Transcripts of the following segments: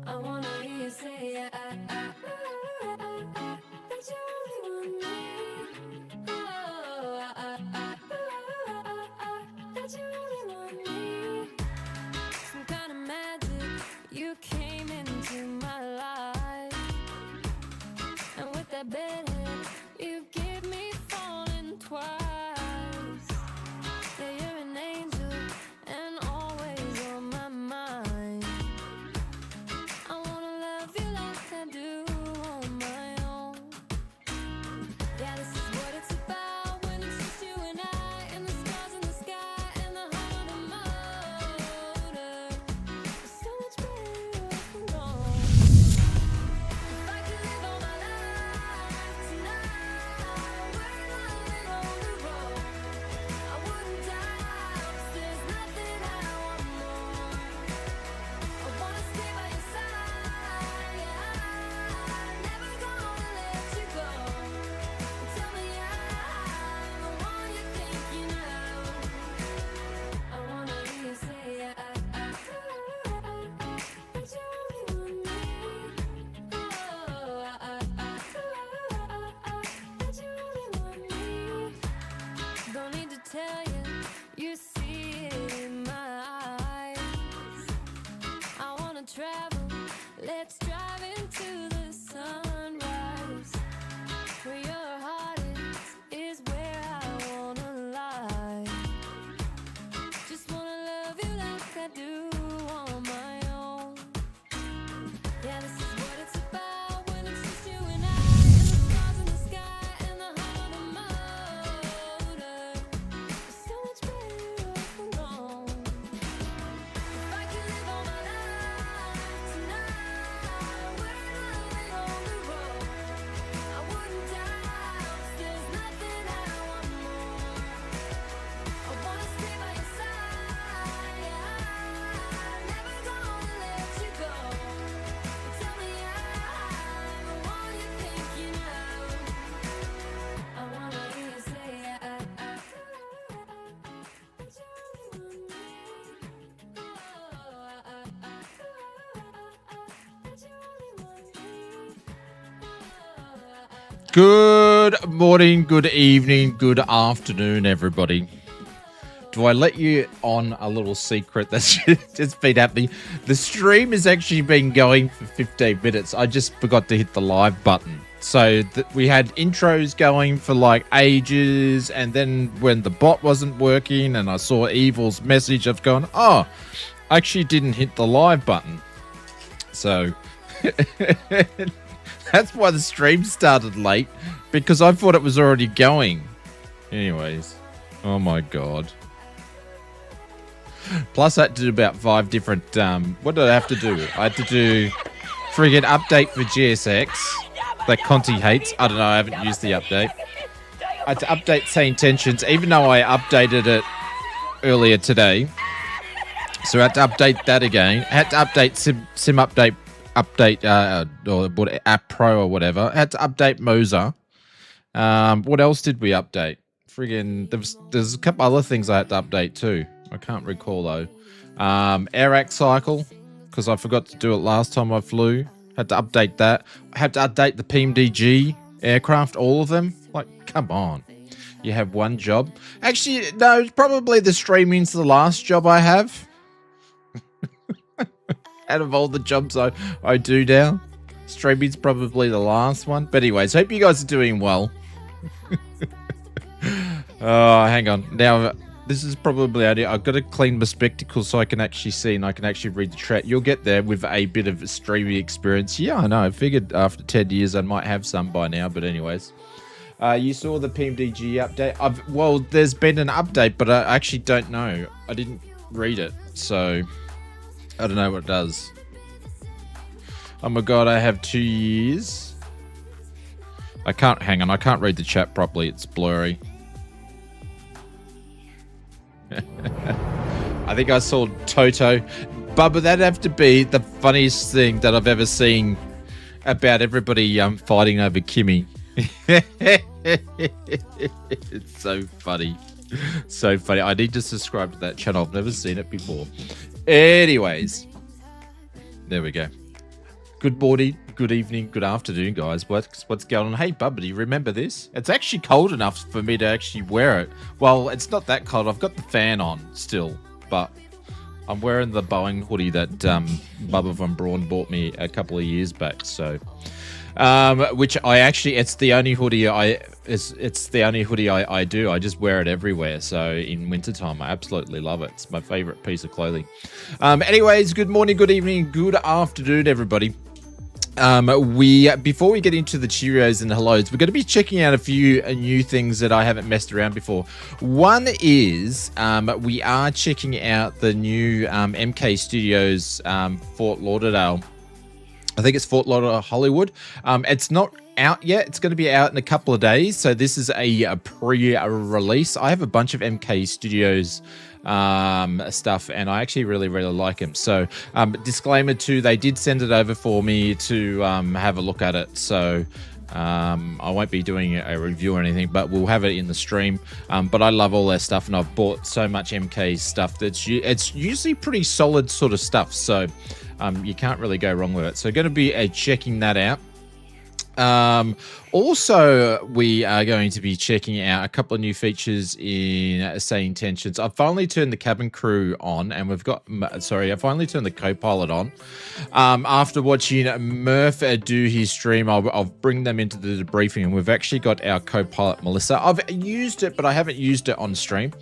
I wanna hear you say that you only want me. That you only want me. Some kind of magic, you came into my life, and with that bedhead, you give me falling twice. Yeah, you're an angel and always on my mind. I wanna love you like I do on my own. Yeah, this is what it's about when it's just you and I, and the stars in the sky and the heart on the motor. It's so much better off alone. If I could live all my life tonight, we're not on the road. I wouldn't die, 'cause there's nothing I want more. I wanna stay by your side, yeah, never gonna let you go. Tell me I'm the one you're thinking of. I wanna hear you say that you only want me. That you only want me. Don't need to tell you, you see it in my eyes. I wanna travel, let's drive into the sunrise. Where your heart is where I wanna lie. Just wanna love you like I do on my own. Yeah, this is what it's about when it's just you and I, and the stars in the sky and the heart on the motor. It's so much better off alone. If I could live all my life tonight, we're not on the road. I wouldn't die, 'cause there's nothing I want more. I wanna stay by your side, yeah, never gonna let you go. Tell me I'm the one you're thinking of. I wanna hear you say that you only want me. That you only want me. Good morning, good evening, good afternoon, everybody. Do I let you on a little secret that's just been happening? The stream has actually been going for 15 minutes. I just forgot to hit the live button. So we had intros going for like ages, and then when the bot wasn't working and I saw Evil's message, I've gone, oh, I actually didn't hit the live button. So that's why the stream started late, because I thought it was already going. Anyways, oh my God. Plus, I had to do about 5 different, what did I have to do? I had to do friggin' update for GSX that Conti hates. I don't know, I haven't used the update. I had to update SayIntentions, even though I updated it earlier today. So I had to update that again. I had to update Sim update, or what, App Pro or whatever. I had to update Moza. What else did we update? Friggin', there's a couple other things I had to update too. I can't recall though. AirAct cycle, because I forgot to do it last time I flew. Had to update that. I had to update the PMDG aircraft, all of them. Like, come on. You have one job. Actually, no, it's probably the streaming's the last job I have. Out of all the jobs I do now, streaming's probably the last one. But anyways, hope you guys are doing well. Oh, hang on. Now, this is probably only, I've got to clean my spectacles so I can actually see and I can actually read the chat. You'll get there with a bit of streaming experience. Yeah, I know. I figured after 10 years I might have some by now. But anyways, you saw the PMDG update. Well, there's been an update, but I actually don't know. I didn't read it, so I don't know what it does. Oh my God, I have 2 years. I can't, hang on, I can't read the chat properly. It's blurry. I think I saw Toto. Bubba, that'd have to be the funniest thing that I've ever seen about everybody fighting over Kimmy. It's so funny. So funny. I need to subscribe to that channel. I've never seen it before. Anyways, there we go. Good morning, good evening, good afternoon, guys. What's going on? Hey, Bubba, do you remember this? It's actually cold enough for me to actually wear it. Well, it's not that cold. I've got the fan on still, but I'm wearing the Boeing hoodie that Bubba von Braun bought me a couple of years back. So, which I actually, it's the only hoodie it's the only hoodie I do. I just wear it everywhere. So in wintertime, I absolutely love it. It's my favorite piece of clothing. Anyways, good morning, good evening, good afternoon, everybody. Before we get into the Cheerios and hellos, we're going to be checking out a few new things that I haven't messed around before. One is we are checking out the new MK Studios Fort Lauderdale. I think it's Fort Lauderdale Hollywood. It's not out yet. It's going to be out in a couple of days. So this is a pre-release. I have a bunch of MK Studios stuff, and I actually really like them. So disclaimer too, they did send it over for me to have a look at it. So I won't be doing a review or anything, but we'll have it in the stream. But I love all their stuff, and I've bought so much MK stuff that's it's usually pretty solid sort of stuff. So you can't really go wrong with it. So going to be checking that out. Also, we are going to be checking out a couple of new features in Say Intentions. I've finally turned the cabin crew on, and I finally turned the co-pilot on. After watching Murph do his stream, I'll bring them into the debriefing, and we've actually got our co-pilot Melissa. I've used it, but I haven't used it on stream.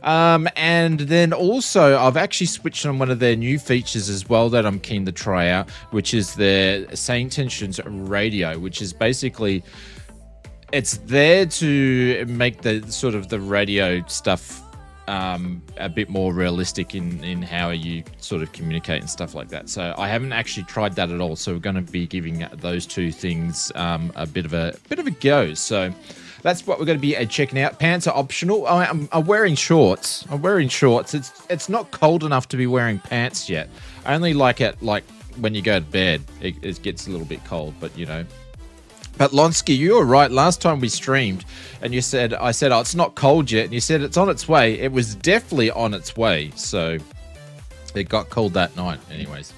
And then also, I've actually switched on one of their new features as well that I'm keen to try out, which is their SayIntentions radio, which is basically, it's there to make the sort of the radio stuff a bit more realistic in how you sort of communicate and stuff like that. So I haven't actually tried that at all. So we're going to be giving those two things a bit of a go. So that's what we're going to be checking out. Pants are optional. I'm wearing shorts. It's not cold enough to be wearing pants yet. I only like it like when you go to bed. It gets a little bit cold, but you know. But Lonsky, you were right. Last time we streamed, and I said, oh, it's not cold yet. And you said it's on its way. It was definitely on its way. So it got cold that night. Anyways,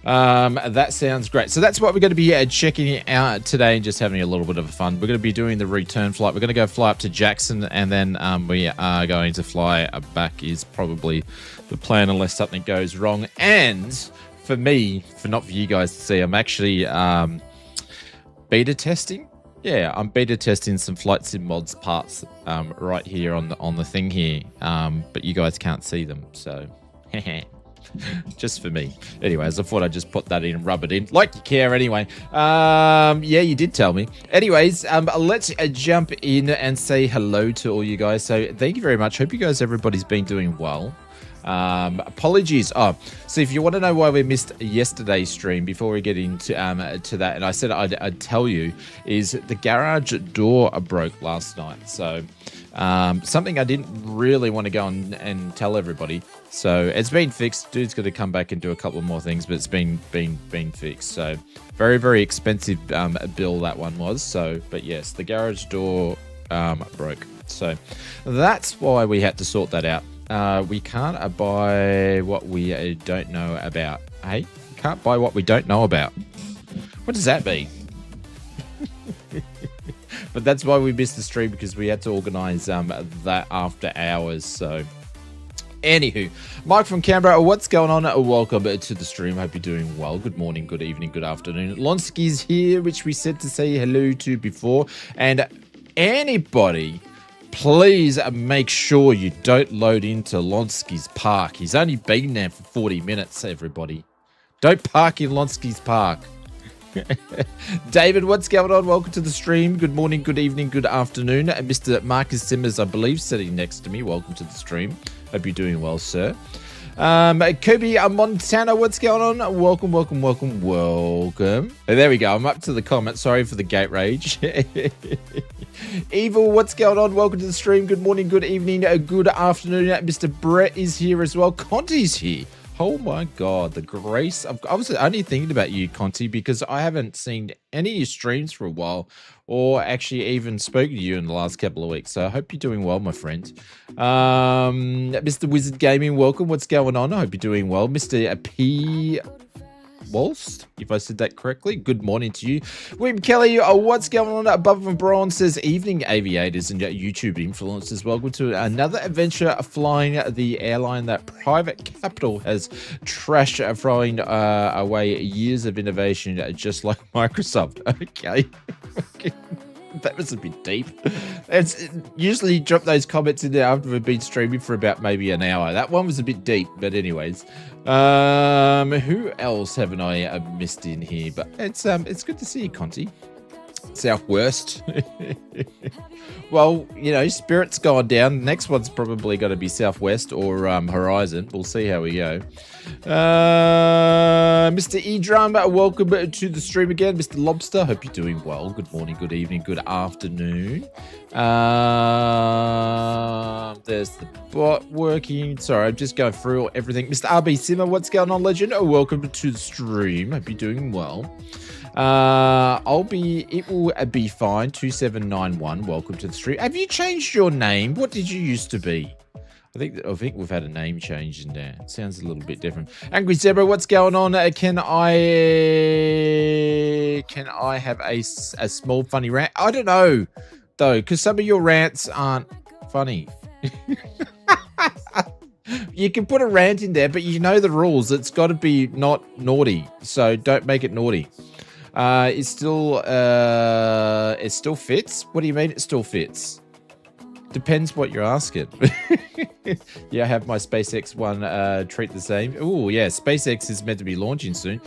that sounds great. So that's what we're going to be checking out today and just having a little bit of fun. We're going to be doing the return flight. We're going to go fly up to Jackson, and then we are going to fly back is probably the plan unless something goes wrong. And for me, not for you guys to see, I'm actually beta testing. Yeah, I'm beta testing some flight sim mods parts right here on the thing here, but you guys can't see them, so just for me. Anyways, I thought I'd just put that in and rub it in like you care anyway. Yeah, you did tell me. Anyways, let's jump in and say hello to all you guys. So thank you very much. Hope you guys, everybody's been doing well. Apologies. So if you want to know why we missed yesterday's stream, before we get into to that, and I said I'd tell you, is the garage door broke last night. So something I didn't really want to go and tell everybody. So it's been fixed. Dude's got to come back and do a couple more things, but it's been fixed. So very expensive bill that one was. So, but yes, the garage door broke. So that's why we had to sort that out. We can't buy what we don't know about. Hey, can't buy what we don't know about. What does that mean? But that's why we missed the stream, because we had to organise that after hours. So, anywho, Mike from Canberra, what's going on? Welcome to the stream. Hope you're doing well. Good morning, good evening, good afternoon. Lonsky's here, which we said to say hello to before. And anybody, please make sure you don't load into Lonsky's Park. He's only been there for 40 minutes, everybody. Don't park in Lonsky's Park. David, what's going on? Welcome to the stream. Good morning, good evening, good afternoon. Mr. Marcus Simmers, I believe, sitting next to me. Welcome to the stream. Hope you're doing well, sir. Kobe Montana, what's going on? Welcome. There we go. I'm up to the comment. Sorry for the gate rage. Evil, what's going on? Welcome to the stream. Good morning, good evening, good afternoon. Mr. Brett is here as well. Conti's here. Oh my God, the grace. I was only thinking about you, Conti, because I haven't seen any of your streams for a while, or actually even spoken to you in the last couple of weeks. So I hope you're doing well, my friend. Mr. Wizard Gaming, welcome. What's going on? I hope you're doing well. Mr. P. Walst, if I said that correctly. Good morning to you. William Kelly, what's going on above and beyond? Says evening aviators and YouTube influencers. Welcome to another adventure flying the airline that private capital has trashed, throwing away years of innovation, just like Microsoft. Okay. That was a bit deep. It's usually drop those comments in there after we've been streaming for about maybe an hour. That one was a bit deep, but anyways. Who else haven't I missed in here? But it's good to see you, Conti. Southwest. Well, you know, Spirit's gone down. Next one's probably going to be Southwest or Horizon. We'll see how we go. Mr. E-Drum, welcome to the stream again. Mr. Lobster, hope you're doing well. Good morning, good evening, good afternoon. There's the bot working. Sorry, I'm just going through everything. Mr. RB Simmer, what's going on, legend? Welcome to the stream. Hope you're doing well. It will be fine. 2791, welcome to the stream. Have you changed your name? What did you used to be? I think we've had a name change in there. It sounds a little bit different. Angry Zebra, what's going on? Can I have a small funny rant? I don't know though, because some of your rants aren't funny. You can put a rant in there, but you know the rules. It's got to be not naughty, so don't make it naughty. It still fits. What do you mean it still fits? Depends what you're asking. Yeah, I have my SpaceX one treat the same. Oh yeah, SpaceX is meant to be launching soon.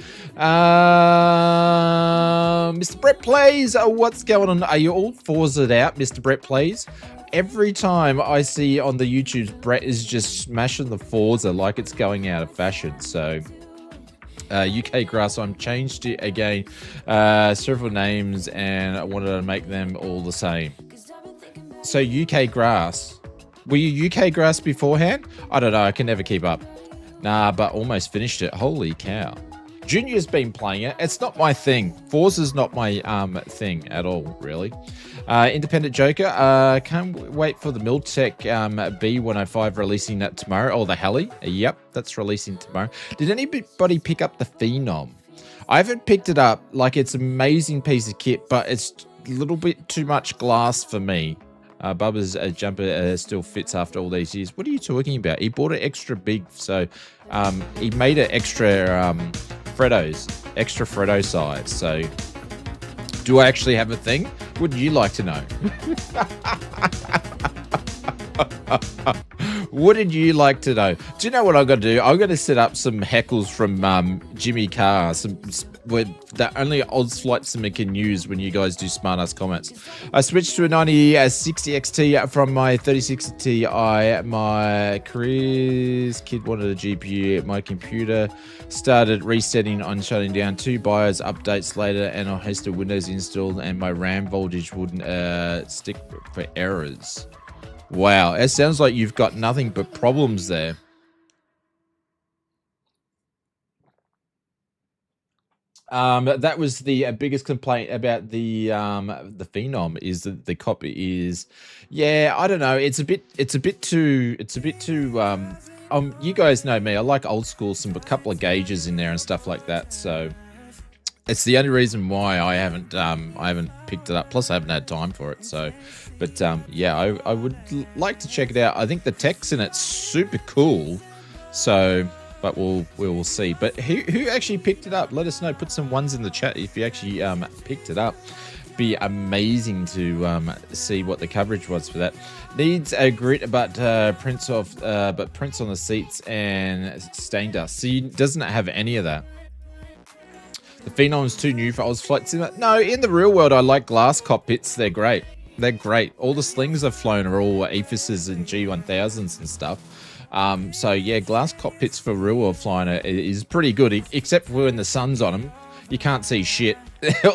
Mr. Brett Plays, what's going on? Are you all Forza'd out, Mr. Brett Plays? Every time I see on the YouTubes, Brett is just smashing the Forza like it's going out of fashion. So UK Grass, I'm changed it again. Several names, and I wanted to make them all the same. So UK Grass, were you UK Grass beforehand? I don't know, I can never keep up. Nah, but almost finished it. Holy cow. Junior's been playing it. It's not my thing. Forza's not my thing at all, really. Independent Joker, can't wait for the Miltech B105 releasing that tomorrow. Oh, the Heli. Yep, that's releasing tomorrow. Did anybody pick up the Phenom? I haven't picked it up. Like, it's an amazing piece of kit, but it's a little bit too much glass for me. Bubba's jumper still fits after all these years. What are you talking about? He bought it extra big, so he made it extra extra Freddo size. So, do I actually have a thing? Wouldn't you like to know? Wouldn't you like to know? Do you know what I'm going to do? I'm going to set up some heckles from Jimmy Carr, the only odds flight sim can use when you guys do smart ass comments. I switched to a 9060 XT from my 3060 Ti. My career's kid wanted a GPU. My computer started resetting on shutting down. 2 BIOS updates later, and I had Windows installed, and my RAM voltage wouldn't stick for errors. Wow, it sounds like you've got nothing but problems there. That was the biggest complaint about the Phenom, is that the copy is, yeah, I don't know, it's a bit too you guys know me, I like old school, a couple of gauges in there and stuff like that, so it's the only reason why I haven't picked it up. Plus, I haven't had time for it. So, but yeah, I would like to check it out. I think the tech's in it's super cool. So, but we will see. But who actually picked it up? Let us know. Put some ones in the chat if you actually picked it up. Be amazing to see what the coverage was for that. Needs a grit, but prints on the seats and stain dust. See, doesn't have any of that. The Phenom's too new for Oz Flight Sim. No, in the real world, I like glass cockpits. They're great. They're great. All the slings I've flown are all Ephesus and G1000s and stuff. So yeah, glass cockpits for real world flying is pretty good, except for when the sun's on them. You can't see shit.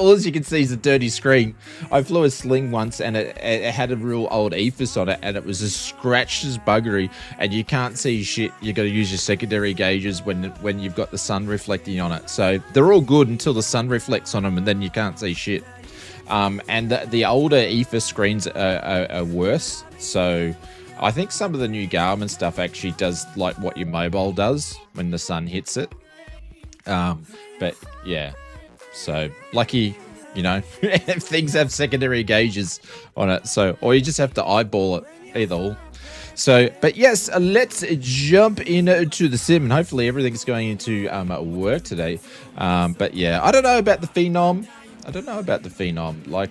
All you can see is a dirty screen. I flew a sling once, and it had a real old Ephes on it, and it was as scratched as buggery, and you can't see shit. You got to use your secondary gauges when you've got the sun reflecting on it. So they're all good until the sun reflects on them, and then you can't see shit. And the older Ephes screens are worse. So I think some of the new Garmin stuff actually does like what your mobile does when the sun hits it. But yeah, so lucky, you know, if things have secondary gauges on it. So, or you just have to eyeball it, either or. So, but yes, let's jump into the sim, and hopefully everything's going into work today. But yeah, I don't know about the Phenom. Like,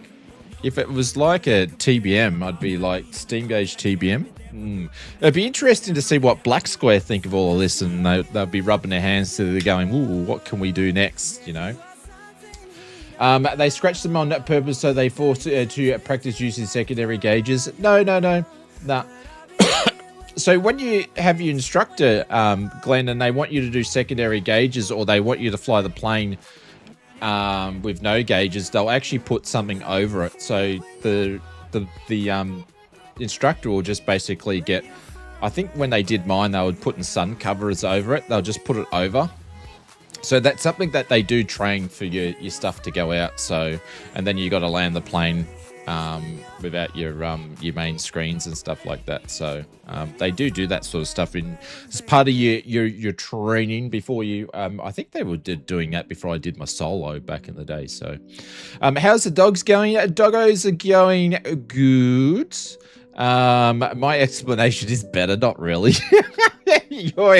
if it was like a TBM, I'd be like Steam Gauge TBM. It'd be interesting to see what Black Square think of all of this, and they'll be rubbing their hands to the going, ooh, what can we do next, you know? They scratched them on purpose so they forced to practice using secondary gauges. No. Nah. So when you have your instructor, Glenn, and they want you to do secondary gauges, or they want you to fly the plane with no gauges, they'll actually put something over it. So the instructor will just basically get, I think when they did mine, they would put in sun covers over it. They'll just put it over. So that's something that they do train for your stuff to go out. So, and then you got to land the plane without your main screens and stuff like that. So they do that sort of stuff as part of your training before you. I think they were doing that before I did my solo back in the day. So, how's the dogs going? Doggos are going good. My explanation is better, not really. Your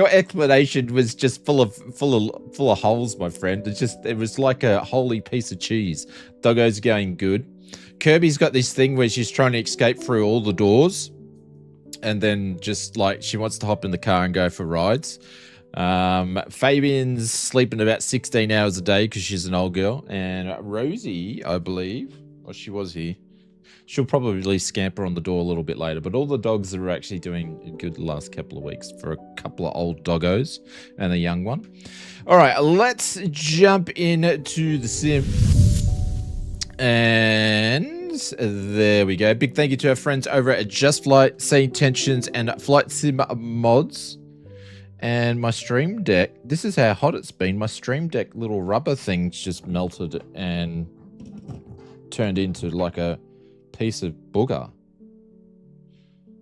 explanation was just full of holes, my friend. It was like a holy piece of cheese. Doggo's going good. Kirby's got this thing where she's trying to escape through all the doors, and then just like she wants to hop in the car and go for rides. Fabian's sleeping about 16 hours a day because she's an old girl, and Rosie, I believe, or she was here. She'll probably scamper on the door a little bit later, but all the dogs are actually doing good the last couple of weeks for a couple of old doggos and a young one. All right, let's jump into the sim. And there we go. Big thank you to our friends over at Just Flight, SayIntentions, and Flight Sim Mods. And my Stream Deck, this is how hot it's been. My Stream Deck little rubber thing's just melted and turned into like a piece of booger.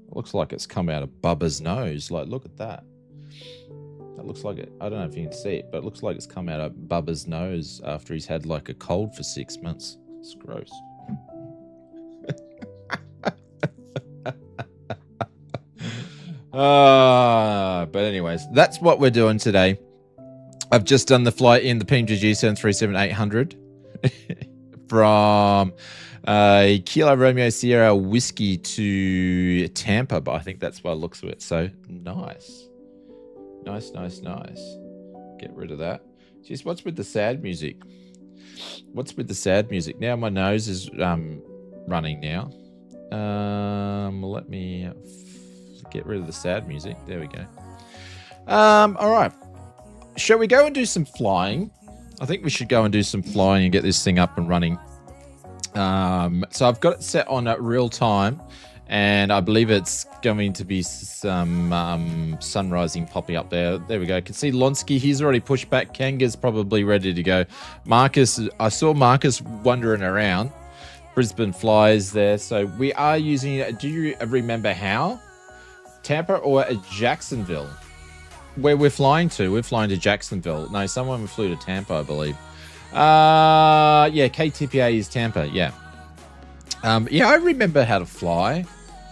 It looks like it's come out of Bubba's nose. Like, look at that. That looks like it. I don't know if you can see it, but it looks like it's come out of Bubba's nose after he's had like a cold for 6 months. It's gross. But anyways, that's what we're doing today. I've just done the flight in the PMGG 737-800 from Kilo Romeo Sierra Whiskey to Tampa, but I think that's by the looks of it. So nice. Nice. Get rid of that. Jeez, what's with the sad music? Now my nose is running now. Let me get rid of the sad music. There we go. All right. Shall we go and do some flying? I think we should go and do some flying and get this thing up and running. So I've got it set on real time, and I believe it's going to be some sun rising popping up there. There we go. I can see Lonsky. He's already pushed back. Kanga's probably ready to go. Marcus, I saw Marcus wandering around. Brisbane Flies there. So we are using, do you remember how? Tampa or Jacksonville? Where we're flying to? We're flying to Jacksonville. No, someone flew to Tampa, I believe. Yeah, KTPA is Tampa, yeah. Yeah, I remember how to fly.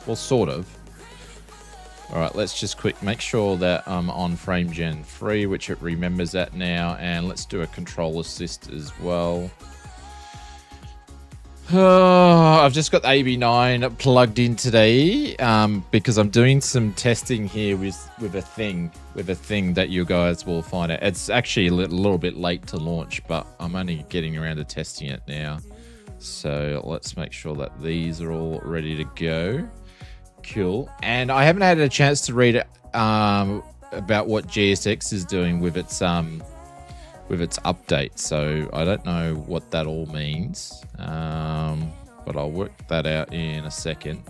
Well, sort of. All right, let's just make sure that I'm on frame gen 3, which it remembers that now. And let's do a control assist as well. I've just got the AB9 plugged in today because I'm doing some testing here with a thing that you guys will find out. It's actually a little bit late to launch, but I'm only getting around to testing it now. So let's make sure that these are all ready to go. Cool. And I haven't had a chance to read about what JSX is doing with its update, so I don't know what that all means, but I'll work that out in a second.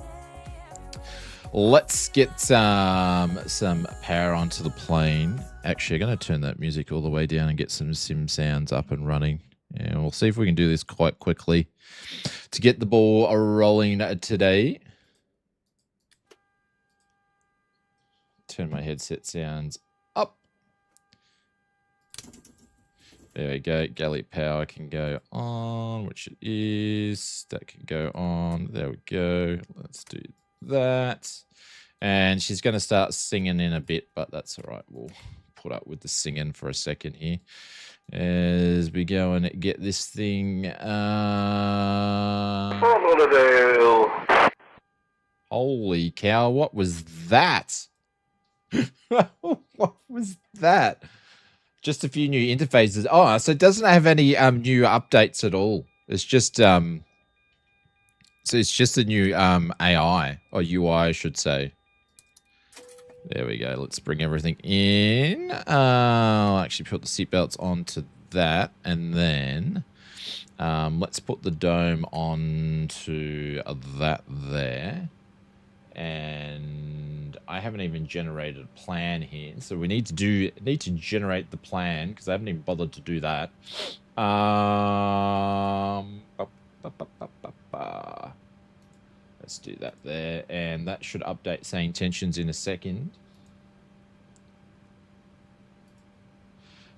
Let's get some power onto the plane. Actually, I'm going to turn that music all the way down and get some sim sounds up and running, and we'll see if we can do this quite quickly to get the ball rolling today. Turn my headset sounds up. There we go. Galley power can go on, which it is. That can go on. There we go. Let's do that. And she's going to start singing in a bit, but that's all right. We'll put up with the singing for a second here as we go and get this thing. Holy cow, what was that? What was that? Just a few new interfaces. Oh, so it doesn't have any new updates at all. It's just so it's just a new AI or UI, I should say. There we go. Let's bring everything in. I'll actually put the seatbelts onto that, and then let's put the dome onto that there. And I haven't even generated a plan here, so we need to generate the plan because I haven't even bothered to do that. Let's do that there, and that should update SayIntentions in a second.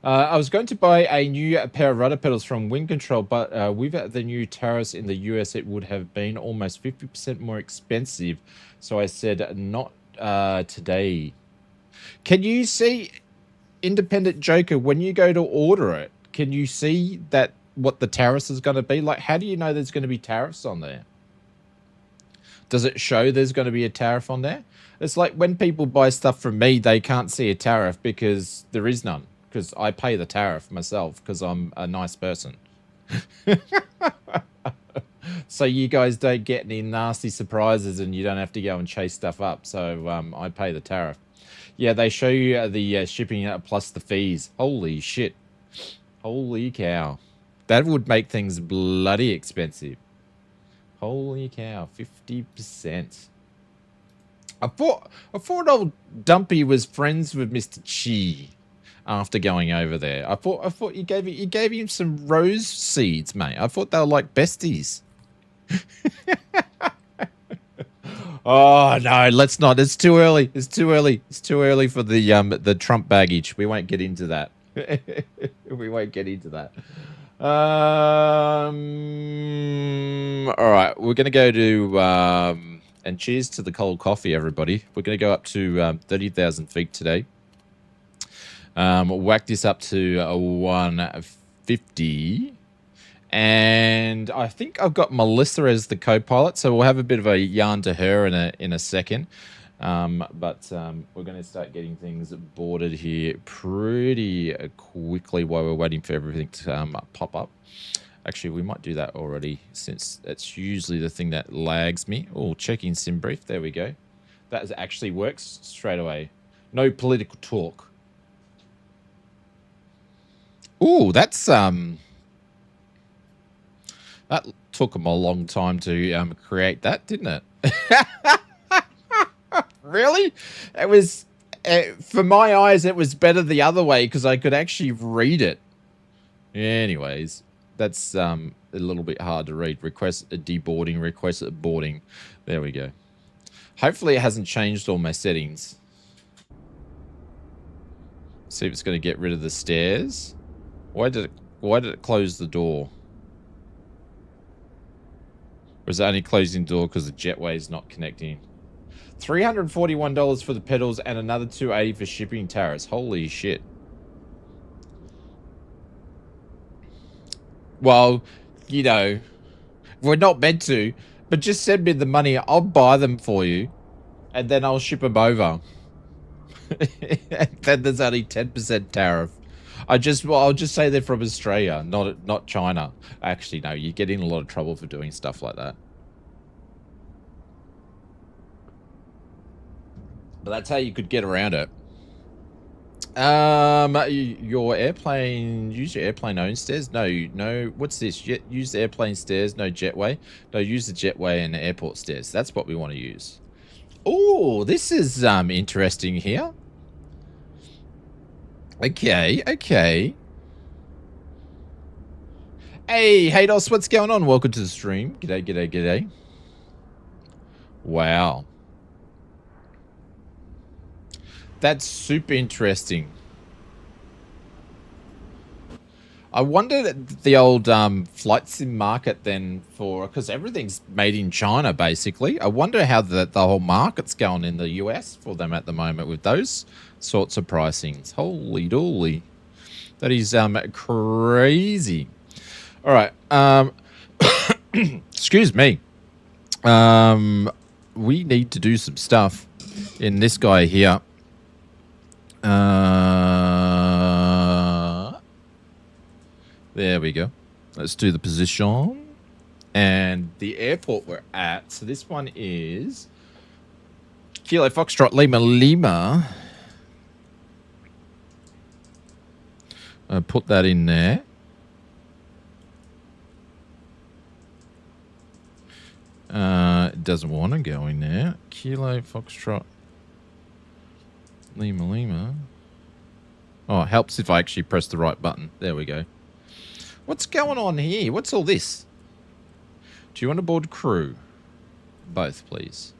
I was going to buy a new pair of rudder pedals from Wind Control, but with the new tariffs in the US, it would have been almost 50% more expensive. So I said, not today. Can you see, Independent Joker, when you go to order it, can you see that what the tariffs is going to be? Like, how do you know there's going to be tariffs on there? Does it show there's going to be a tariff on there? It's like when people buy stuff from me, they can't see a tariff because there is none. Because I pay the tariff myself because I'm a nice person. So you guys don't get any nasty surprises and you don't have to go and chase stuff up. So I pay the tariff. Yeah, they show you the shipping plus the fees. Holy shit. Holy cow. That would make things bloody expensive. Holy cow, 50%. I thought old Dumpy was friends with Mr. Chi after going over there. I thought you gave him some rose seeds, mate. I thought they were like besties. Oh no, let's not. It's too early. It's too early. It's too early for the Trump baggage. We won't get into that. We won't get into that. All right, we're gonna go to and cheers to the cold coffee, everybody. We're gonna go up to 30,000 feet today. Whack this up to 150. And I think I've got Melissa as the co-pilot, so we'll have a bit of a yarn to her in a second. But we're going to start getting things boarded here pretty quickly while we're waiting for everything to pop up. Actually, we might do that already since that's usually the thing that lags me. Oh, checking sim brief. There we go. That actually works straight away. No political talk. Ooh, that's that took them a long time to create that, didn't it? Really? It was, for my eyes, it was better the other way because I could actually read it. Anyways, that's a little bit hard to read. Request a deboarding, request a boarding. There we go. Hopefully it hasn't changed all my settings. See if it's going to get rid of the stairs. Why did it close the door? Or is it only closing the door because the jetway is not connecting? $341 for the pedals and another $280 for shipping tariffs. Holy shit. Well, you know, we're not meant to, but just send me the money. I'll buy them for you, and then I'll ship them over. And then there's only 10% tariff. I'll just say they're from Australia, not China. Actually, no, you get in a lot of trouble for doing stuff like that. But that's how you could get around it. Your airplane, use your airplane own stairs. No, what's this? Use the airplane stairs, no jetway. No, use the jetway and airport stairs. That's what we want to use. Oh, this is interesting here. Okay. Hey, Haydos, what's going on? Welcome to the stream. G'day. Wow. That's super interesting. I wondered at the old flight sim market then for, because everything's made in China basically. I wonder how the whole market's going in the US for them at the moment with those sorts of pricings. Holy dooly. That is crazy. All right. Excuse me. We need to do some stuff in this guy here. There we go. Let's do the position and the airport we're at. So this one is Kilo Foxtrot Lima Lima. Put that in there. It doesn't want to go in there. Kilo Foxtrot Lima Lima. Oh, it helps if I actually press the right button. There we go. What's going on here? What's all this? Do you want to board crew? Both, please.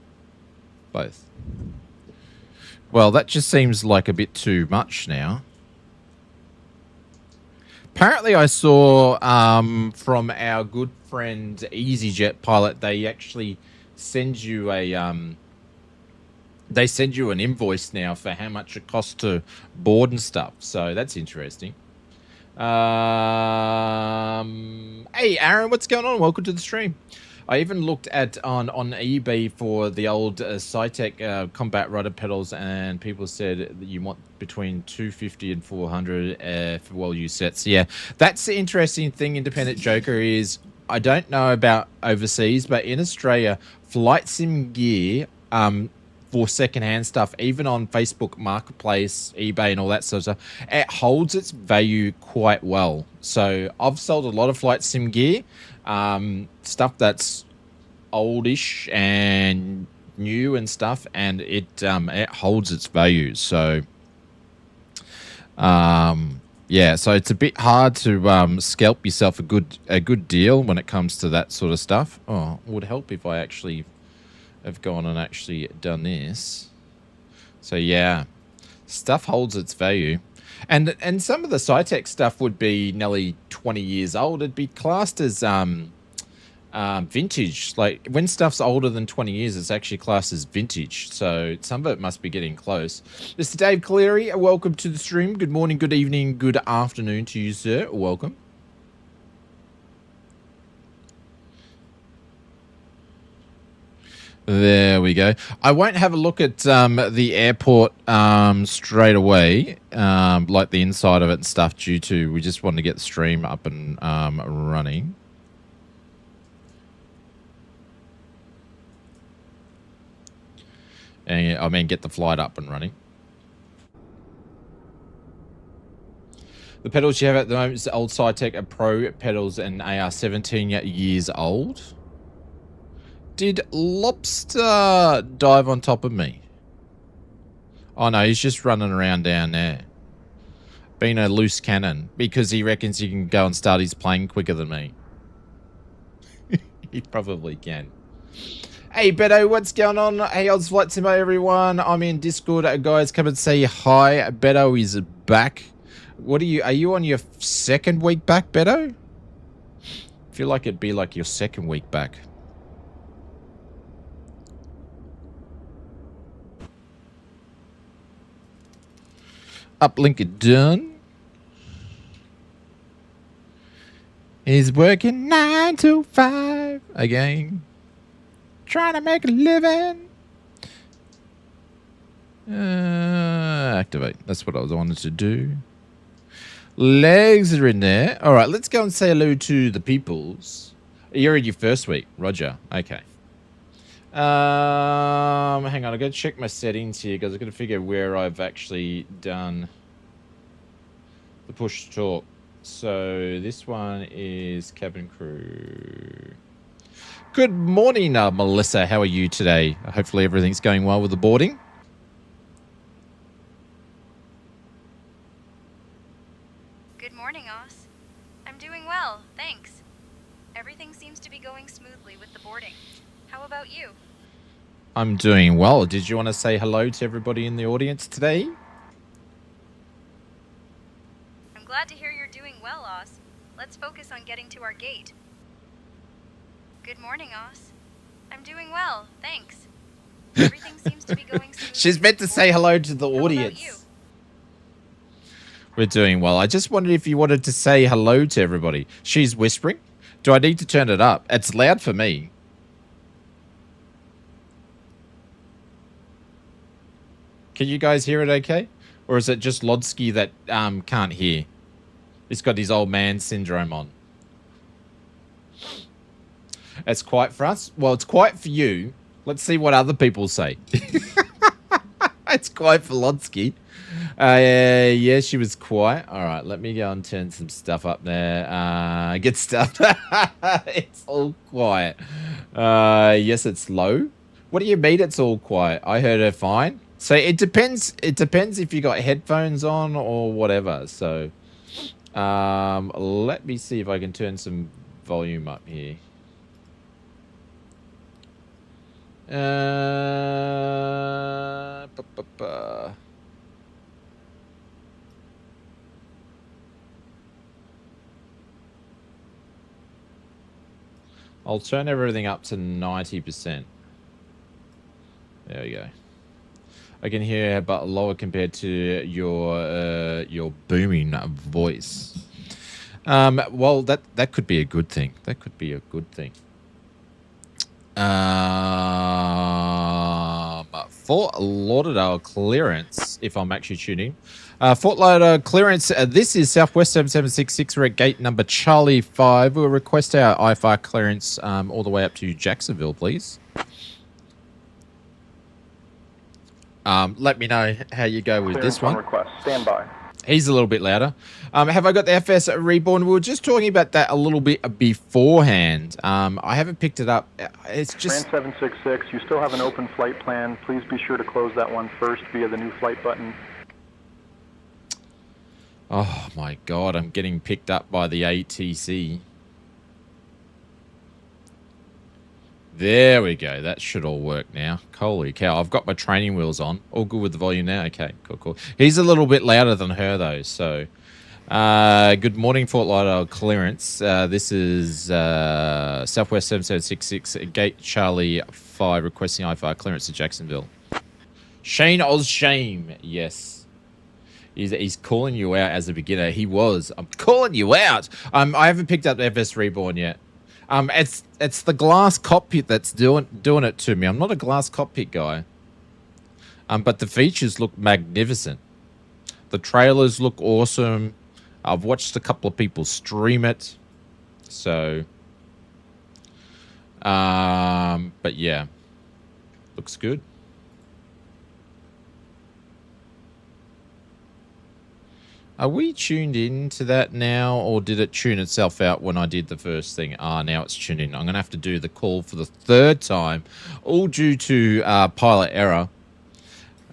Both. Well, that just seems like a bit too much now. Apparently, I saw from our good friend EasyJet pilot, they actually send you a they send you an invoice now for how much it costs to board and stuff. So that's interesting. Hey, Aaron, what's going on? Welcome to the stream. I even looked at on eBay for the old SayTech combat rudder pedals, and people said that you want between 250 and 400 for well-used sets. Yeah, that's the interesting thing, Independent Joker, is I don't know about overseas, but in Australia, flight sim gear for secondhand stuff, even on Facebook Marketplace, eBay, and all that sort of stuff, it holds its value quite well. So I've sold a lot of flight sim gear. Stuff that's oldish and new and stuff, and it holds its value. So yeah, so it's a bit hard to scalp yourself a good deal when it comes to that sort of stuff. Oh, it would help if I actually have gone and actually done this. So yeah, stuff holds its value. And some of the SayTech stuff would be nearly 20 years old. It'd be classed as vintage. Like when stuff's older than 20 years, it's actually classed as vintage. So some of it must be getting close. Mr. Dave Cleary, welcome to the stream. Good morning, good evening, good afternoon to you, sir. Welcome. There we go. I won't have a look at the airport straight away, like the inside of it and stuff, due to we just want to get the stream up and running. And I mean, get the flight up and running. The pedals you have at the moment is the old SayTech Pro pedals, and they are 17 years old. Did Lobster dive on top of me? Oh no, he's just running around down there. Being a loose cannon because he reckons he can go and start his plane quicker than me. He probably can. Hey Beto, what's going on? Hey Oz Flight Simbo everyone. I'm in Discord. Guys, come and say hi. Beto is back. What are you on your second week back, Beto? I feel like it'd be like your second week back. Uplink it done. He's working 9 to 5 again. Trying to make a living. Activate. That's what I wanted to do. Legs are in there. All right, let's go and say hello to the peoples. You're in your first week. Roger. Okay. Hang on, I gotta check my settings here because I gotta figure where I've actually done the push to talk. So this one is cabin crew. Good morning, Melissa. How are you today? Hopefully everything's going well with the boarding. Good morning, Oz. I'm doing well, thanks. Everything seems to be going smoothly with the boarding. How about you? I'm doing well. Did you want to say hello to everybody in the audience today? I'm glad to hear you're doing well, Oz. Let's focus on getting to our gate. Good morning, Oz. I'm doing well, thanks. Everything seems to be going smoothly. She's meant to say hello to the How about audience. you? We're doing well. I just wondered if you wanted to say hello to everybody. She's whispering. Do I need to turn it up? It's loud for me. Can you guys hear it okay? Or is it just Lodsky that can't hear? He's got his old man syndrome on. It's quiet for us. Well, it's quiet for you. Let's see what other people say. It's quiet for Lodsky. Yeah, she was quiet. All right, let me go and turn some stuff up there. Get stuff. It's all quiet. Yes, it's low. What do you mean it's all quiet? I heard her fine. So it depends. It depends if you got headphones on or whatever. So let me see if I can turn some volume up here. I'll turn everything up to 90%. There we go. I can hear but lower compared to your booming voice. Well, that could be a good thing. That could be a good thing. Fort Lauderdale clearance, if I'm actually tuning. Fort Lauderdale clearance, this is Southwest 7766. We're at gate number Charlie 5. We'll request our IFR clearance all the way up to Jacksonville, please. Let me know how you go with this one. Request. Stand by. He's a little bit louder. Have I got the FS Reborn? We were just talking about that a little bit beforehand. I haven't picked it up. It's just... Tran 766, you still have an open flight plan. Please be sure to close that one first via the new flight button. Oh my God, I'm getting picked up by the ATC. There we go. That should all work now. Holy cow. I've got my training wheels on. All good with the volume now? Okay, cool, cool. He's a little bit louder than her, though. So, good morning, Fort Lauderdale clearance. This is Southwest 7766, Gate Charlie 5, requesting IFR clearance to Jacksonville. Shane Oz Shame. Yes. He's calling you out as a beginner. He was. I'm calling you out. I haven't picked up the FS Reborn yet. It's the glass cockpit that's doing it to me. I'm not a glass cockpit guy. But the features look magnificent. The trailers look awesome. I've watched a couple of people stream it. So, but yeah, looks good. Are we tuned in to that now, or did it tune itself out when I did the first thing? Now it's tuned in. I'm going to have to do the call for the third time, all due to pilot error.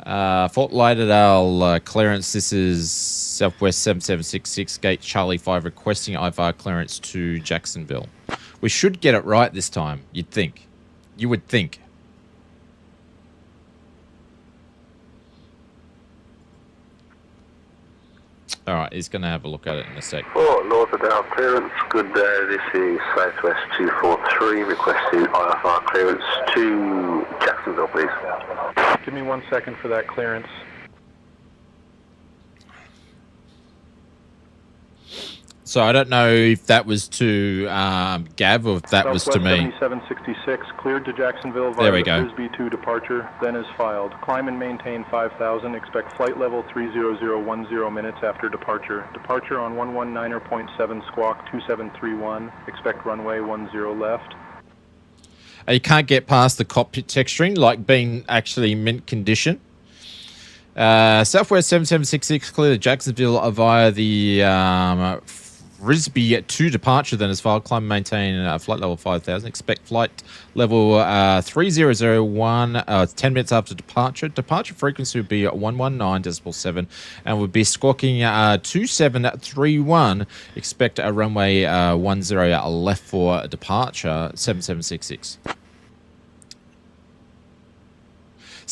Fort Lauderdale clearance. This is Southwest 7766, Gate Charlie 5, requesting IFR clearance to Jacksonville. We should get it right this time, you'd think. You would think. All right, he's going to have a look at it in a sec. Fort Lauderdale clearance, good day. This is Southwest 243 requesting IFR clearance to Jacksonville, please. Give me 1 second for that clearance. So I don't know if that was to Gav or if that was to me. 7766, cleared to Jacksonville via There we go. Frisbee 2 departure, then is filed. Climb and maintain 5,000. Expect flight level 30010 minutes after departure. Departure on 119.7 squawk 2731. Expect runway 10 left. You can't get past the cockpit texturing, like being actually mint condition. Southwest 7766 clear to Jacksonville via the Frisbee 2 departure, then is filed. Climb and maintain flight level 5,000. Expect flight level 3001 10 minutes after departure. Departure frequency would be 119.7 and would be squawking 2731. Expect a runway 10 left for departure 7766.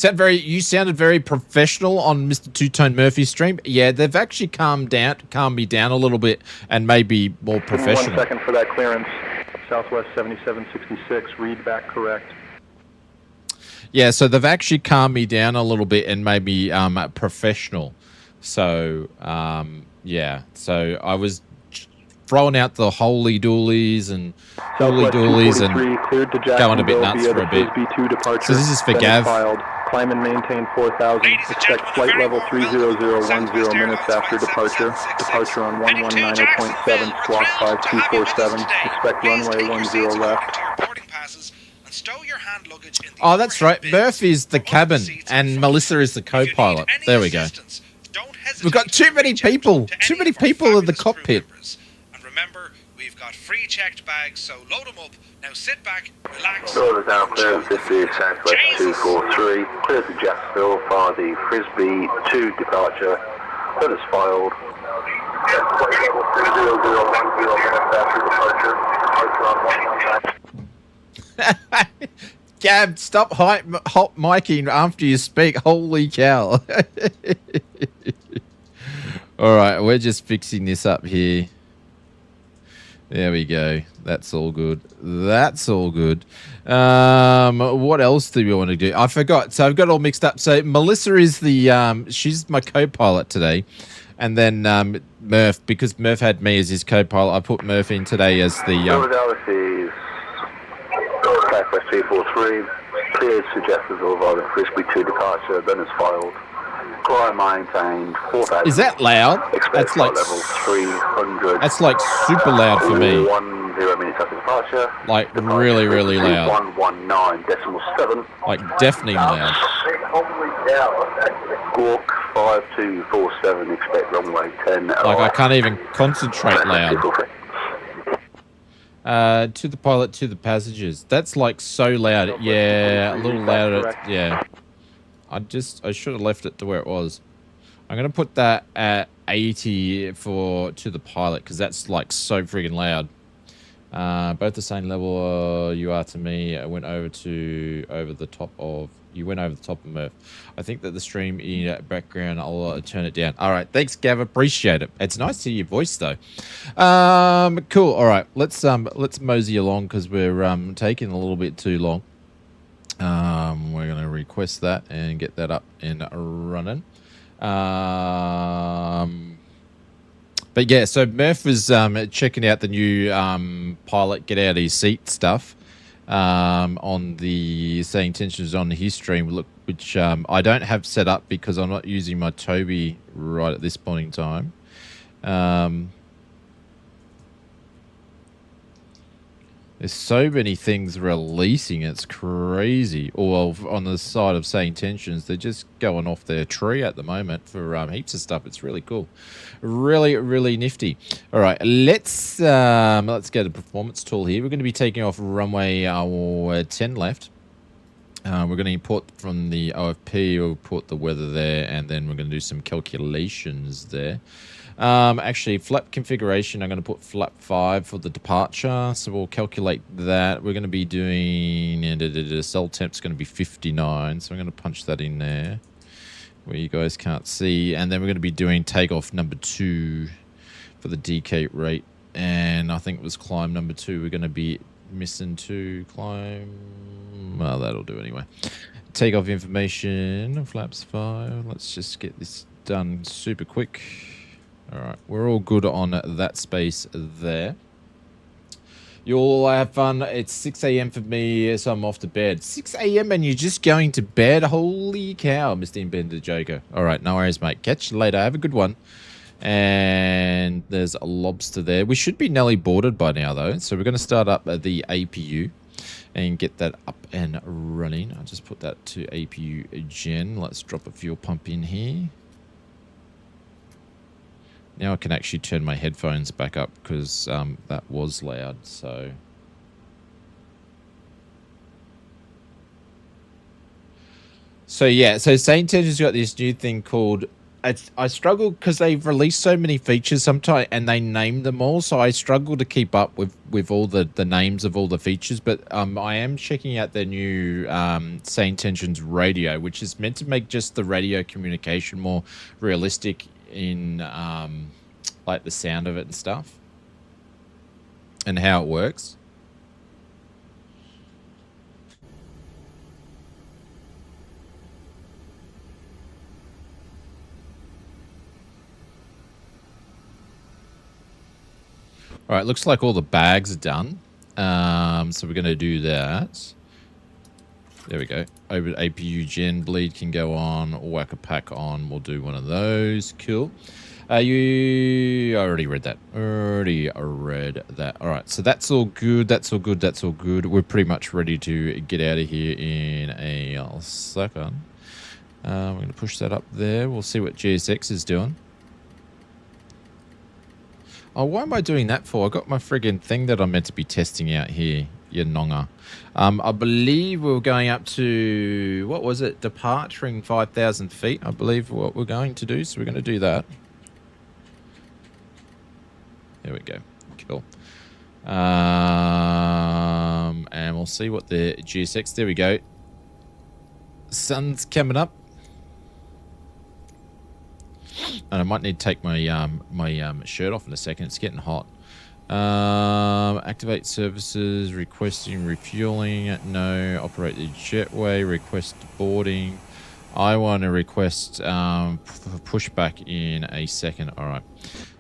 You sounded very professional on Mr. Two Tone Murphy's stream. Yeah, they've actually calmed me down a little bit and maybe more professional. 1 second for that clearance. Southwest 7766, read back correct. Yeah, so they've actually calmed me down a little bit and made me professional. So, yeah. So I was throwing out the holy doolies and holy doolies and going a bit nuts for a bit. So this is for Gav. Climb and maintain 4,000. Expect flight level 30010 minutes after departure. Departure on 119.7, squawk 5247. Expect runway 10 left. Oh, that's right. Murph is the cabin and Melissa is the co-pilot. There we go. We've got too many people. Too many people in the cockpit. And remember, we've got free checked bags, so load them up. Now sit back, relax. Order down clearance, this is Southwest 243. Clear to Jacksonville for the Frisbee 2 departure. That is filed. Flight level 30010 minutes after departure. Departure on 119. Gab, stop hot micing after you speak. Holy cow. All right, we're just fixing this up here. There we go. That's all good. That's all good. What else do we want to do? I forgot. So I've got all mixed up. So Melissa is the she's my co-pilot today. And then Murph, because Murph had me as his co-pilot, I put Murph in today as the Philadelphia is Southwest 243. Cleared suggested over the Frisbee 2 departure, then is filed. Climb maintained 4,000. Is that loud? That's like level 300. That's like super loud for me. 10 minutes after departure. Like really, really loud. 119.7. Like deafening loud. Squawk 5247. Expect runway 10. Like I can't even concentrate loud. To the pilot, to the passengers. That's like so loud. Yeah, a little louder. Yeah. I should have left it to where it was. I'm going to put that at 80 for to the pilot because that's like so friggin' loud. Both the same level you are to me. I went over the top of Murph. I think that the stream in the background, I'll turn it down. All right, thanks, Gav. Appreciate it. It's nice to hear your voice though. Cool. All right, let's mosey along because we're taking a little bit too long. We're going to request that and get that up and running. But yeah, so Murph was checking out the new pilot get out of his seat stuff on the SayIntentions on his stream, which I don't have set up because I'm not using my Toby right at this point in time. There's so many things releasing, it's crazy. Or on the side of SayIntentions, they're just going off their tree at the moment for heaps of stuff. It's really cool. Really, really nifty. All right, let's go to performance tool here. We're going to be taking off runway 10 left. We're going to import from the OFP, we'll put the weather there, and then we're going to do some calculations there. Actually, flap configuration, I'm going to put flap 5 for the departure. So we'll calculate that. We're going to be doing, the cell temp's going to be 59. So I'm going to punch that in there where you guys can't see. And then we're going to be doing takeoff number 2 for the DK rate. And I think it was climb number 2. We're going to be missing 2 climb. Well, that'll do anyway. Takeoff information, flaps 5. Let's just get this done super quick. All right, we're all good on that space there. You all have fun. It's 6 a.m. for me, so I'm off to bed. 6 a.m. and you're just going to bed? Holy cow, Mr. Inbender Joker. All right, no worries, mate. Catch you later. Have a good one. And there's a lobster there. We should be nearly boarded by now, though. So we're going to start up the APU and get that up and running. I'll just put that to APU gen. Let's drop a fuel pump in here. Now I can actually turn my headphones back up because that was loud. So yeah, so SayIntentions got this new thing called I struggle because they've released so many features sometimes, and they name them all. So I struggle to keep up with all the names of all the features. But I am checking out their new SayIntentions radio, which is meant to make just the radio communication more realistic in like the sound of it and stuff, and how it works. All right, looks like all the bags are done. So we're going to do that. There we go. Over APU gen bleed can go on. Whack a pack on. We'll do one of those. Cool. I already read that. All right, so that's all good. That's all good. That's all good. We're pretty much ready to get out of here in a second. We're going to push that up there. We'll see what GSX is doing. Oh, why am I doing that for? I got my friggin' thing that I'm meant to be testing out here, you nonga. I believe we were going up to, what was it? Departing 5,000 feet, I believe what we're going to do. So we're going to do that. There we go. Cool. And we'll see what the GSX, there we go. Sun's coming up. And I might need to take my my shirt off in a second. It's getting hot. Activate services, requesting refueling. No. Operate the jetway. Request boarding. I want to request pushback in a second. All right.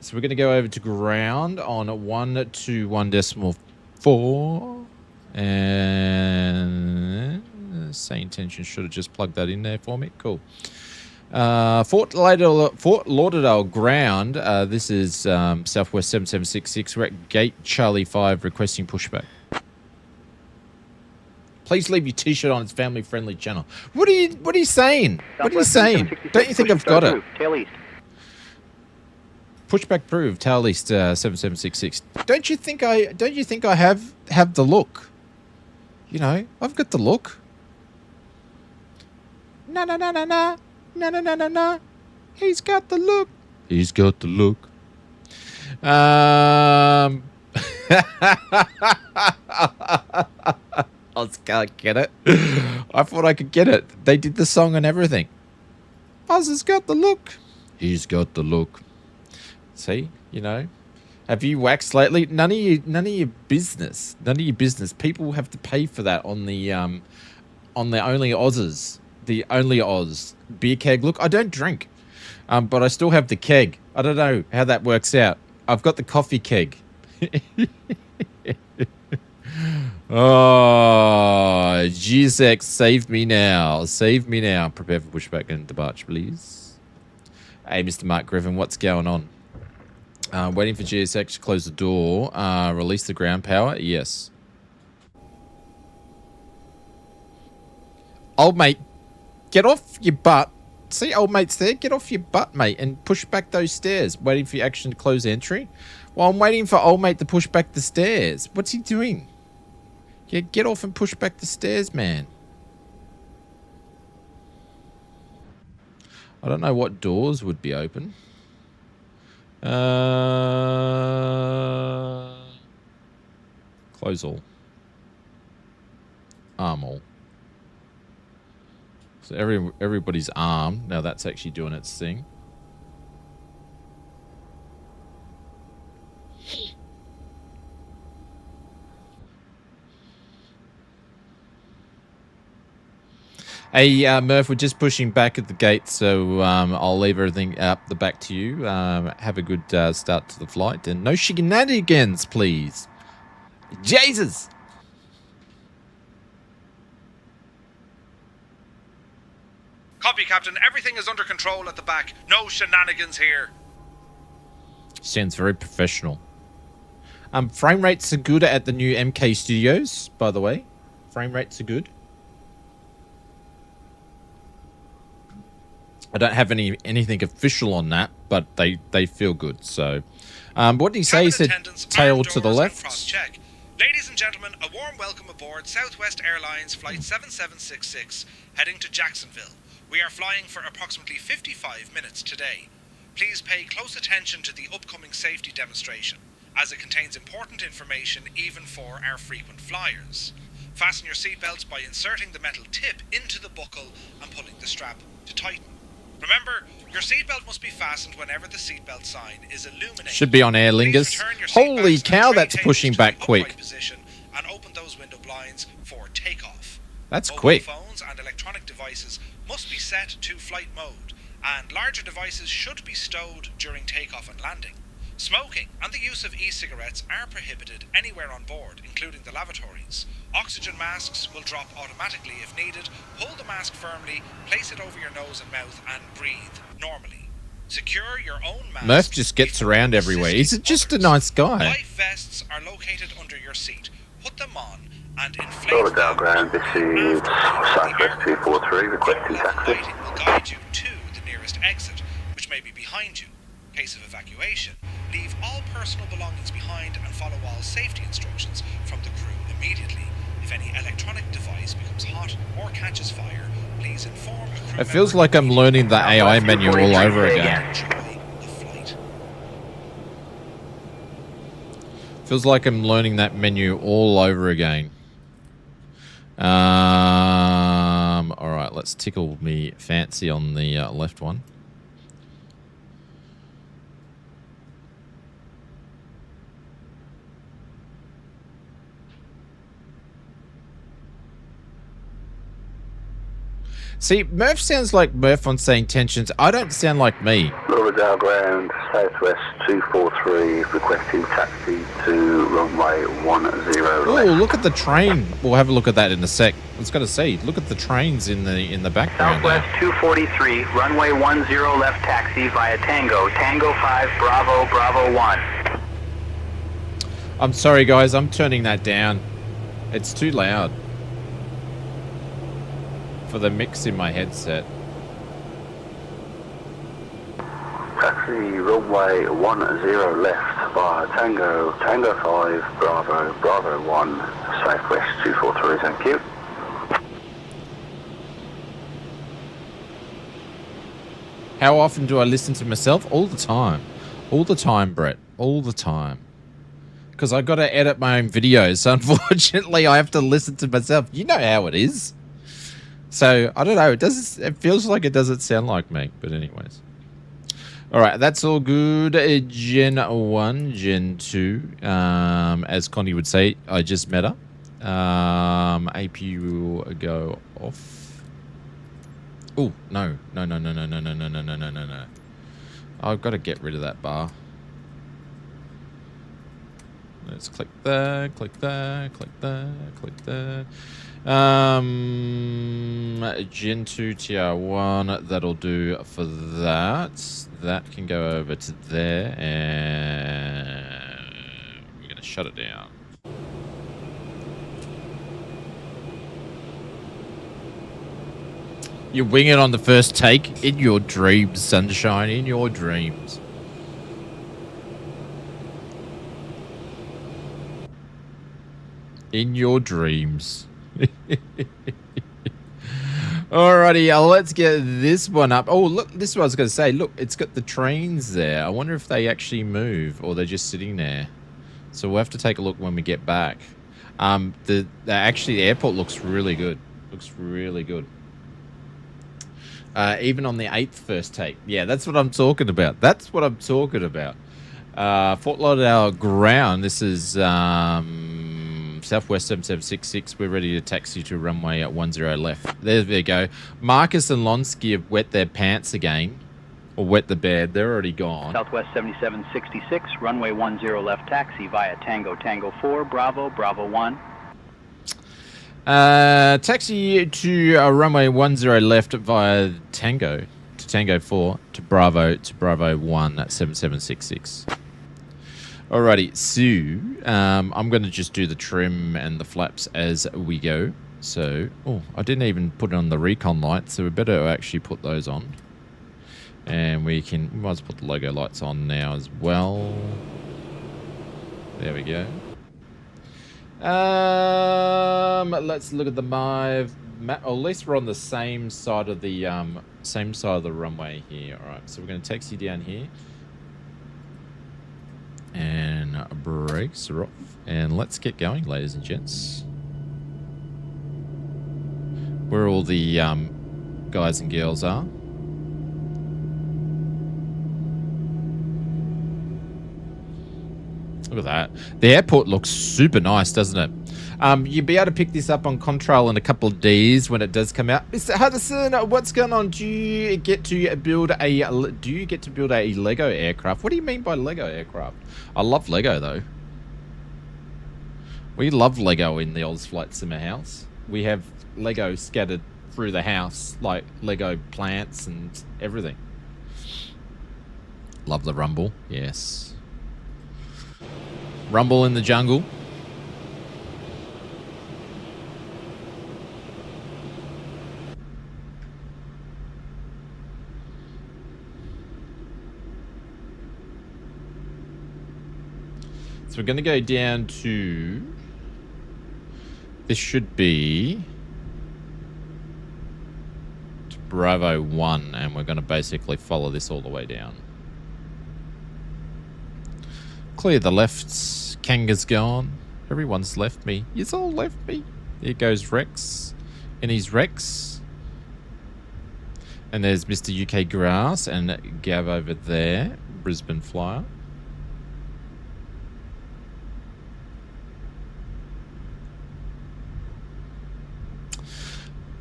So we're going to go over to ground on 121.4. And SayIntentions should have just plugged that in there for me. Cool. Fort Lauderdale ground. This is Southwest 7766. We're at Gate Charlie 5 requesting pushback. Please leave your t-shirt on. It's family-friendly channel. What are you saying? What are you saying? Don't you think I've got it? Tail east. Pushback proved. Tail east 7766. Don't you think I have the look? You know, I've got the look. No. No. He's got the look. He's got the look. I just can't get it. I thought I could get it. They did the song and everything. Oz has got the look. He's got the look. See, you know. Have you waxed lately? None of your business. None of your business. People have to pay for that on the Only Oz's. The Only Oz beer keg. Look, I don't drink, but I still have the keg. I don't know how that works out. I've got the coffee keg. Oh, GSX, save me now. Save me now. Prepare for pushback and departure, please. Hey, Mr. Mark Griffin, what's going on? Waiting for GSX to close the door. Release the ground power. Yes. Old mate, get off your butt. See, old mate's there. Get off your butt, mate, and push back those stairs. Waiting for your action to close entry. Well, I'm waiting for old mate to push back the stairs. What's he doing? Yeah, get off and push back the stairs, man. I don't know what doors would be open. Close all. Arm all. So everybody's armed. Now that's actually doing its thing. Hey, Murph, we're just pushing back at the gate, so I'll leave everything up the back to you. Have a good start to the flight, and no shenanigans, please. Jesus! Copy, Captain. Everything is under control at the back. No shenanigans here. Sounds very professional. Frame rates are good at the new MK Studios, by the way. Frame rates are good. I don't have anything official on that, but they feel good. So, what did he say? He said tail to the left. Cross-check. Ladies and gentlemen, a warm welcome aboard Southwest Airlines Flight 7766, heading to Jacksonville. We are flying for approximately 55 minutes today. Please pay close attention to the upcoming safety demonstration, as it contains important information even for our frequent flyers. Fasten your seatbelts by inserting the metal tip into the buckle and pulling the strap to tighten. Remember, your seatbelt must be fastened whenever the seatbelt sign is illuminated. Should be on Aer Lingus. Please return your Holy seatbelts cow, and tray that's tables pushing to back the quick. upright position and open those window blinds for takeoff. That's Mobile quick. phones and electronic devices must be set to flight mode, and larger devices should be stowed during takeoff and landing. Smoking and the use of e-cigarettes are prohibited anywhere on board, including the lavatories. Oxygen masks will drop automatically if needed. Hold the mask firmly, place it over your nose and mouth, and breathe normally. Secure your own mask. Murph just gets before around everywhere. He's assisting just a others. nice guy. Life vests are located under your seat. Put them on and inflate Roller them down ground, this only is after the Southwest 243, requesting taxi. lighting will guide you to the nearest exit, which may be behind you. In case of evacuation, leave all personal belongings behind and follow all safety instructions from the crew immediately. If any electronic device becomes hot or catches fire, please inform a crew It feels member like I'm learning the AI menu all over again. Enjoy the flight. Feels like I'm learning that menu all over again. All right, let's tickle me fancy on the left one. See, Murph sounds like Murph on SayIntentions. I don't sound like me. Roller down ground, Southwest 243, requesting taxi to runway 10 Oh, left. look at the train. We'll have a look at that in a sec. I was going to say, look at the trains in the background Southwest there. 243, runway 10 left taxi via Tango, Tango 5, Bravo, Bravo 1. I'm sorry, guys. I'm turning that down. It's too loud for the mix in my headset. Taxi runway 10 left via Tango, Tango 5, Bravo, Bravo 1, Southwest 243, thank you. How often do I listen to myself? All the time. All the time, Brett. All the time. Because I got to edit my own videos. So unfortunately, I have to listen to myself. You know how it is. So I don't know. It feels like it doesn't sound like me. But anyways. All right. That's all good. Gen 1, Gen 2. As Connie would say, I just met her. APU will go off. Oh, no. No. I've got to get rid of that bar. Let's click that, click that, click that, click that. Gen 2 TR1, that'll do for that. That can go over to there, and we're going to shut it down. You wing it on the first take? In your dreams, sunshine, in your dreams. In your dreams. Alrighty, let's get this one up. Oh, look, this is what I was going to say. Look, it's got the trains there. I wonder if they actually move or they're just sitting there. So we'll have to take a look when we get back. Actually, the airport looks really good. Looks really good. Even on the 8th first take. Yeah, that's what I'm talking about. That's what I'm talking about. Fort Lauderdale ground. This is Southwest 7766. We're ready to taxi to runway at 10 left. There we go. Marcus and Lonsky have wet their pants again. Or wet the bed. They're already gone. Southwest 7766, runway 10 left taxi via Tango, Tango 4, Bravo, Bravo 1. Taxi to runway 10 left via Tango to Tango 4 to Bravo 1 at 7766. Alrighty, so I'm going to just do the trim and the flaps as we go. So, oh, I didn't even put on the recon lights, so we better actually put those on. And we might as well put the logo lights on now as well. There we go. Let's look at the or at least we're on the same side of the runway here. All right, so we're going to taxi down here, and brakes are off, and let's get going, ladies and gents. Where all the guys and girls are. Look at that. The airport looks super nice, doesn't it? You'll be able to pick this up on Contrail in a couple of days when it does come out. Mr. Hudson, what's going on? Do you get to build a Lego aircraft? What do you mean by Lego aircraft? I love Lego though. We love Lego in the Oz Flight Simmer house. We have Lego scattered through the house, like Lego plants and everything. Love the rumble, yes. Rumble in the jungle. So we're going to go down to... This should be... to Bravo 1, and we're going to basically follow this all the way down. Clear the lefts. Kanga's gone. Everyone's left me. You've all left me. There goes Rex in his Rex. And there's Mr. UK Grass and Gav over there. Brisbane Flyer.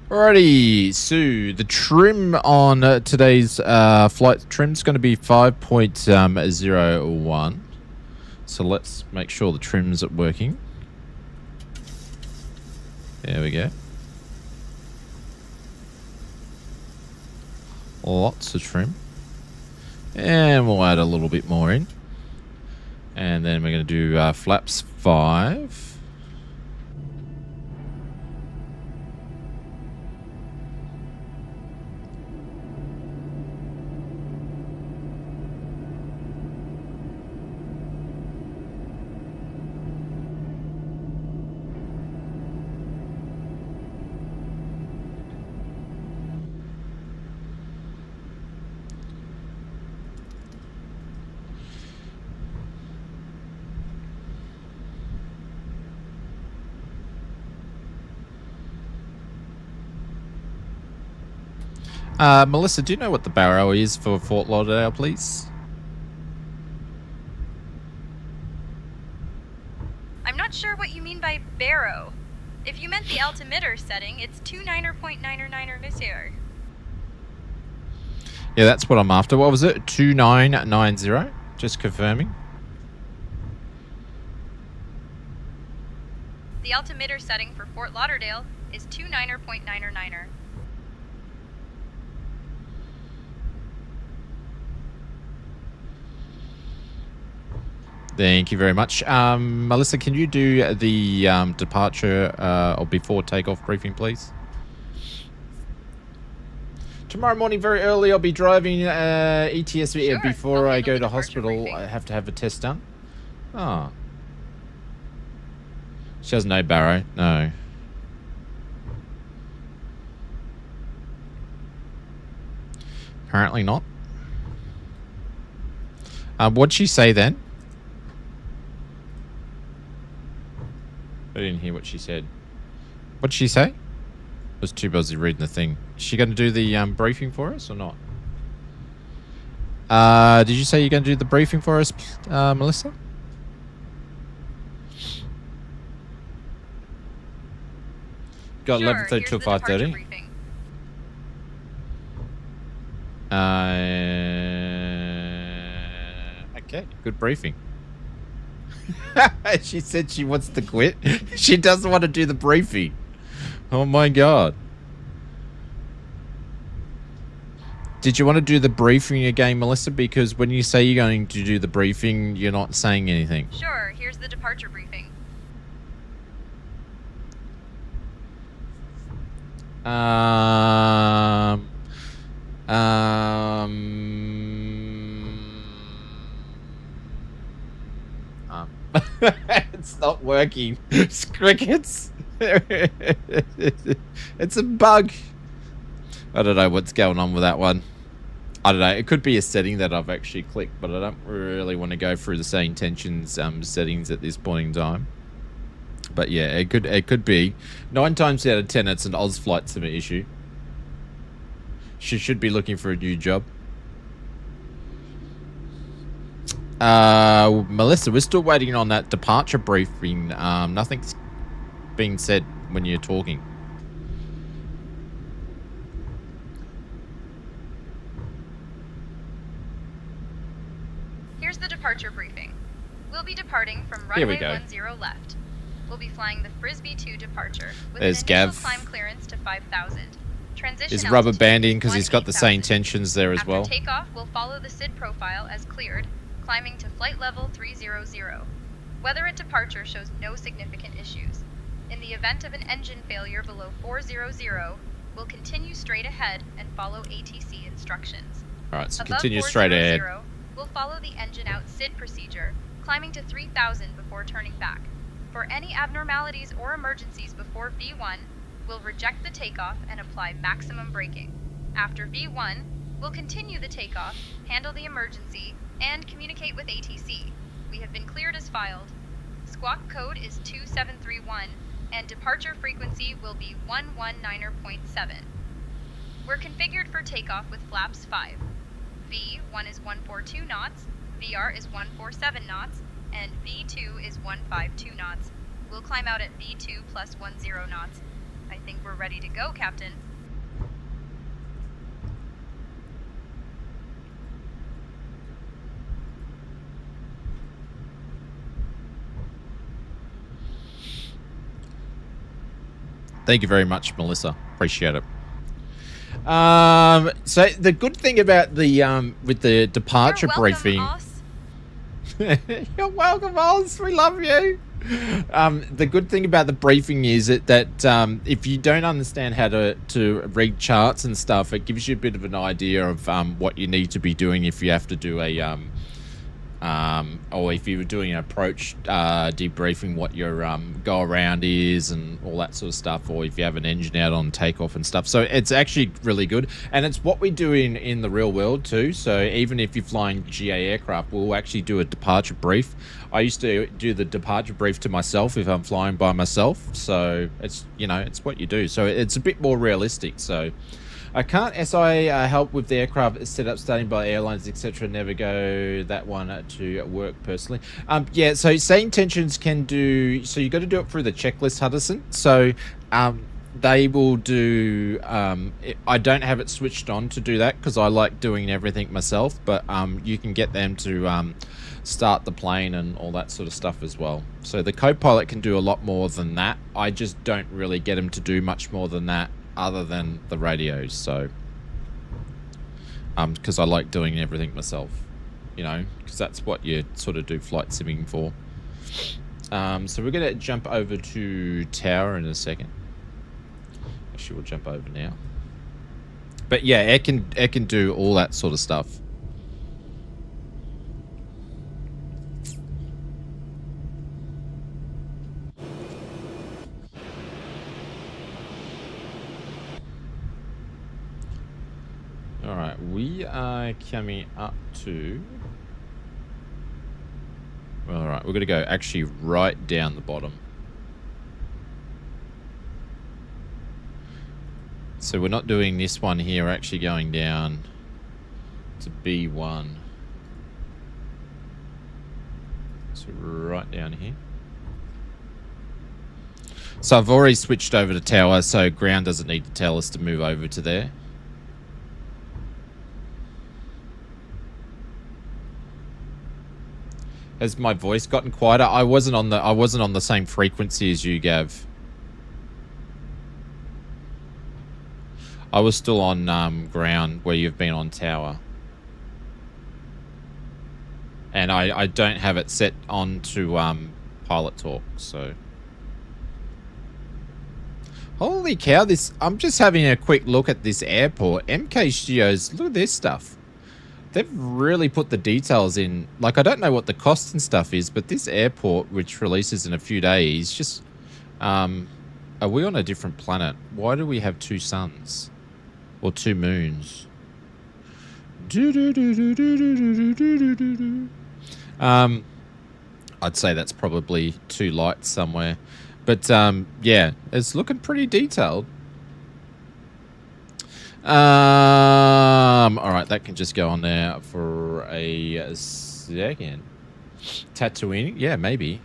Alrighty, so the trim on today's flight trim is going to be 5.01. So let's make sure the trims are working. There we go. Lots of trim. And we'll add a little bit more in. And then we're going to do flaps 5. Melissa, do you know what the barrow is for Fort Lauderdale, please? I'm not sure what you mean by barrow. If you meant the altimeter setting, it's 29.99 Monsieur. Yeah, that's what I'm after. What was it? 2990? Just confirming. The altimeter setting for Fort Lauderdale is 29.99. Thank you very much. Melissa, can you do the departure or before takeoff briefing, please? Tomorrow morning, very early, I'll be driving ETS. Sure. Before I go to departure hospital. briefing. I have to have a test done. Oh. She has no barrow. No. Apparently not. What'd she say then? I didn't hear what she said. What'd she say? I was too busy reading the thing. Is she going to do the briefing for us or not? Did you say you're going to do the briefing for us, Melissa? Got Sure, 11:30 till here's the departure 5:30. briefing. Okay, good briefing. She said she wants to quit. She doesn't want to do the briefing. Oh my god. Did you want to do the briefing again, Melissa? Because when you say you're going to do the briefing, you're not saying anything. Sure, here's the departure briefing. It's not working. It's crickets. It's a bug. I don't know what's going on with that one. I don't know. It could be a setting that I've actually clicked, but I don't really want to go through the SayIntentions settings at this point in time. But yeah, it could be. 9 times out of 10, it's an Oz Flight Sim issue. She should be looking for a new job. Melissa, we're still waiting on that departure briefing. Nothing's being said when you're talking. Here's the departure briefing. We'll be departing from Here we runway go. 10 left. We'll be flying the Frisbee 2 departure with There's an initial Gav. climb clearance to 5,000. Transition Is rubber altitude banding is because he's got the 18,000. SayIntentions there as well. After takeoff, we'll follow the SID profile as cleared, climbing to flight level 300. Weather at departure shows no significant issues. In the event of an engine failure below 400, we'll continue straight ahead and follow ATC instructions. Alright, so Above continue straight ahead. 400, we'll follow the engine out SID procedure, climbing to 3,000 before turning back. For any abnormalities or emergencies before V1, we'll reject the takeoff and apply maximum braking. After V1, we'll continue the takeoff, handle the emergency, and communicate with ATC. We have been cleared as filed. Squawk code is 2731, and departure frequency will be 119.7. We're configured for takeoff with flaps 5. V1 is 142 knots, VR is 147 knots, and V2 is 152 knots. We'll climb out at V2 plus 10 knots. I think we're ready to go, Captain. Thank you very much, Melissa. Appreciate it. So the good thing about the with the departure You're welcome, briefing. Oz. You're welcome, Oz. We love you. The good thing about the briefing is that if you don't understand how to read charts and stuff, it gives you a bit of an idea of what you need to be doing if you have to do a or if you were doing an approach debriefing, what your go around is and all that sort of stuff, or if you have an engine out on takeoff and stuff. So it's actually really good, and it's what we do in the real world too. So even if you're flying GA aircraft, we'll actually do a departure brief. I used to do the departure brief to myself if I'm flying by myself. So it's, you know, it's what you do. So it's a bit more realistic. So I can't SI help with the aircraft setup, starting by airlines, etc. Never go that one to work personally. Yeah, so SayIntentions can do, so you got to do it through the checklist, Hudson. So they will do, I don't have it switched on to do that because I like doing everything myself, but you can get them to start the plane and all that sort of stuff as well. So the co-pilot can do a lot more than that. I just don't really get him to do much more than that, other than the radios. So because I like doing everything myself, you know, because that's what you sort of do flight simming for. So we're gonna jump over to tower in a second. Actually, we'll jump over now. But yeah, it can do all that sort of stuff. Alright, we are coming up to... Alright, we're going to go actually right down the bottom. So we're not doing this one here, we're actually going down to B1. So right down here. So I've already switched over to tower, so ground doesn't need to tell us to move over to there. Has my voice gotten quieter? I wasn't on the same frequency as you, Gav. I was still on ground where you've been on tower. And I don't have it set on to pilot talk, so. Holy cow, this, I'm just having a quick look at this airport. MK Studios, look at this stuff. They've really put the details in. Like, I don't know what the cost and stuff is, but this airport, which releases in a few days, just Are we on a different planet? Why do we have 2 suns? Or 2 moons? I'd say that's probably 2 lights somewhere. But, yeah, it's looking pretty detailed. All right, that can just go on there for a second. Tatooine? Yeah, maybe.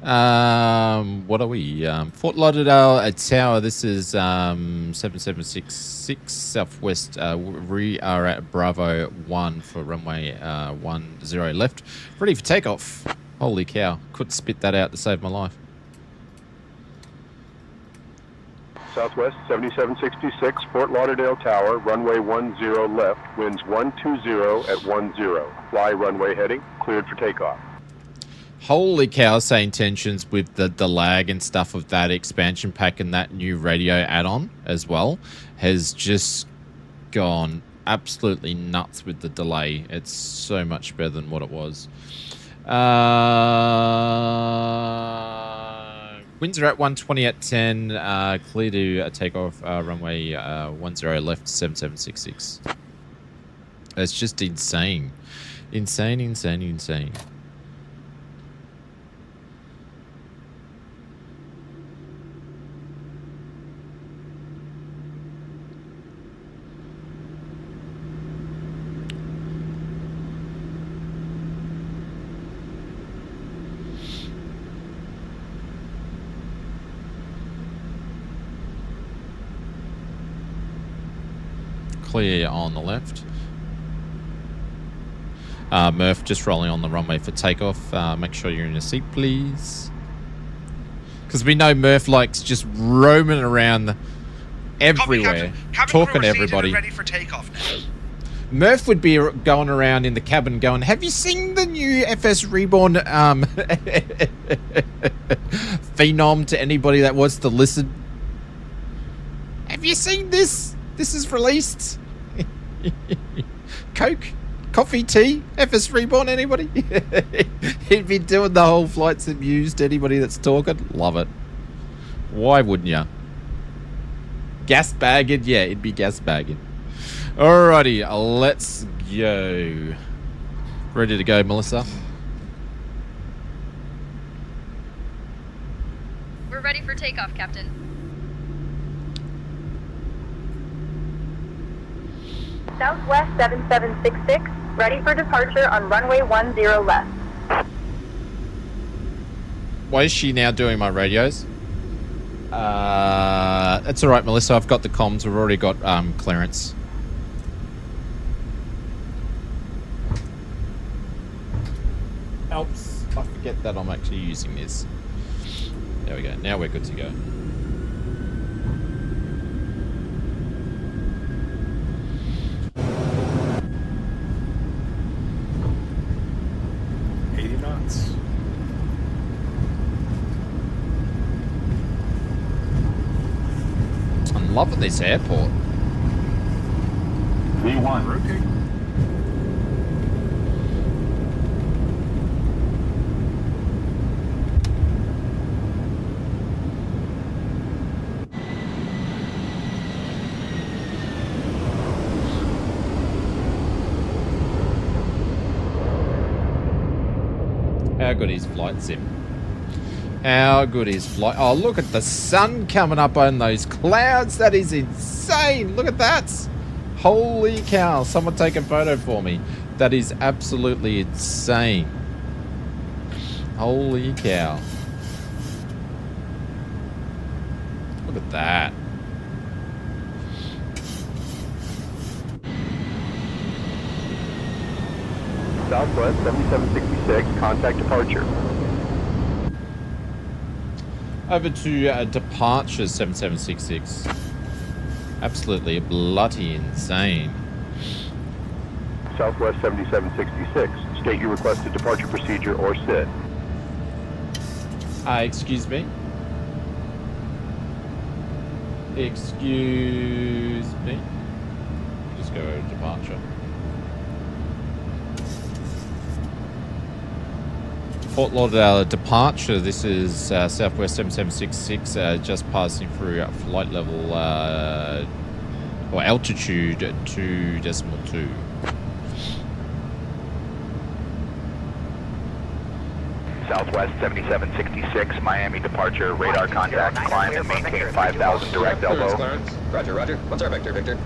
What are we? Fort Lauderdale tower. This is 7766 Southwest. We are at Bravo 1 for runway 10 left. Ready for takeoff. Holy cow. Couldn't spit that out to save my life. Southwest 7766, Fort Lauderdale Tower, runway 10 left, winds 120 at 10. Fly runway heading, cleared for takeoff. Holy cow, SayIntentions with the lag and stuff of that expansion pack and that new radio add-on as well has just gone absolutely nuts with the delay. It's so much better than what it was. Winds are at 120 at 10. Clear to take off runway 10 left, 7766. It's just insane. Insane. Clear on the left. Murph just rolling on the runway for takeoff. Make sure you're in your seat, please. Because we know Murph likes just roaming around everywhere, talking to everybody. Ready for takeoff now. Murph would be going around in the cabin going, have you seen the new FS Reborn Phenom to anybody that wants to listen? Have you seen this? This is released. Coke, coffee, tea, FS Reborn, anybody? He'd be doing the whole flights amused. Anybody that's talking, love it. Why wouldn't ya? Gas bagging? Yeah, it'd be gas bagging. Alrighty, let's go. Ready to go, Melissa? We're ready for takeoff, Captain. Southwest 7766, ready for departure on runway 10 left. Why is she now doing my radios? That's alright, Melissa. I've got the comms. We've already got clearance. Helps. I forget that I'm actually using this. There we go. Now we're good to go. I'm loving this airport. V1. Rotate. How good is flight sim? How good is flight? Oh, look at the sun coming up on those clouds. That is insane. Look at that. Holy cow. Someone take a photo for me. That is absolutely insane. Holy cow. Look at that. Southwest 7766, contact departure. Over to departure 7766. Absolutely bloody insane. Southwest 7766, state your requested departure procedure or SID. Excuse me. Excuse me. Just go over to departure. Port Lauderdale departure. This is Southwest 7766, just passing through flight level or altitude 2.2. Southwest 7766, Miami departure, radar contact, climb and maintain 5,000 direct elbow. Roger, roger. What's our vector, Victor?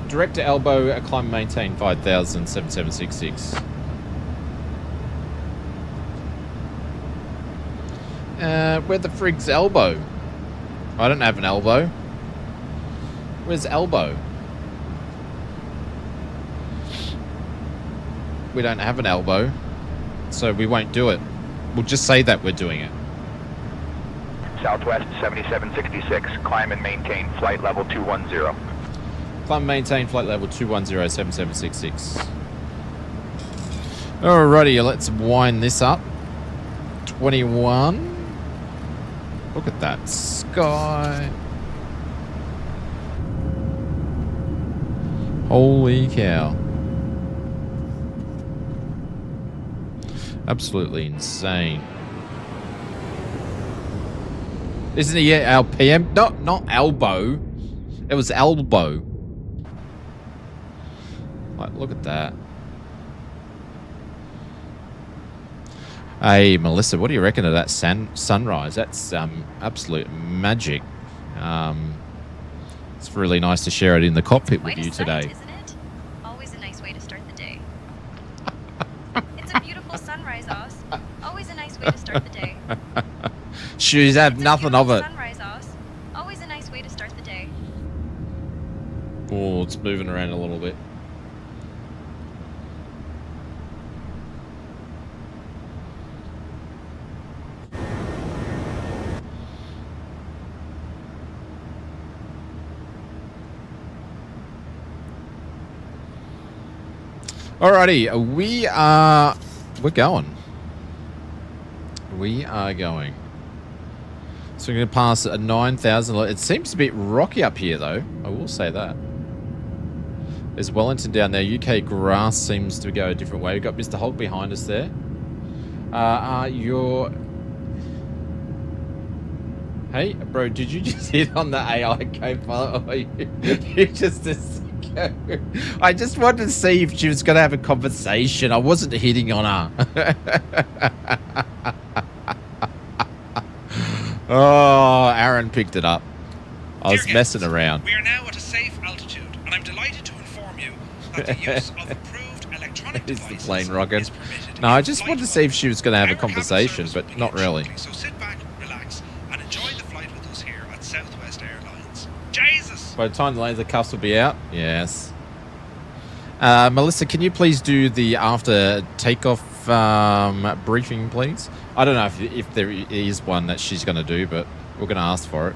Direct to elbow, climb and maintain 5,000, 7766. Where the frig's elbow? I don't have an elbow. Where's elbow? We don't have an elbow, so we won't do it. We'll just say that we're doing it. Southwest 7766, climb and maintain flight level 210. Climb and maintain flight level 210, 7766. Alrighty, let's wind this up. 21. Look at that sky. Holy cow. Absolutely insane. Isn't it yet our PM? Not elbow. It was elbow. Like, look at that. Hey, Melissa, what do you reckon of that sunrise? That's absolute magic. It's really nice to share it in the cockpit with you today. Isn't it? Always a nice way to start the day. It's a beautiful sunrise, Oz. Always a nice way to start the day. She's had nothing of it. Sunrise, Oz. Always a nice way to start the day. Oh, it's moving around a little bit. Alrighty, we're going. We are going. So we're going to pass a 9,000. It seems a bit rocky up here, though. I will say that. There's Wellington down there. UK grass seems to go a different way. We've got Mr. Hulk behind us there. Hey, bro, did you just hit on the AI co-pilot? Or you just... I just wanted to see if she was going to have a conversation. I wasn't hitting on her. Oh, Aaron picked it up. I was messing around. We are now at a safe altitude, and I'm delighted to inform you that the use of approved electronic Is the devices plane rocking? is permitted No, in I just flight wanted to mode. see if she was going to have a Our cabin conversation, service but will not begin really. shortly, so sit back, relax, and enjoy the flight with us here at Southwest Airlines. Jesus! By the time the laser cuffs will be out, yes. Melissa, can you please do the after takeoff briefing, please? I don't know if there is one that she's going to do, but we're going to ask for it.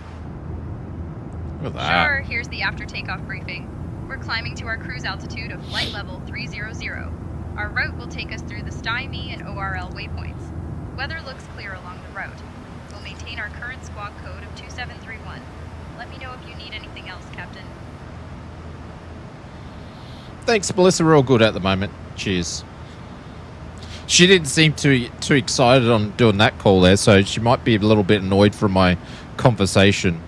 Look at that. Sure, here's the after takeoff briefing. We're climbing to our cruise altitude of flight level 300. Our route will take us through the STYME and ORL waypoints. Weather looks clear along the route. We'll maintain our current squawk code of 2731. Let me know if you need anything else, Captain. Thanks, Melissa. We're all good at the moment. Cheers. She didn't seem too excited on doing that call there, so she might be a little bit annoyed from my conversation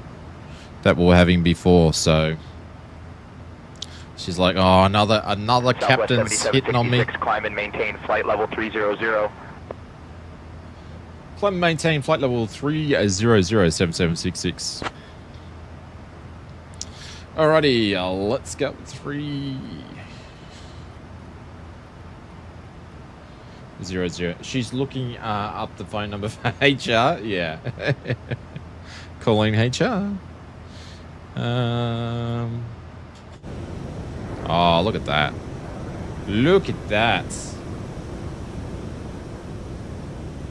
that we were having before. So she's like, "Oh, another captain's hitting on me." Climb and maintain flight level 300. Climb and maintain flight level 300 7766. Alrighty, let's go. 300. She's looking up the phone number for HR. Yeah. Calling HR. Oh, look at that. Look at that.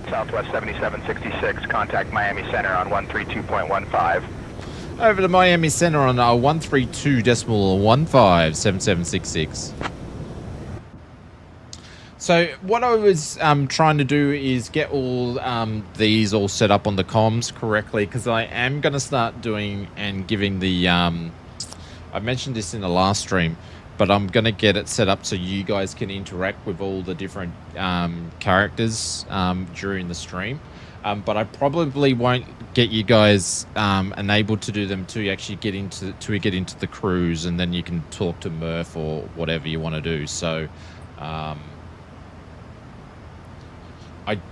Southwest 7766, contact Miami Center on 132.15. Over to Miami Center on 132.15 7766. So what I was trying to do is get all these all set up on the comms correctly, because I am going to start doing and giving the I mentioned this in the last stream, but I'm going to get it set up so you guys can interact with all the different characters during the stream. But I probably won't get you guys enabled to do them to actually get into the cruise, and then you can talk to Murph or whatever you want to do. So I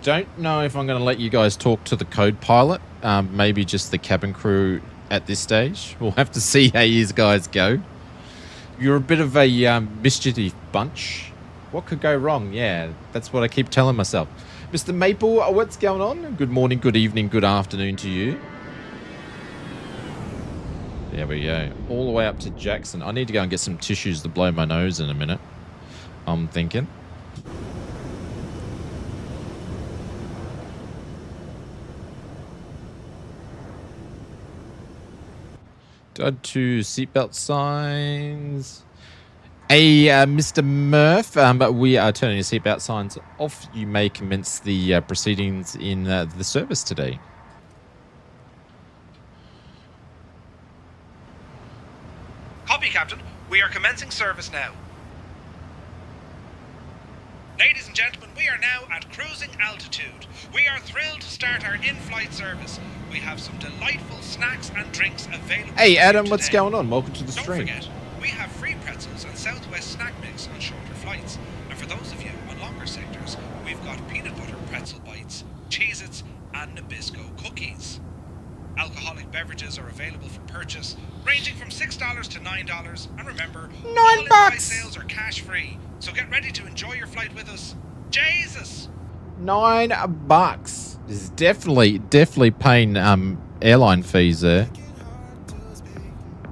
don't know if I'm going to let you guys talk to the code pilot, maybe just the cabin crew at this stage. We'll have to see how you guys go. You're a bit of a mischievous bunch. What could go wrong? Yeah, that's what I keep telling myself. Mr. Maple, what's going on? Good morning, good evening, good afternoon to you. There we go. All the way up to Jackson. I need to go and get some tissues to blow my nose in a minute, I'm thinking. Dud to seatbelt signs. Hey, Mr. Murph, we are turning your seatbelt signs off. You may commence the proceedings in the service today. Copy, Captain. We are commencing service now. Ladies and gentlemen, we are now at cruising altitude. We are thrilled to start our in-flight service. We have some delightful snacks and drinks available. Hey, Adam, what's going on? Welcome to the Don't stream. forget, we have free pretzels and Southwest snack mix on shorter flights. And for those of you on longer sectors, we've got peanut butter pretzel bites, Cheez-Its, and Nabisco cookies. Alcoholic beverages are available for purchase, ranging from $6 to $9. And remember, all in-flight sales are cash-free. So get ready to enjoy your flight with us. Jesus! $9. This is definitely paying airline fees there.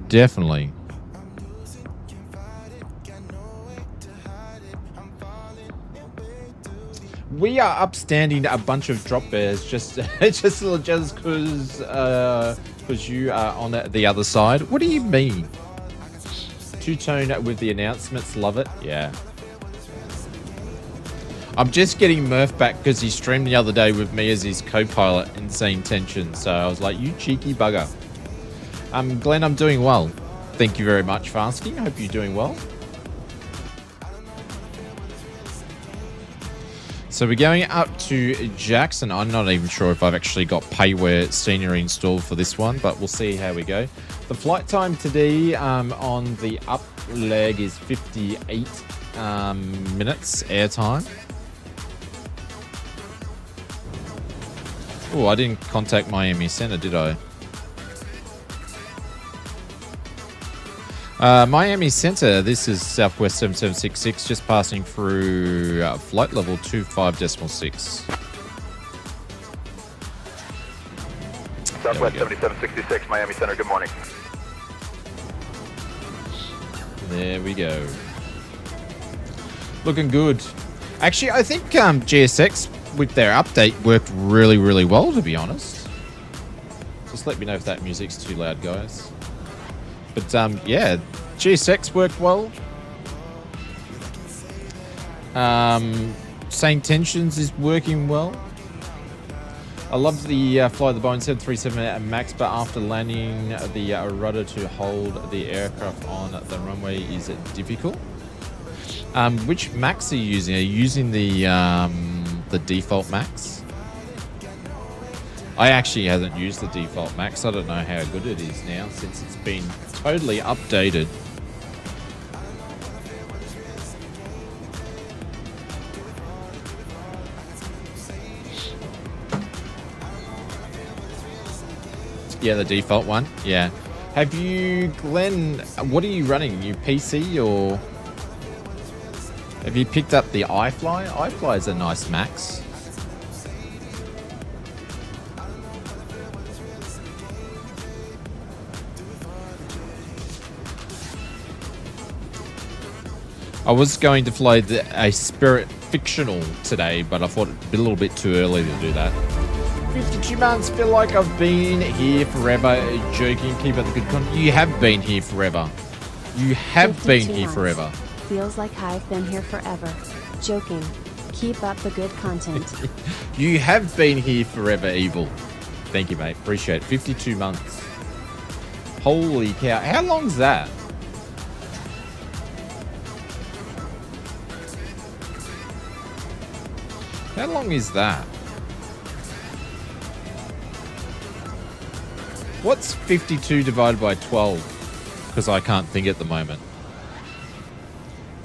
Definitely. We are upstanding a bunch of drop bears just because you are on the other side. What do you mean? Two-tone with the announcements, love it. Yeah. I'm just getting Murph back because he streamed the other day with me as his co-pilot in SayIntentions. So I was like, you cheeky bugger. Glenn, I'm doing well. Thank you very much for asking. Hope you're doing well. So we're going up to Jackson. I'm not even sure if I've actually got payware scenery installed for this one, but we'll see how we go. The flight time today on the up leg is 58 minutes airtime. Oh, I didn't contact Miami Center, did I? Miami Center, this is Southwest 7766, just passing through flight level 25.6. Southwest 7766, Miami Center, good morning. There we go. Looking good. Actually, I think GSX with their update worked really, really well, to be honest. Just let me know if that music's too loud, guys. But yeah, GSX worked well. SayIntentions is working well. I love the fly the Boeing 737 at max, but after landing the rudder to hold the aircraft on the runway is difficult. Which max are you using? Are you using the default max? I actually haven't used the default max. I don't know how good it is now since it's been totally updated. Yeah, the default one. Yeah. Have you, Glenn, what are you running? You PC or have you picked up the iFly? iFly is a nice max. I was going to fly a Spirit Fictional today, but I thought it'd be a little bit too early to do that. 52 months, feel like I've been here forever. Joking, keep up the good content. You have been here forever. You have been here forever. Feels like I've been here forever. Joking, keep up the good content. You have been here forever, Evil. Thank you, mate. Appreciate it. 52 months. Holy cow. How long's that? How long is that? What's 52 divided by 12? Because I can't think at the moment.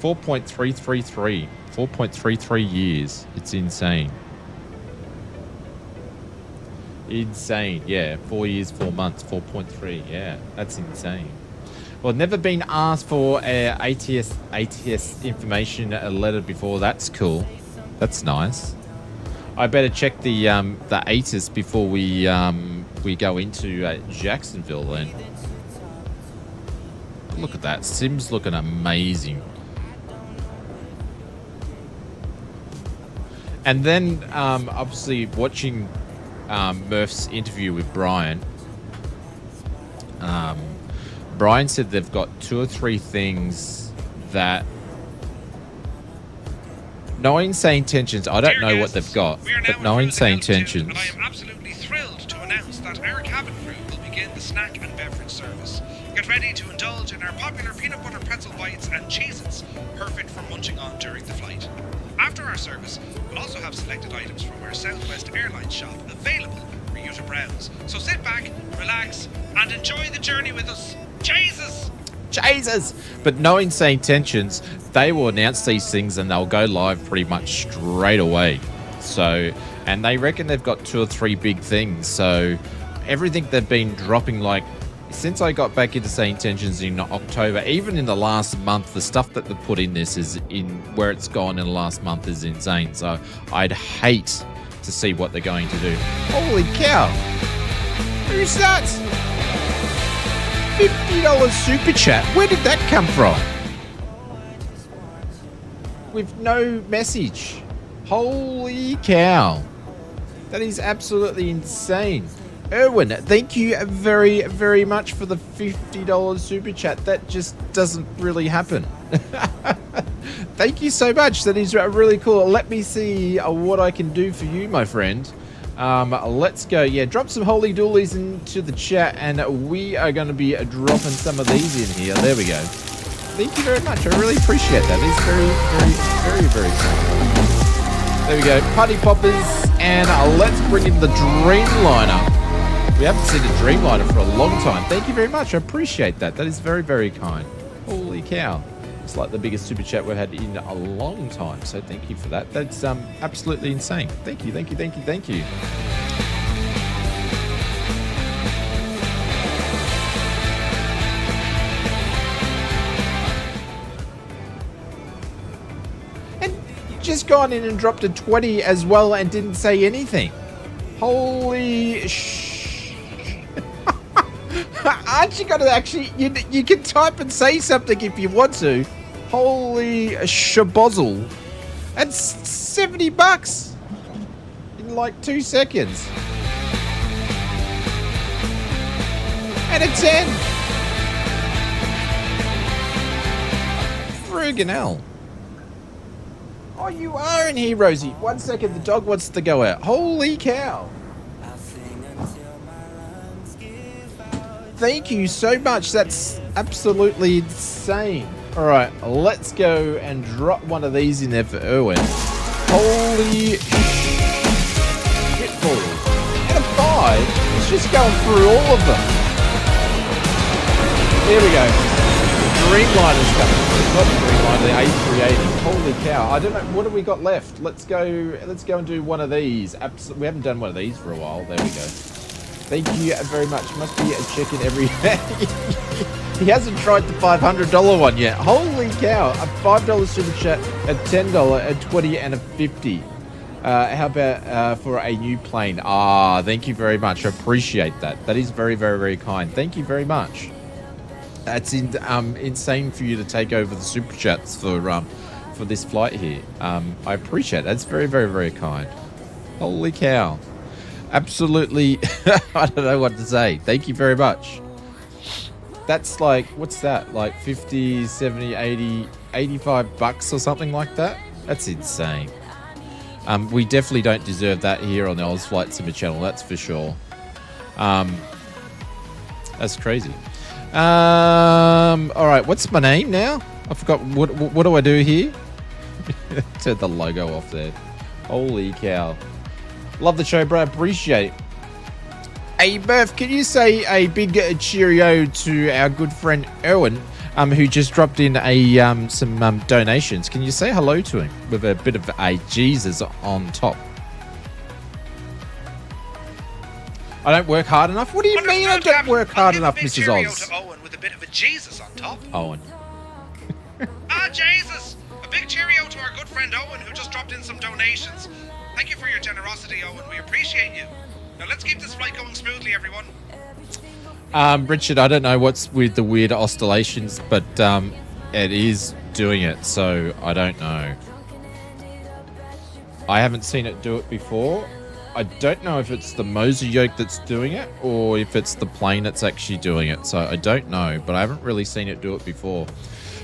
4.333. 4.33 years. It's insane. Insane. Yeah. 4 years, 4 months. 4.3. Yeah. That's insane. Well, never been asked for ATS information letter before. That's cool. That's nice. I better check the ATIS before we go into Jacksonville then. Look at that. Sim's looking amazing. And then, obviously, watching Murph's interview with Brian, Brian said they've got 2 or 3 things that... Knowing SayIntentions, I don't know what they've got, but knowing SayIntentions... And I am absolutely thrilled to announce that our cabin crew will begin the snack and beverage service. Get ready to indulge in our popular peanut butter pretzel bites and Cheez-Its, perfect for munching on during the flight. After our service, we'll also have selected items from our Southwest Airlines shop available for you to browse. So sit back, relax, and enjoy the journey with us. Jesus! But knowing SayIntentions, they will announce these things and they'll go live pretty much straight away. So, and they reckon they've got 2 or 3 big things. So everything they've been dropping, like since I got back into SayIntentions in October, even in the last month, the stuff that they've put in this is in where it's gone in the last month is insane. So I'd hate to see what they're going to do. Holy cow! Who's that? $50 super chat. Where did that come from? With no message. Holy cow. That is absolutely insane. Erwin, thank you very, very much for the $50 super chat. That just doesn't really happen. Thank you so much. That is really cool. Let me see what I can do for you, my friend. Let's go. Yeah, drop some holy doolies into the chat, and we are going to be dropping some of these in here. There we go. Thank you very much. I really appreciate that. It's very, very, very, very cool. There we go. Party poppers, and let's bring in the Dreamliner. We haven't seen a Dreamliner for a long time. Thank you very much. I appreciate that. That is very, very kind. Holy cow. It's like the biggest super chat we've had in a long time. So thank you for that. That's absolutely insane. Thank you, thank you, thank you, thank you. And just gone in and dropped a 20 as well and didn't say anything. Holy aren't you going to actually... You can type and say something if you want to. Holy shabozzle. That's $70 in like 2 seconds. And a 10. Friggin' hell. Oh, you are in here, Rosie. 1 second, the dog wants to go out. Holy cow. Thank you so much. That's absolutely insane. All right, let's go and drop one of these in there for Erwin. Holy shitballs. And a 5. It's just going through all of them. There we go. The Dreamliner's coming. Not the Dreamliner, the A380. Holy cow. I don't know. What have we got left? Let's go and do one of these. We haven't done one of these for a while. There we go. Thank you very much. Must be a chicken every day. He hasn't tried the $500 one yet. Holy cow. A $5 super chat, a $10, a 20, and a 50. How about for a new plane? Thank you very much. I appreciate that. That is very, very, very kind. Thank you very much. That's insane for you to take over the super chats for this flight here. I appreciate it. That's very, very, very kind. Holy cow. Absolutely. I don't know what to say. Thank you very much. That's like, what's that? Like 50, 70, 80, $85 or something like that? That's insane. We definitely don't deserve that here on the Oz Flight Simmer channel, that's for sure. That's crazy. All right, what's my name now? I forgot. What do I do here? Turn the logo off there. Holy cow. Love the show, bro. Appreciate it. Hey, Murph, can you say a big cheerio to our good friend Erwin, who just dropped in some donations? Can you say hello to him with a bit of a Jesus on top? I don't work hard enough? What do you mean I don't work hard enough, Mrs. Oz? To Owen with a bit of a Jesus on top. Owen. Jesus! A big cheerio to our good friend Owen, who just dropped in some donations. Thank you for your generosity, Owen. We appreciate you. Now let's keep this flight going smoothly, everyone. Richard, I don't know what's with the weird oscillations, but it is doing it, so I don't know. I haven't seen it do it before. I don't know if it's the Moser yoke that's doing it or if it's the plane that's actually doing it. So I don't know, but I haven't really seen it do it before.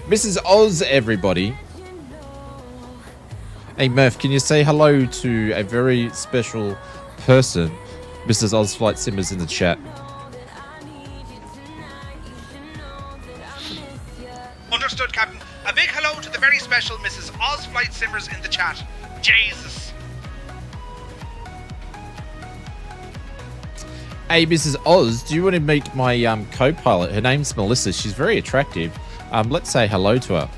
Mrs. Oz, everybody. Hey, Murph, can you say hello to a very special person? Mrs. Oz Flight Simmers in the chat. Understood, Captain. A big hello to the very special Mrs. Oz Flight Simmers in the chat. Jesus. Hey, Mrs. Oz, do you want to meet my co-pilot? Her name's Melissa. She's very attractive. Let's say hello to her.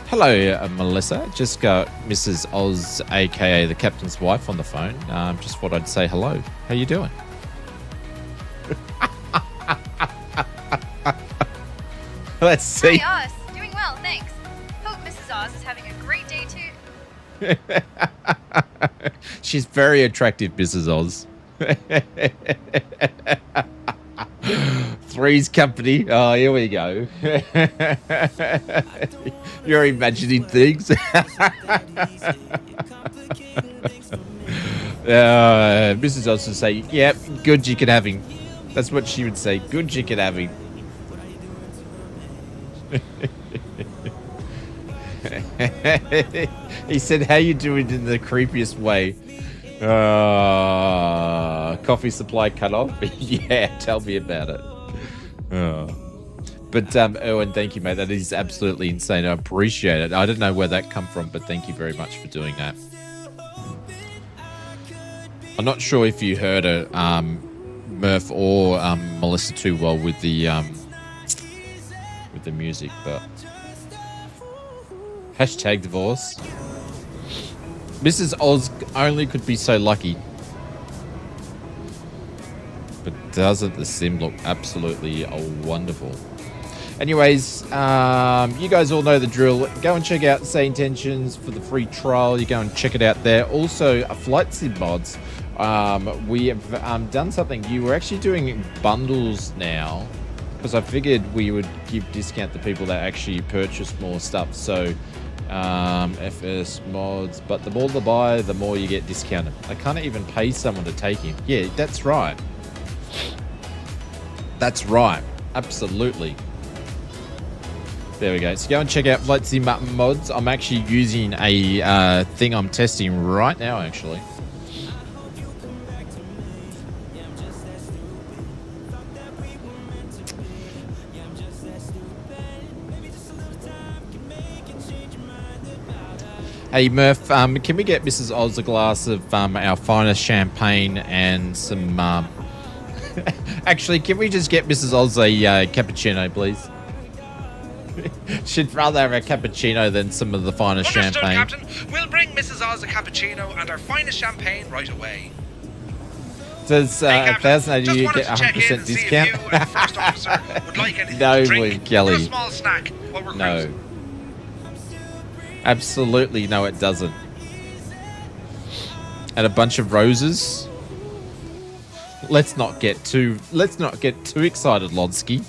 Hello, Melissa. Just got Mrs. Oz, a.k.a. the captain's wife, on the phone. Just thought I'd say hello. How you doing? Let's see. Hi, Oz. Doing well, thanks. Hope Mrs. Oz is having a great day, too. She's very attractive, Mrs. Oz. Three's Company. Oh, here we go. You're imagining things. Mrs. Oz would say, yep, good, you can have him. That's what she would say. Good, you can have him. He said, how you doing in the creepiest way? Coffee supply cut off? Yeah, tell me about it. But Erwin, thank you, mate. That is absolutely insane. I appreciate it. I don't know where that come from, but thank you very much for doing that. I'm not sure if you heard it, Murph or Melissa too well with the music, but hashtag divorce. Mrs. Oz only could be so lucky. But doesn't the sim look absolutely wonderful? Anyways, you guys all know the drill. Go and check out Say Intentions for the free trial. You go and check it out there. Also, Flight Sim Mods. We have done something. You were actually doing bundles now, because I figured we would give discount to people that actually purchase more stuff. So FS mods, but the more they buy, the more you get discounted. I can't even pay someone to take him. Yeah, that's right. That's right. Absolutely. There we go. So go and check out Flight Sim Mods. I'm actually using a thing I'm testing right now, actually. Hey, Murph, can we get Mrs. Oz a glass of our finest champagne and some... Actually, can we just get Mrs. Oz a cappuccino, please? She'd rather have a cappuccino than some of the finest champagne. Captain. We'll bring Mrs. Oz a cappuccino and our finest champagne right away. Does hey, 1,080 you get 100% discount? You and the first officer would like anything No, to drink Kelly. or a small snack while we're No. cruising. Absolutely no, it doesn't. And a bunch of roses. Let's not get too excited, Lonsky.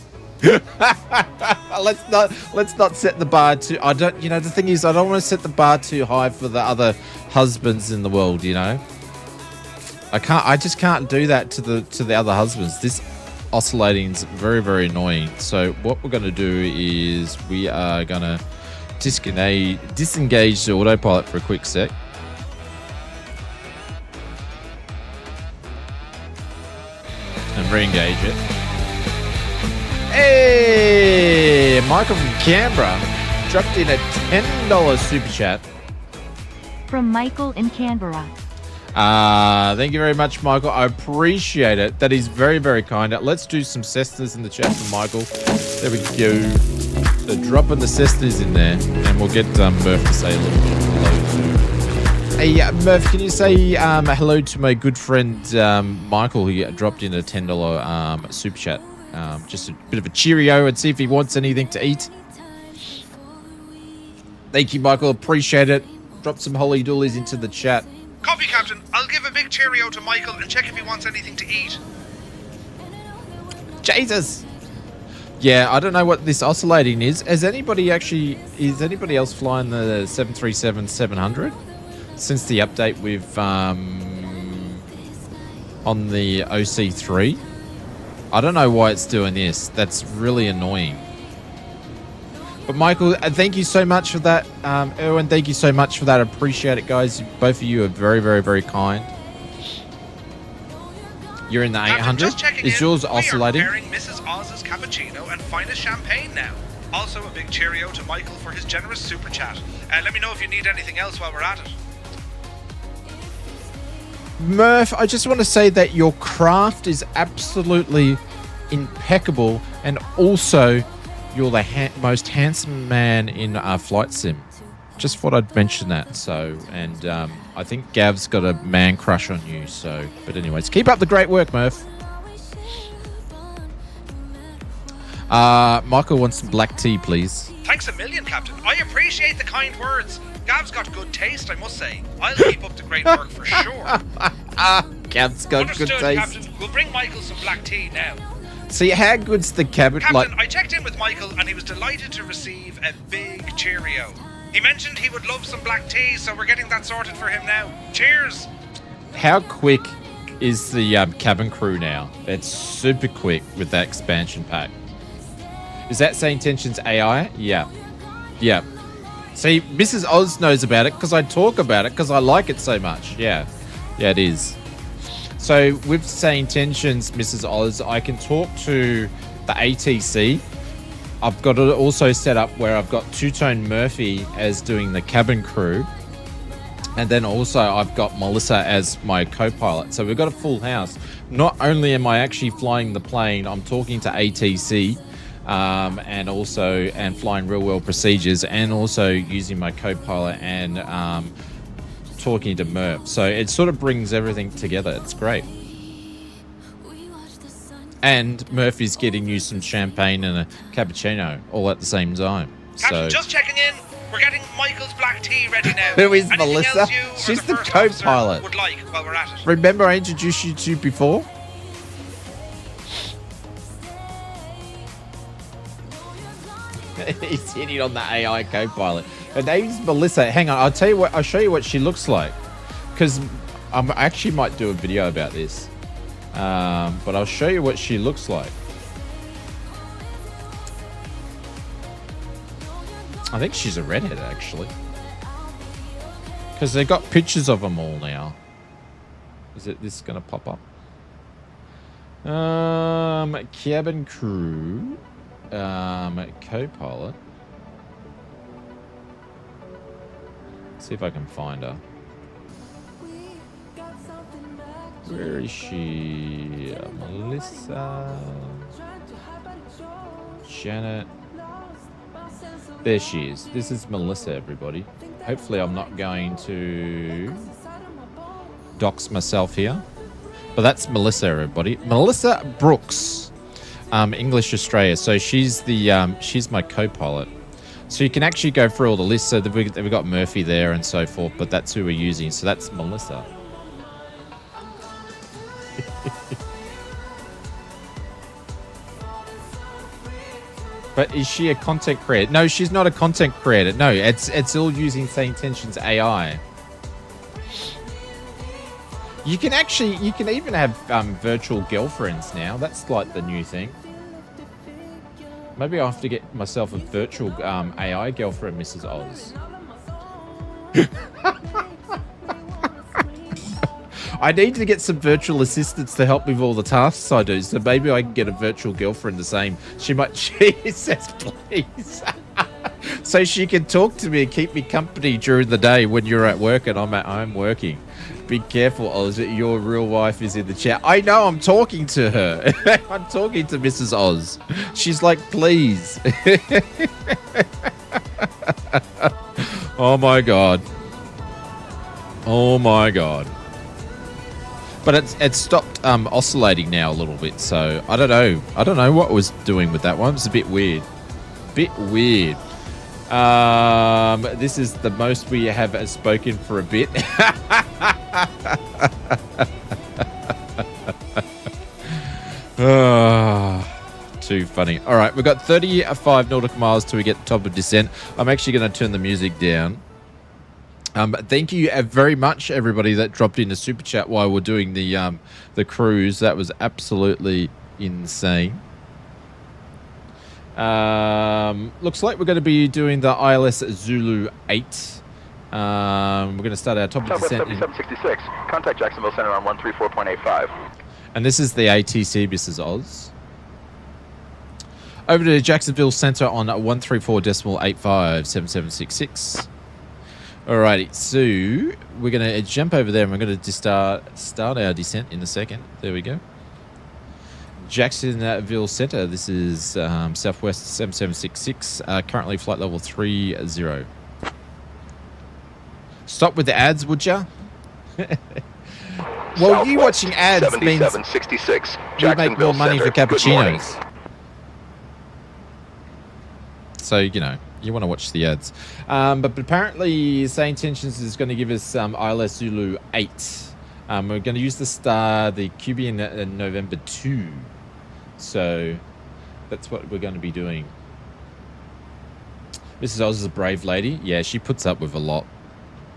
let's not set the bar too. The thing is, I don't want to set the bar too high for the other husbands in the world, you know. I just can't do that to the other husbands. This oscillating is very, very annoying. So what we're going to do is we are going to disengage the autopilot for a quick sec. And re-engage it. Hey! Michael from Canberra dropped in a $10 super chat. From Michael in Canberra. Thank you very much, Michael. I appreciate it. That is very, very kind. Let's do some Cessnas in the chat for Michael. There we go. So dropping the Cessnas in there, and we'll get Murph to say a little bit hello to. Hey, Murph, can you say hello to my good friend Michael, who dropped in a $10 super chat? Just a bit of a cheerio and see if he wants anything to eat. Thank you, Michael. Appreciate it. Drop some holy doolies into the chat. Copy, Captain. I'll give a big cheerio to Michael and check if he wants anything to eat. Jesus. Yeah, I don't know what this oscillating is. Is anybody else flying the 737-700 since the update with on the OC3? I don't know why it's doing this. That's really annoying. But Michael, thank you so much for that. Erwin, thank you so much for that. I appreciate it, guys. Both of you are very, very, very kind. You're in the 800. Is yours oscillating? We are preparing Mrs. Oz's cappuccino and finest champagne now. Also, a big cheerio to Michael for his generous super chat. Let me know if you need anything else while we're at it. Murph, I just want to say that your craft is absolutely impeccable, and also you're the most handsome man in Flight Sim. Just thought I'd mention that. So, and I think Gav's got a man crush on you. So, but anyways, keep up the great work, Murph. Michael wants some black tea, please. Thanks a million, Captain. I appreciate the kind words. Gav's got good taste, I must say. I'll keep up the great work for sure. Gav's got Understood, good taste. Captain. We'll bring Michael some black tea now. See, how good's the cabin? Captain, I checked in with Michael and he was delighted to receive a big cheerio. He mentioned he would love some black tea, so we're getting that sorted for him now. Cheers! How quick is the cabin crew now? It's super quick with that expansion pack. Is that SayIntentions.AI? Yeah. Yeah. See, Mrs. Oz knows about it because I talk about it because I like it so much. Yeah. Yeah, it is. So with SayIntentions, Mrs. Oz, I can talk to the ATC. I've got it also set up where I've got Two-Tone Murphy as doing the cabin crew. And then also I've got Melissa as my co-pilot. So we've got a full house. Not only am I actually flying the plane, I'm talking to ATC and flying real-world procedures, and also using my co-pilot and talking to Murph. So it sort of brings everything together. It's great. And Murphy's getting you some champagne and a cappuccino all at the same time. Captain, just checking in. We're getting Michael's black tea ready now. Who is Anything Melissa? else you or She's the first co-pilot. officer would like while we're at it? Remember I introduced you to before? He's hitting on the AI co-pilot. Her name's Melissa. Hang on, I'll tell you what. I'll show you what she looks like, because I actually might do a video about this. But I'll show you what she looks like. I think she's a redhead, actually, because they got pictures of them all now. Is this gonna pop up? Cabin crew, co-pilot. See if I can find her. Where is she? Melissa, Janet. There she is. This is Melissa, everybody. Hopefully I'm not going to dox myself here. But that's Melissa, everybody. Melissa Brooks, English Australia. So she's my co-pilot. So you can actually go through all the lists. So we've got Murphy there and so forth, but that's who we're using. So that's Melissa. But is she a content creator? No, she's not a content creator. No, it's all using SayIntentions.AI. You can even have virtual girlfriends now. That's like the new thing. Maybe I'll have to get myself a virtual AI girlfriend, Mrs. Oz. I need to get some virtual assistants to help with all the tasks I do, so maybe I can get a virtual girlfriend the same. She says please. so she can talk to me and keep me company during the day when you're at work and I'm at home working. Be careful, Oz. Your real wife is in the chat. I know, I'm talking to her. I'm talking to Mrs. Oz. She's like, please. Oh my God. Oh my God. But it's stopped oscillating now a little bit, so I don't know. I don't know what it was doing with that one. It's a bit weird. Bit weird. This is the most we have spoken for a bit. Too funny. All right, we've got 35 nautical miles till we get the top of descent. I'm actually going to turn the music down. Thank you very much, everybody that dropped in a super chat while we're doing the cruise. That was absolutely insane. Looks like we're going to be doing the ILS Zulu 8. We're going to start our top of descent. 7766. Contact Jacksonville Center on 134.85. And this is the ATC, Mrs. Oz. Over to Jacksonville Center on 134.857766. Alrighty, so we're going to jump over there and we're going to start our descent in a second. There we go. Jacksonville Center, this is Southwest 7766, currently flight level 30. Stop with the ads, would ya? Well, you watching ads means you make more money for cappuccinos. So, you know, you want to watch the ads. But apparently, SayIntentions is going to give us ILS Zulu 8. We're going to use the Cuban November 2. So, that's what we're going to be doing. Mrs. Oz is a brave lady. Yeah, she puts up with a lot.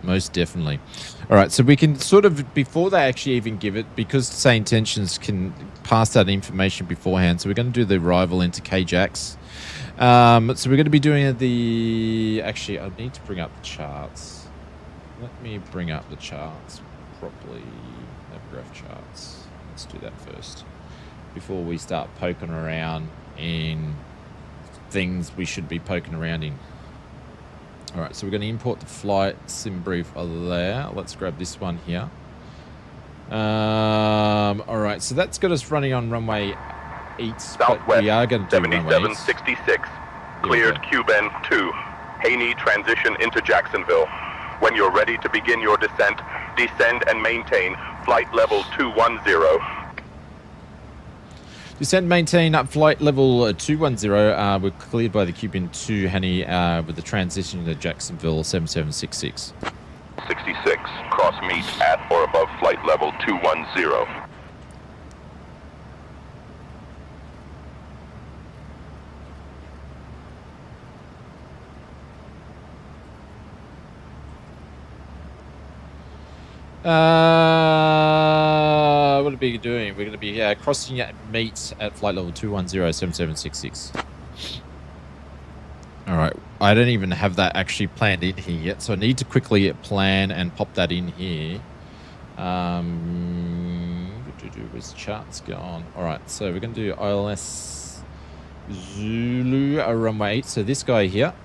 Most definitely. All right, so we can sort of, before they actually even give it, because SayIntentions can pass that information beforehand, so we're going to do the arrival into KJAX. So we're going to be doing actually, I need to bring up the charts. Let me bring up the charts properly. Navgraph charts. Let's do that first. Before we start poking around in things we should be poking around in. All right, so we're going to import the flight sim brief there. Let's grab this one here. All right, so that's got us running on runway 8. Southwest, we are going to do 7766. Cleared Cuban 2. Haney transition into Jacksonville. When you're ready to begin your descent, descend and maintain flight level 210. Descend, maintain up flight level 210. We're cleared by the Cuban 2 Haney with the transition to Jacksonville 7766. 66. Cross meet at or above flight level 210. What are we doing? We're going to be crossing at meet at flight level 210 7766. All right. I don't even have that actually planned in here yet, so I need to quickly plan and pop that in here. Where's the charts gone? All right. So we're going to do ILS Zulu runway 8. So this guy here.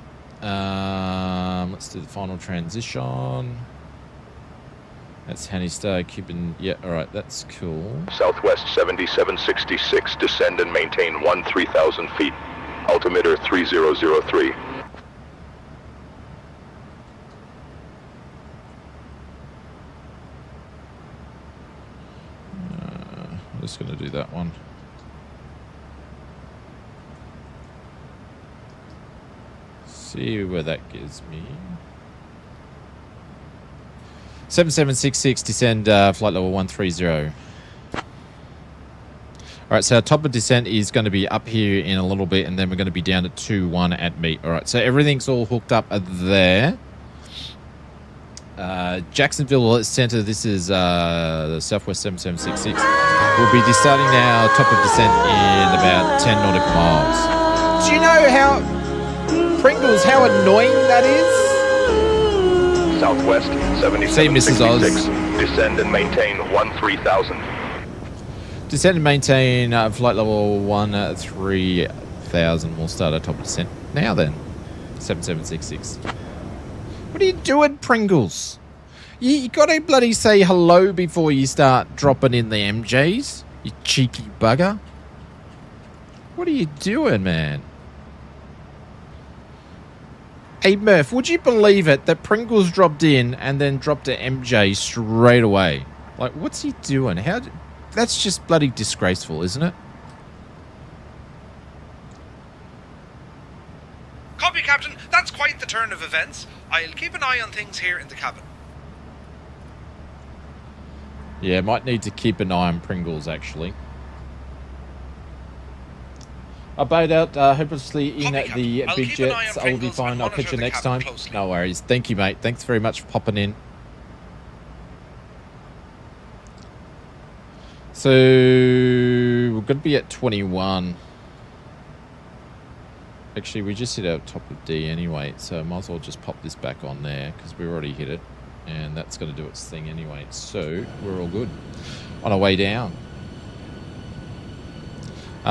Let's do the final transition. That's Haney Star, Cuban. Yeah, all right, that's cool. Southwest 7766, descend and maintain 3,000 feet. Altimeter 3003. I'm just going to do that one. See where that gives me. 7766, descend flight level 130. All right, so our top of descent is going to be up here in a little bit, and then we're going to be down at 21 at meet. All right, so everything's all hooked up there. Jacksonville Center, this is the Southwest 7766. We'll be starting our top of descent in about 10 nautical miles. Do you know how, Pringles, how annoying that is? Southwest 7766. Descend and maintain 13,000. Descend and maintain flight level 13,000. We'll start our top descent now then. 7766. What are you doing, Pringles? You gotta bloody say hello before you start dropping in the MJs, you cheeky bugger. What are you doing, man? Hey, Murph, would you believe it that Pringles dropped in and then dropped an MJ straight away? Like, what's he doing? That's just bloody disgraceful, isn't it? Copy, Captain. That's quite the turn of events. I'll keep an eye on things here in the cabin. Yeah, might need to keep an eye on Pringles, actually. I'll boat out hopelessly in the big jets. I will be fine. I'll catch you next time. No worries. Thank you, mate. Thanks very much for popping in. So, we're going to be at 21. Actually, we just hit our top of D anyway, so I might as well just pop this back on there because we already hit it. And that's going to do its thing anyway. So, we're all good. On our way down.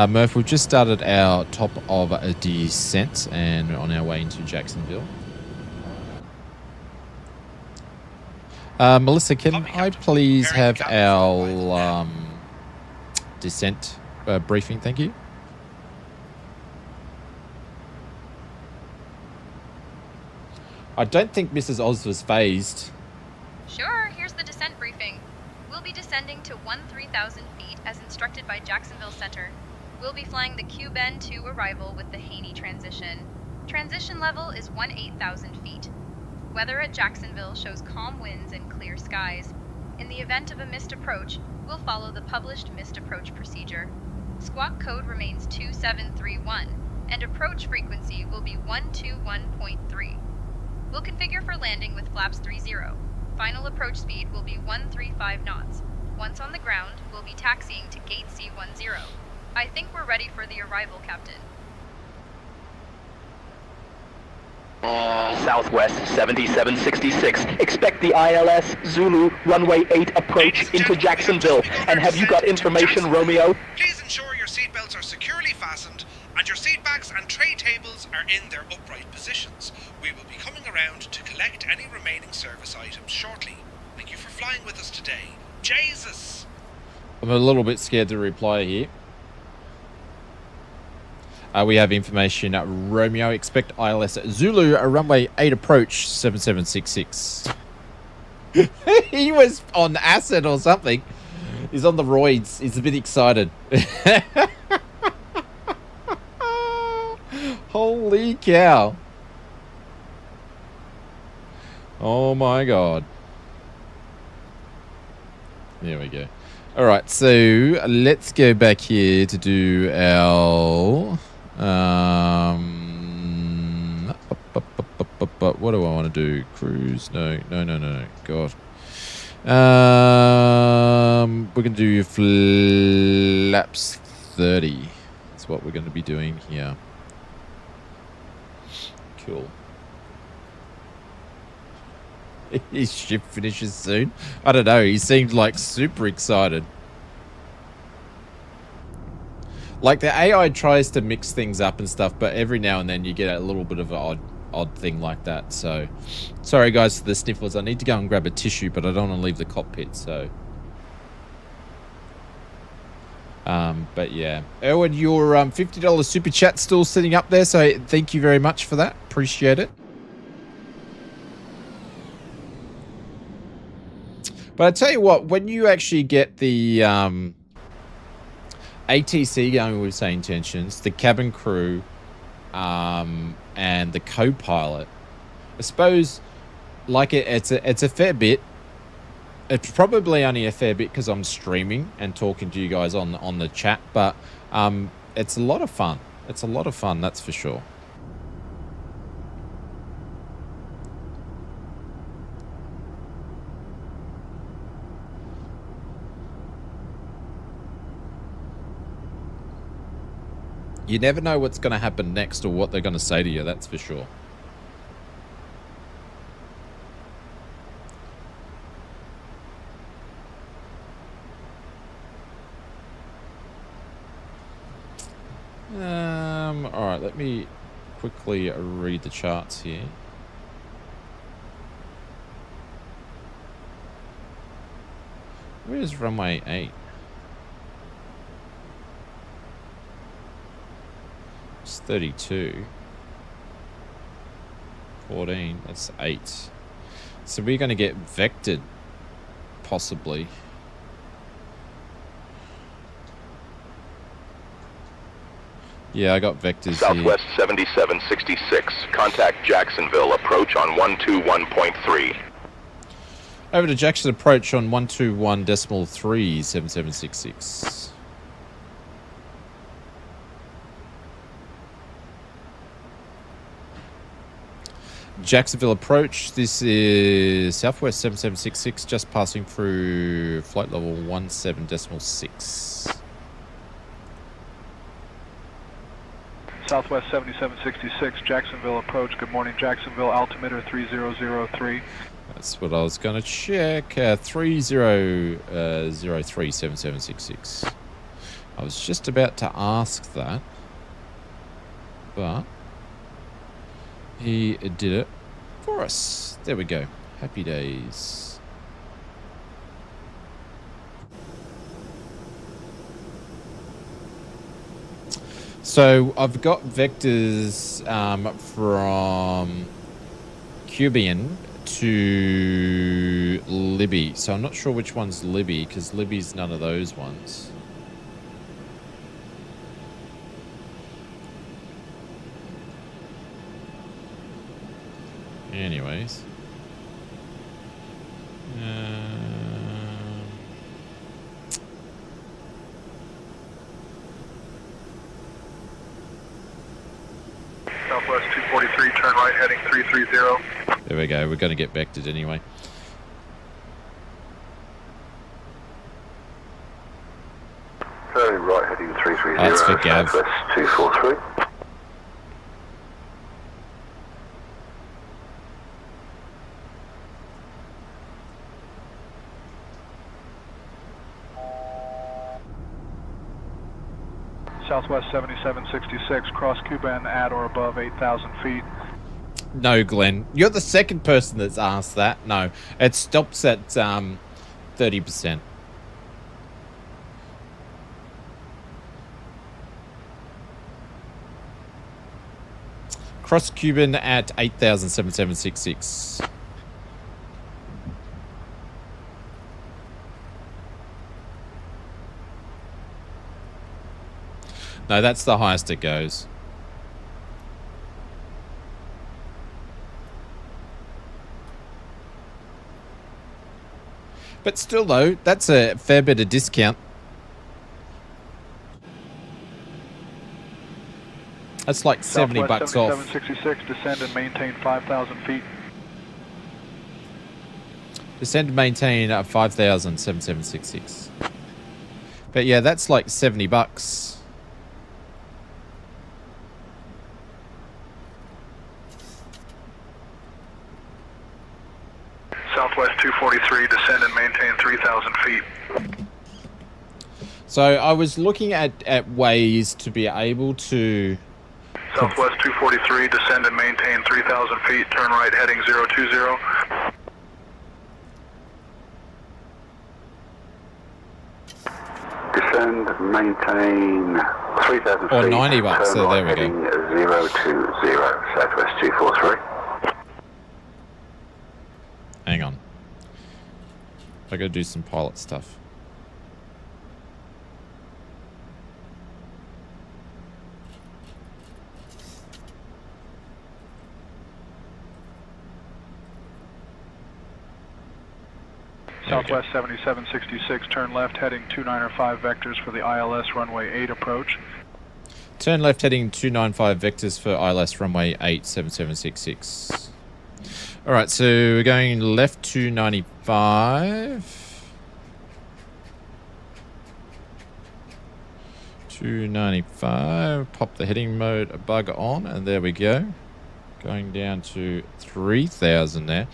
Murph, we've just started our top of a descent and on our way into Jacksonville. Melissa, can I please have our descent briefing? Thank you. I don't think Mrs. Oz was phased. Sure, here's the descent briefing. We'll be descending to 13,000 feet as instructed by Jacksonville Center. We'll be flying the Q-bend to arrival with the Haney transition. Transition level is 18,000 feet. Weather at Jacksonville shows calm winds and clear skies. In the event of a missed approach, we'll follow the published missed approach procedure. Squawk code remains 2731, and approach frequency will be 121.3. We'll configure for landing with flaps 30. Final approach speed will be 135 knots. Once on the ground, we'll be taxiing to gate C10. I think we're ready for the arrival, Captain. Southwest 7766. Expect the ILS Zulu runway 8 approach into Jacksonville. And have you got information, Romeo? Please ensure your seatbelts are securely fastened and your seatbacks and tray tables are in their upright positions. We will be coming around to collect any remaining service items shortly. Thank you for flying with us today. Jesus! I'm a little bit scared to reply here. We have information. Romeo, expect ILS Zulu, a runway 8 approach, 7766. He was on acid or something. He's on the roids. He's a bit excited. Holy cow. Oh my god. There we go. All right, so let's go back here to do our... what do I want to do? Cruise? No. God. We're going to do flaps 30. That's what we're going to be doing here. Cool. His shift finishes soon. I don't know. He seemed like super excited. Like the AI tries to mix things up and stuff, but every now and then you get a little bit of an odd thing like that. So, sorry guys for the sniffles. I need to go and grab a tissue, but I don't want to leave the cockpit. So, but yeah, Erwin, your $50 super chat still sitting up there. So thank you very much for that. Appreciate it. But I tell you what, when you actually get the ATC going with SayIntentions, the cabin crew, and the co-pilot, I suppose, like it's a fair bit. It's probably only a fair bit because I'm streaming and talking to you guys on the chat, but it's a lot of fun. It's a lot of fun, that's for sure. You never know what's going to happen next or what they're going to say to you, that's for sure. All right, let me quickly read the charts here. Where's runway 8? It's 32. 14, that's 8. So we're going to get vectored, possibly. Yeah, I got vectors Southwest here. 7766. Contact Jacksonville. Approach on 121.3. Over to Jackson, approach on 121.3, 7766. Jacksonville approach. This is Southwest 7766, just passing through flight level 17.6. Southwest 7766, Jacksonville approach. Good morning, Jacksonville, altimeter 3003. That's what I was going to check. 3003 7766. I was just about to ask that, but he did it for us. There we go. Happy days. So I've got vectors from Cuban to Libby. So I'm not sure which one's Libby, because Libby's none of those ones. Anyways. Southwest 243, turn right, heading 330. There we go. We're going to get vectored anyway. Turn right, heading 330. That's for Gav. Southwest 243. Southwest 7766, cross Cuban at or above 8,000 feet. No, Glenn. You're the second person that's asked that. No, it stops at 30%. Cross Cuban at 8,7766. No, that's the highest it goes. But still, though, that's a fair bit of discount. That's like 70 bucks off. 7766, descend and maintain 5,000 feet. Descend and maintain 5,7766. But yeah, that's like 70 bucks. Southwest 243, descend and maintain 3,000 feet. So I was looking at ways to be able to... Southwest 243, descend and maintain 3,000 feet, turn right, heading 020. Descend, maintain 3,000 feet. Or 90 bucks, so there we go. Heading 020, Southwest 243. Hang on. I gotta do some pilot stuff. Southwest 7766, turn left, heading 295 vectors for the ILS runway 8 approach. Turn left heading 295 vectors for ILS runway 8, 7766. Alright, so we're going left 295. 295. Pop the heading mode bug on, and there we go. Going down to 3,000 there.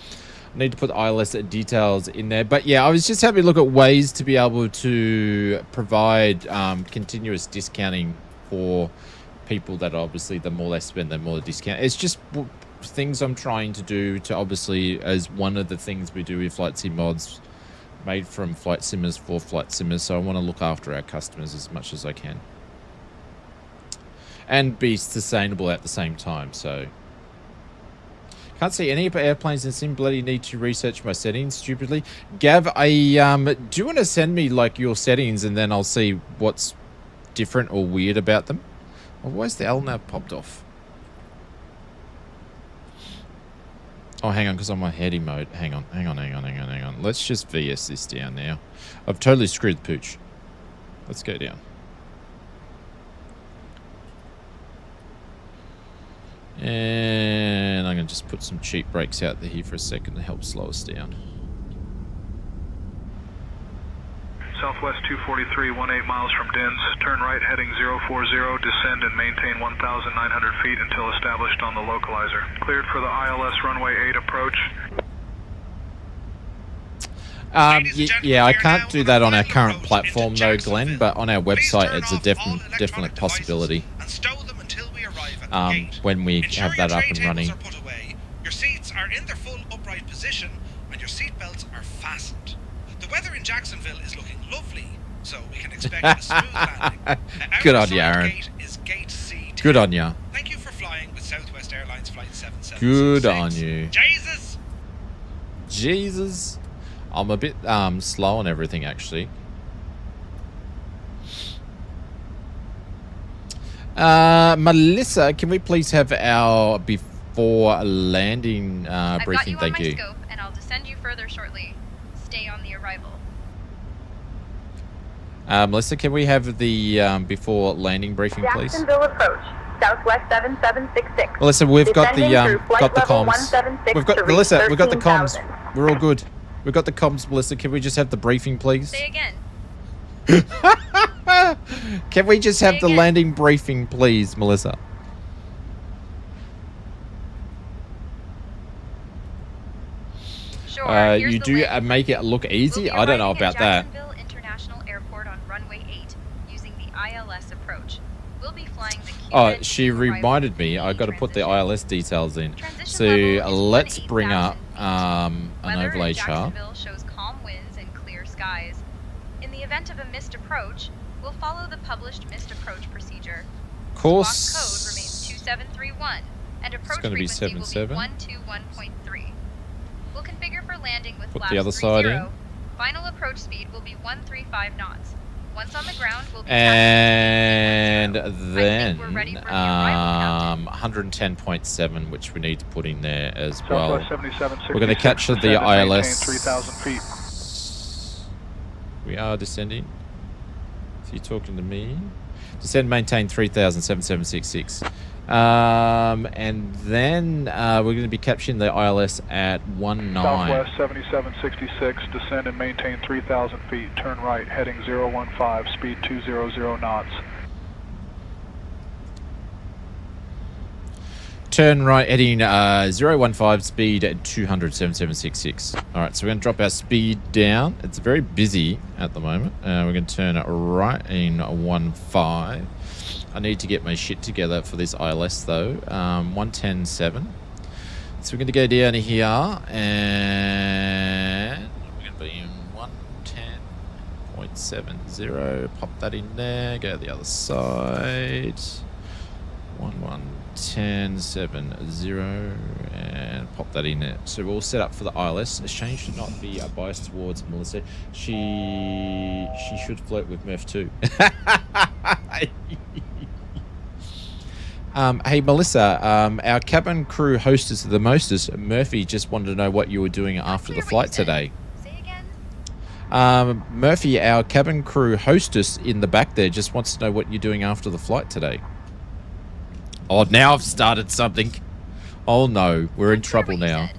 I need to put the ILS details in there. But yeah, I was just having a look at ways to be able to provide continuous discounting for people that obviously the more they spend, the more the discount. It's just things I'm trying to do to obviously, as one of the things we do with Flight Sim Mods, made from flight simmers for flight simmers. So I want to look after our customers as much as I can and be sustainable at the same time. So can't see any airplanes in sim. Bloody need to research my settings stupidly. Gav, do you want to send me like your settings and then I'll see what's different or weird about them? Oh, why's the L nav popped off? Oh, hang on, because I'm on heady mode. Hang on. Let's just VS this down now. I've totally screwed the pooch. Let's go down. And I'm going to just put some cheap brakes out there here for a second to help slow us down. Southwest 243, 18 miles from Dins. Turn right heading 040, descend and maintain 1,900 feet until established on the localizer. Cleared for the ILS runway 8 approach. Yeah, I can't do that on our current platform though, Glenn, but on our website it's a definite possibility. When we have that up and running. Your seats are in their full upright position and your seat belts are fastened. The weather in Jacksonville is looking lovely, so we can expect a smooth landing. Good on you, Aaron. Is gate C10. Good on you. Thank you for flying with Southwest Airlines Flight 776. Good on you. Jesus! I'm a bit slow on everything, actually. Melissa, can we please have our before landing briefing? I've got you on Thank my you. scope, and I'll descend you further shortly. Stay on the arrival. Melissa, can we have the before landing briefing, please? Jacksonville approach, Southwest 7766. Melissa, we've got the Descending through flight level comms. 176 We've got to reach Melissa. We've got the comms. 13,000. We're all good. We've got the comms, Melissa. Can we just have the briefing, please? Say again. Can we just have the landing briefing, please, Melissa? Sure. You do make it look easy? I don't know about that. Jacksonville International Airport on runway 8 using the ILS approach. We'll be flying the Oh, she reminded me. I got to put the ILS details in. So let's bring up an overlay chart. Jacksonville shows calm winds and clear skies. In the event of a missed approach, we'll follow the published missed approach procedure. Course. Squawk code remains 2731, and approach gonna be frequency will 77. be 121.3. We'll configure for landing with Put flaps the other side 30. in. Final approach speed will be 135 knots. Once on the ground, we'll be And then we're ready for the arrival 110.7, which we need to put in there as well. Southwest 7766. We're going to capture the descend and maintain ILS. 3,000 feet. We are descending. So you're talking to me. Descend, maintain 3,766. And then we're going to be capturing the ILS at 19. Southwest 7766, descend and maintain 3,000 feet. Turn right, heading 015, speed 200 knots. Turn right, heading 015, speed at 200, 7766. All right, so we're going to drop our speed down. It's very busy at the moment. We're going to turn it right in 15. I need to get my shit together for this ILS though. 110.7. So we're going to go down here and we're going to be in 110.70. Pop that in there. Go to the other side. 110.70 and pop that in there. So we're all set up for the ILS. Shane should not be biased towards Melissa. She should flirt with Murph too. Hey Melissa, our cabin crew hostess of the mostest, Murphy, just wanted to know what you were doing after the flight today. Say again. Murphy, our cabin crew hostess in the back there, just wants to know what you're doing after the flight today. Oh, now I've started something. Oh no, we're in trouble now.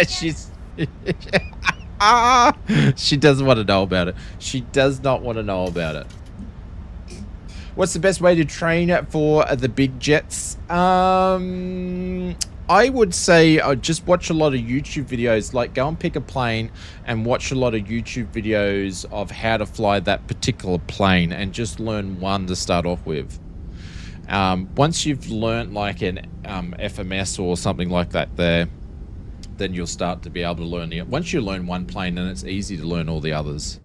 She's she doesn't want to know about it. She does not want to know about it. What's the best way to train for the big jets? I would say just watch a lot of YouTube videos. Like go and pick a plane and watch a lot of YouTube videos of how to fly that particular plane and just learn one to start off with. Once you've learnt like an FMS or something like that there, then you'll start to be able to learn it. Once you learn one plane, then it's easy to learn all the others.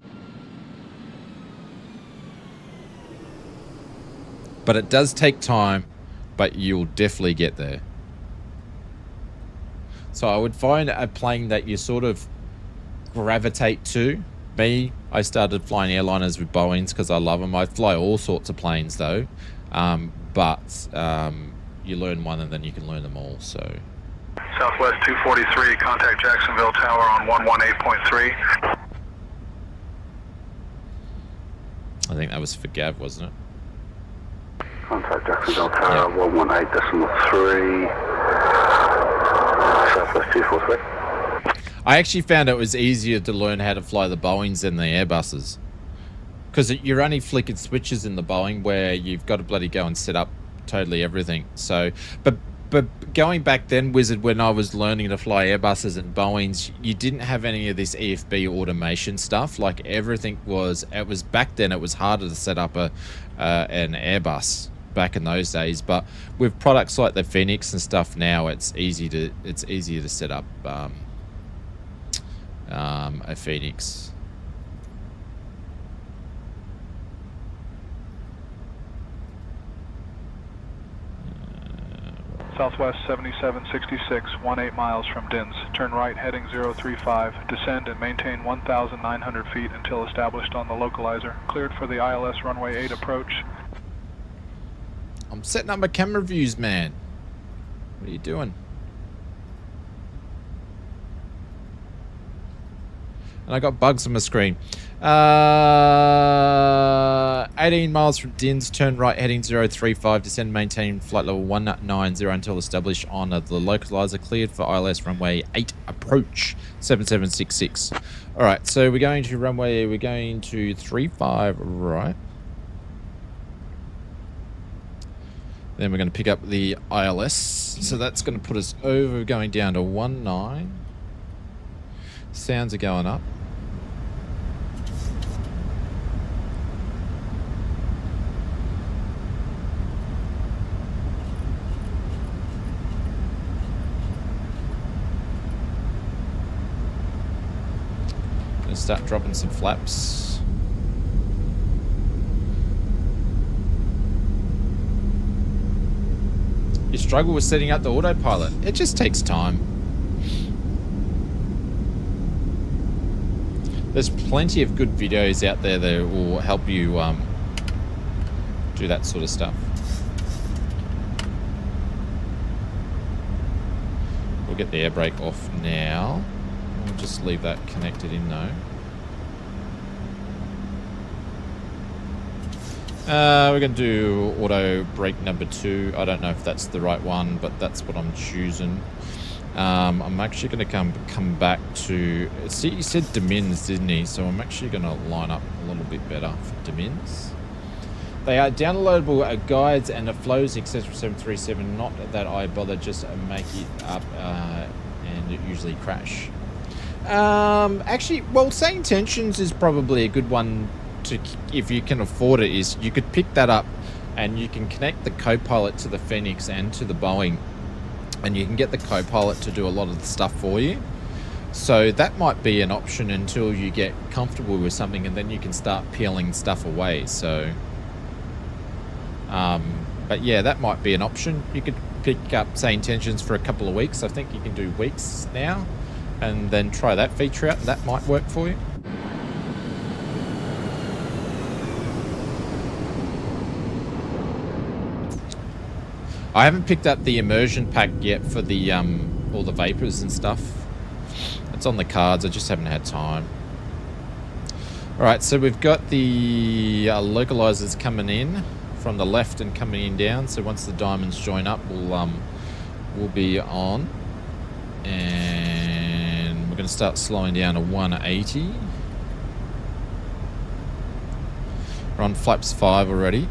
But it does take time, but you'll definitely get there. So I would find a plane that you sort of gravitate to. Me, I started flying airliners with Boeings because I love them. I fly all sorts of planes though, but you learn one and then you can learn them all. So Southwest 243, contact Jacksonville Tower on 118.3. I think that was for Gav, wasn't it? Contact Jacksonville Tower, 118.3. Southwest 243. I actually found it was easier to learn how to fly the Boeings than the Airbuses. Because you're only flicking switches in the Boeing where you've got to bloody go and set up totally everything. So, but going back then, Wizard, when I was learning to fly Airbuses and Boeings, you didn't have any of this EFB automation stuff. Like everything was, back then it was harder to set up an Airbus back in those days. But with products like the Phoenix and stuff now, it's easier to set up a Phoenix. Southwest 7766, 18 miles from Dins. Turn right heading 035. Descend and maintain 1,900 feet until established on the localizer. Cleared for the ILS runway 8 approach. I'm setting up my camera views, man. What are you doing? And I got bugs on my screen. 18 miles from Dins, turn right heading 035, descend, maintain flight level 190 until established on the localizer, cleared for ILS runway 8 approach, 7766. All right, so we're going to 35 right. Then we're going to pick up the ILS, so that's going to put us over, going down to 19. Sounds are going up. Gonna start dropping some flaps. You struggle with setting up the autopilot. It just takes time. There's plenty of good videos out there that will help you do that sort of stuff. We'll get the air brake off now. We'll just leave that connected in though. We're going to do auto brake number 2. I don't know if that's the right one, but that's what I'm choosing. I'm actually going to come back to... See, he said Demins, didn't he? So I'm actually going to line up a little bit better for Demins. They are downloadable guides and the flows, etc. 737. Not that I bother, just make it up and it usually crash. Actually, well, SayIntentions is probably a good one to, if you can afford it, is you could pick that up and you can connect the Copilot to the Phoenix and to the Boeing, and you can get the Copilot to do a lot of the stuff for you. So that might be an option until you get comfortable with something, and then you can start peeling stuff away. So but yeah, that might be an option. You could pick up SayIntentions for a couple of weeks. I think you can do weeks now, and then try that feature out. That might work for you. I haven't picked up the immersion pack yet for the all the vapors and stuff. It's on the cards, I just haven't had time. Alright, so we've got the localizers coming in from the left and coming in down. So once the diamonds join up, we'll be on. And we're going to start slowing down to 180. We're on flaps 5 already.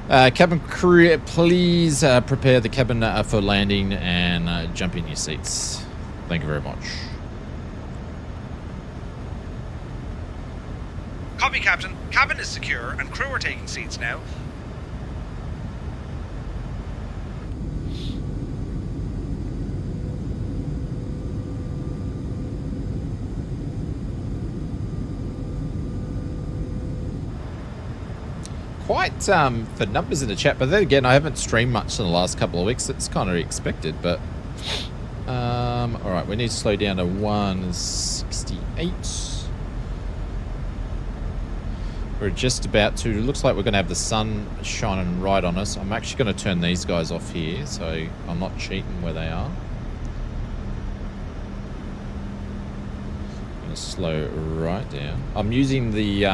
Cabin crew, please prepare the cabin for landing and jump in your seats. Thank you very much. Copy, Captain. Cabin is secure and crew are taking seats now. Quite for numbers in the chat, but then again, I haven't streamed much in the last couple of weeks. It's kind of expected, but all right, we need to slow down to 168. We're just about to. Looks like we're going to have the sun shining right on us. I'm actually going to turn these guys off here, so I'm not cheating where they are. I'm going to slow right down. I'm using the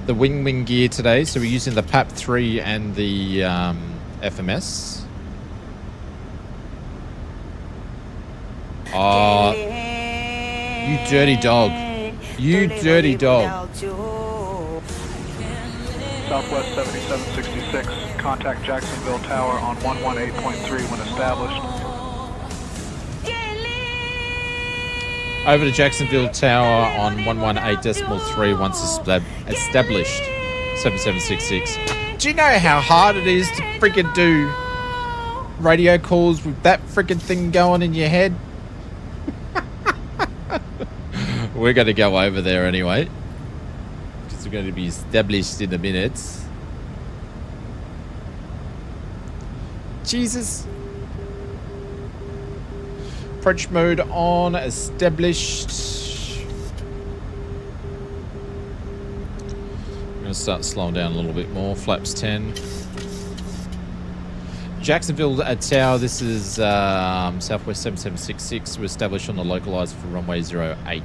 wing gear today, so we're using the PAP 3 and the FMS. Oh, you dirty dog. You dirty dog. Southwest 7766, contact Jacksonville Tower on 118.3 when established. Over to Jacksonville Tower on 118.3 once established. 7766. Do you know how hard it is to freaking do radio calls with that freaking thing going in your head? We're going to go over there anyway, because we're going to be established in a minute. Jesus. Approach mode on, established. I'm going to start slowing down a little bit more. Flaps 10. Jacksonville Tower, this is Southwest 7766. We're established on the localizer for runway 08.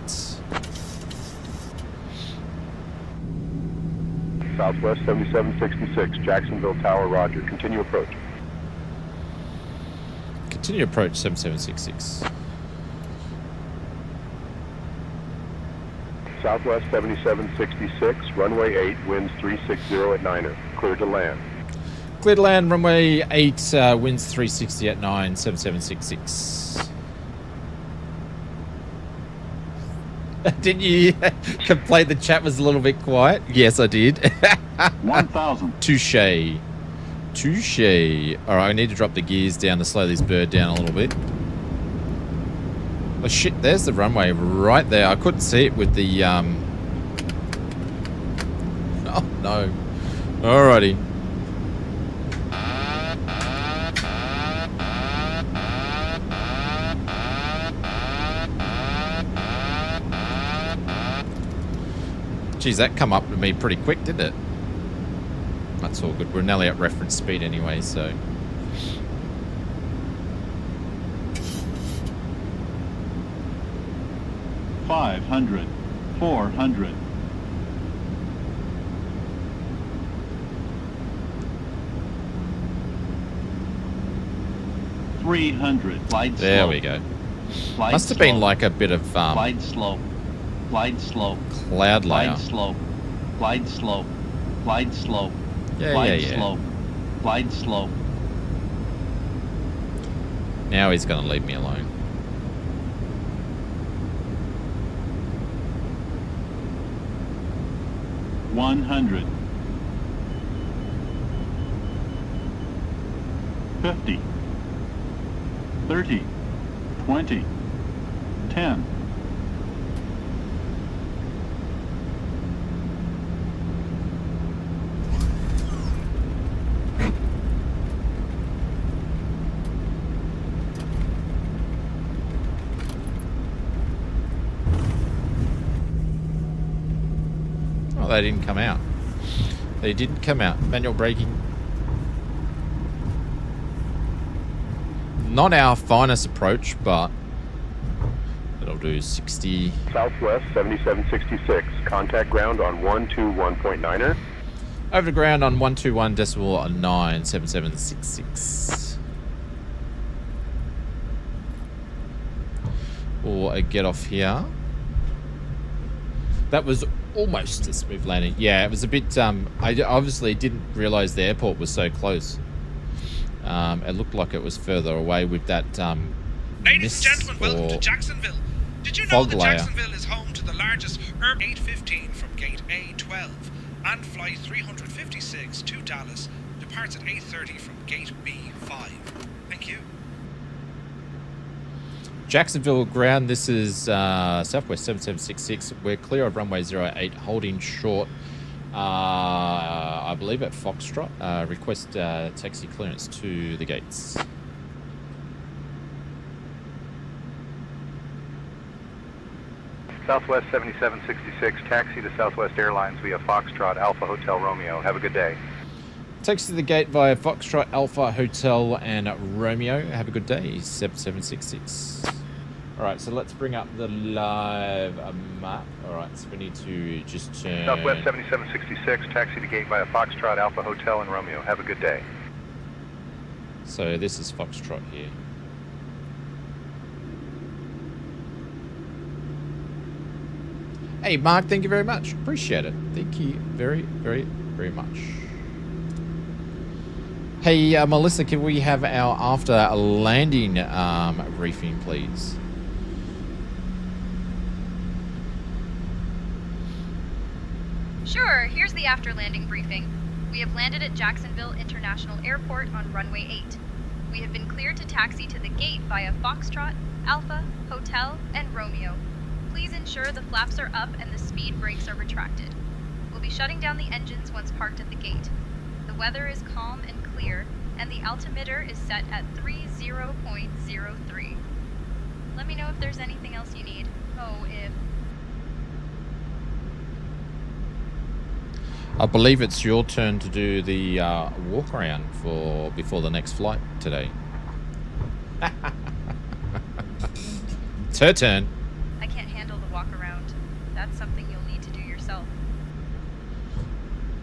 Southwest 7766, Jacksonville Tower, roger. Continue approach. Continue approach 7766. Southwest 7766, runway 8, winds 360 at 9er. Clear to land. Clear to land, runway 8, winds 360 at 9, 7766. Didn't you complain the chat was a little bit quiet? Yes, I did. 1,000. Touche. Touche. All right, I need to drop the gears down to slow this bird down a little bit. Oh shit, there's the runway right there. I couldn't see it with the oh no. Alrighty. Geez, that come up to me pretty quick, didn't it? That's all good. We're nearly at reference speed anyway, so. $500, $400. $300. Glide slow. There we go. Glide Must have slow. been like a bit of Glide slow. Glide slow. cloud layer. Glide slow. Glide slow. Glide slow. Yeah, Glide yeah, yeah. slow. Glide slow. Now he's going to leave me alone. $100. 50. 30. 20. 10. Oh, they didn't come out. They didn't come out. Manual braking. Not our finest approach, but it'll do 60. Southwest 7766, contact ground on 121.9er. Over to ground on 121.9, 7766. Or a get off here. That was almost a smooth landing. Yeah, it was a bit. I obviously didn't realize the airport was so close. It looked like it was further away with that. Ladies and gentlemen, welcome to Jacksonville. Did you know fog that layer. Jacksonville is home to the largest Air 815 from gate A12 and flight 356 to Dallas departs at 8:30 from gate B5? Thank you. Jacksonville ground, this is Southwest 7766. We're clear of runway 08, holding short, I believe at Foxtrot. Request taxi clearance to the gates. Southwest 7766, taxi to Southwest Airlines via Foxtrot Alpha Hotel Romeo. Have a good day. Taxi to the gate via Foxtrot Alpha Hotel and Romeo. Have a good day, 7766. All right, so let's bring up the live map. All right, so we need to just turn... Southwest 7766, taxi to gate via Foxtrot Alpha Hotel and Romeo. Have a good day. So this is Foxtrot here. Hey, Mark, thank you very much. Appreciate it. Thank you very, very, very much. Hey, Melissa, can we have our after landing briefing, please? Sure, here's the after landing briefing. We have landed at Jacksonville International Airport on runway 8. We have been cleared to taxi to the gate via Foxtrot, Alpha, Hotel, and Romeo. Please ensure the flaps are up and the speed brakes are retracted. We'll be shutting down the engines once parked at the gate. The weather is calm and clear, and the altimeter is set at 30.03. Let me know if there's anything else you need. Oh, if... I believe it's your turn to do the walk around before the next flight today. It's her turn. I can't handle the walk around. That's something you'll need to do yourself.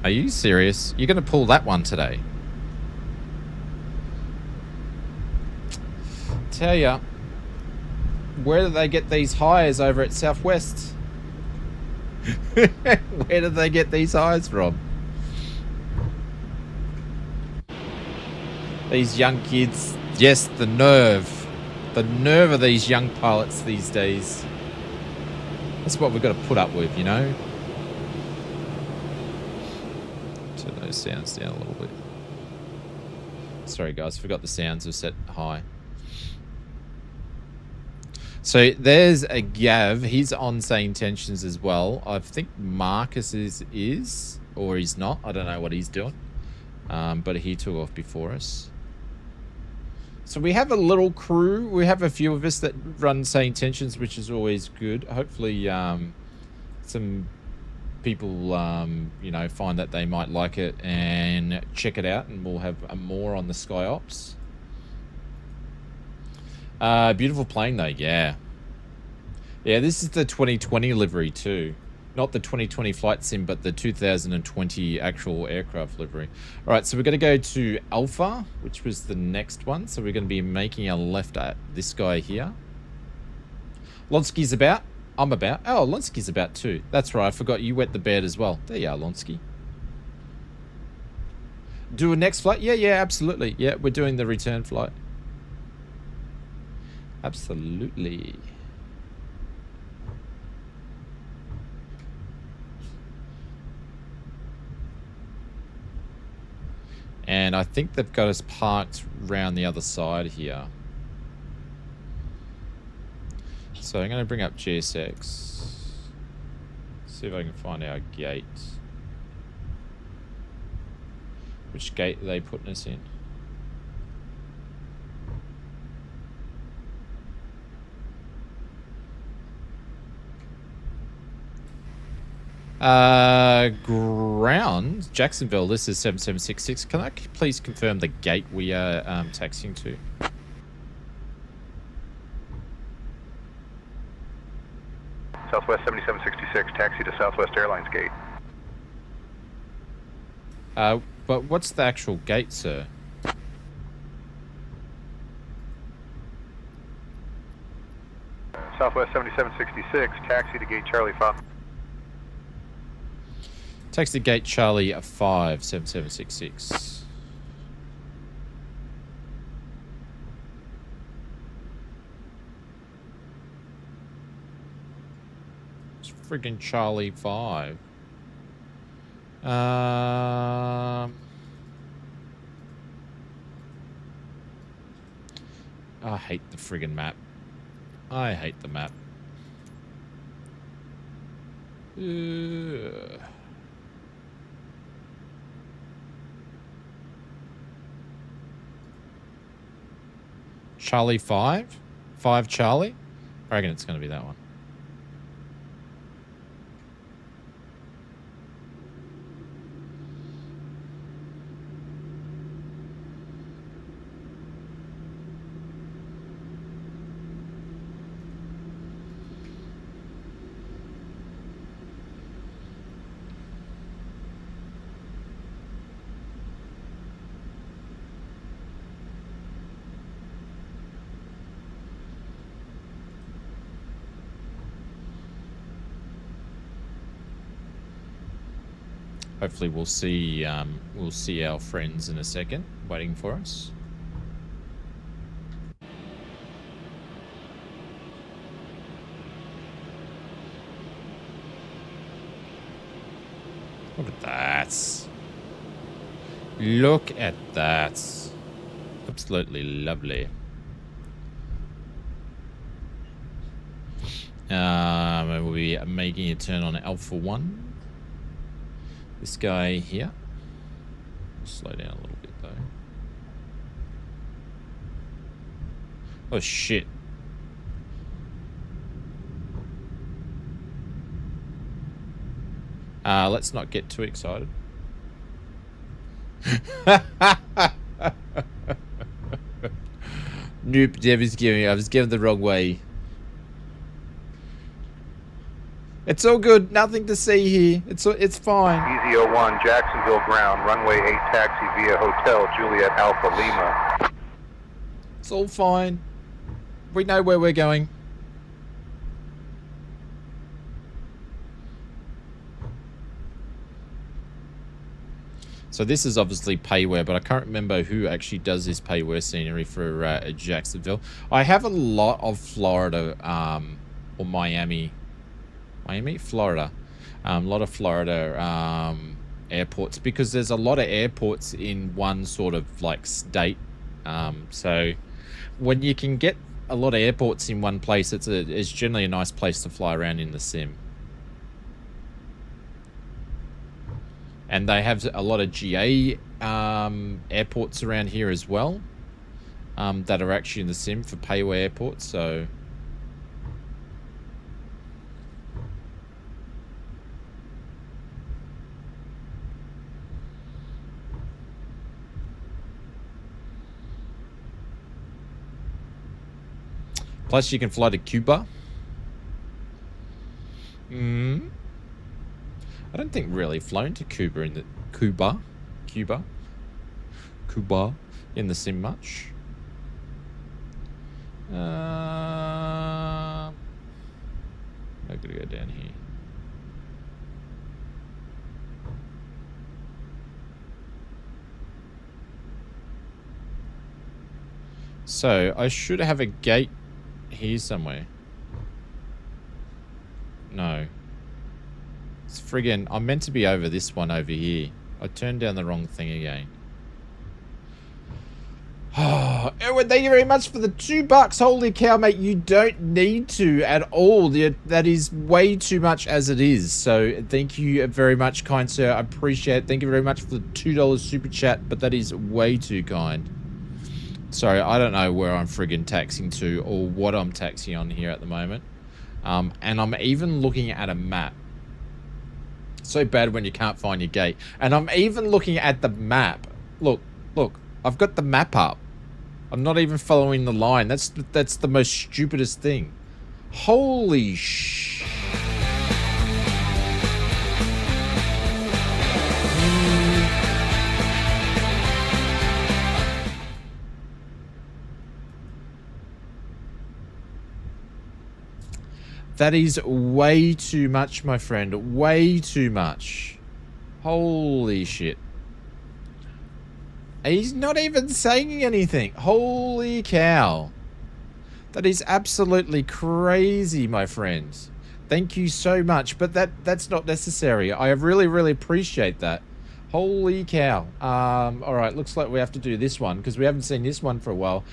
Are you serious? You're going to pull that one today? Tell ya, where do they get these hires over at Southwest? Where did they get these hires from? These young kids. Yes, the nerve. The nerve of these young pilots these days. That's what we've got to put up with, you know? Turn those sounds down a little bit. Sorry, guys. Forgot the sounds are set high. So there's a Gav. He's on SayIntentions as well. I think Marcus is or he's not. I don't know what he's doing. But he took off before us. So we have a little crew. We have a few of us that run SayIntentions, which is always good. Hopefully some people, you know, find that they might like it and check it out. And we'll have more on the SkyOps. Beautiful plane though, yeah. Yeah, this is the 2020 livery too. Not the 2020 flight sim, but the 2020 actual aircraft livery. Alright, so we're going to go to Alpha, which was the next one. So we're going to be making a left at this guy here. Lonsky's about. I'm about. Oh, Lonsky's about too. That's right, I forgot you wet the bed as well. There you are, Lonsky. Do a next flight? Yeah, absolutely. Yeah, we're doing the return flight. Absolutely. And I think they've got us parked around the other side here. So I'm going to bring up KJAX. See if I can find our gate. Which gate are they putting us in? Ground Jacksonville, this is 7766. Can I please confirm the gate we are taxiing to? Southwest 7766, taxi to Southwest Airlines gate. But what's the actual gate, sir? Southwest 7766, taxi to gate Charlie 5. Taxi gate Charlie 5, 7766. Friggin' Charlie 5. I hate the friggin' map. I hate the map. Charlie 5? 5 Charlie? I reckon it's going to be that one. Hopefully we'll see our friends in a second waiting for us. Look at that. Look at that. Absolutely lovely. We'll be making a turn on Alpha 1. This guy here. Slow down a little bit though. Oh shit. Let's not get too excited. Nope, I was given the wrong way. It's all good. Nothing to see here. It's fine. Easy 01, Jacksonville ground, runway 8 taxi via Hotel Juliet Alpha Lima. It's all fine. We know where we're going. So this is obviously payware, but I can't remember who actually does this payware scenery for Jacksonville. I have a lot of Florida or Miami, Florida. A lot of Florida airports, because there's a lot of airports in one sort of like state. So when you can get a lot of airports in one place, it's generally a nice place to fly around in the sim. And they have a lot of GA airports around here as well, that are actually in the sim for payware airports. So plus you can fly to Cuba. I don't think really flown to Cuba in the Cuba in the sim much. I've got to go down here. So I should have a gate here somewhere. No. It's friggin', I'm meant to be over this one over here. I turned down the wrong thing again. Oh, Erwin, thank you very much for the $2. Holy cow, mate. You don't need to at all. That is way too much as it is. So thank you very much, kind sir. I appreciate it. Thank you very much for the $2 super chat, but that is way too kind. Sorry, I don't know where I'm friggin' taxiing to or what I'm taxiing on here at the moment. And I'm even looking at a map. So bad when you can't find your gate. And I'm even looking at the map. Look, I've got the map up. I'm not even following the line. That's the most stupidest thing. Holy sh... That is way too much, my friend. Way too much. Holy shit. He's not even saying anything. Holy cow. That is absolutely crazy, my friends. Thank you so much. But that's not necessary. I really, really appreciate that. Holy cow. All right, looks like we have to do this one because we haven't seen this one for a while.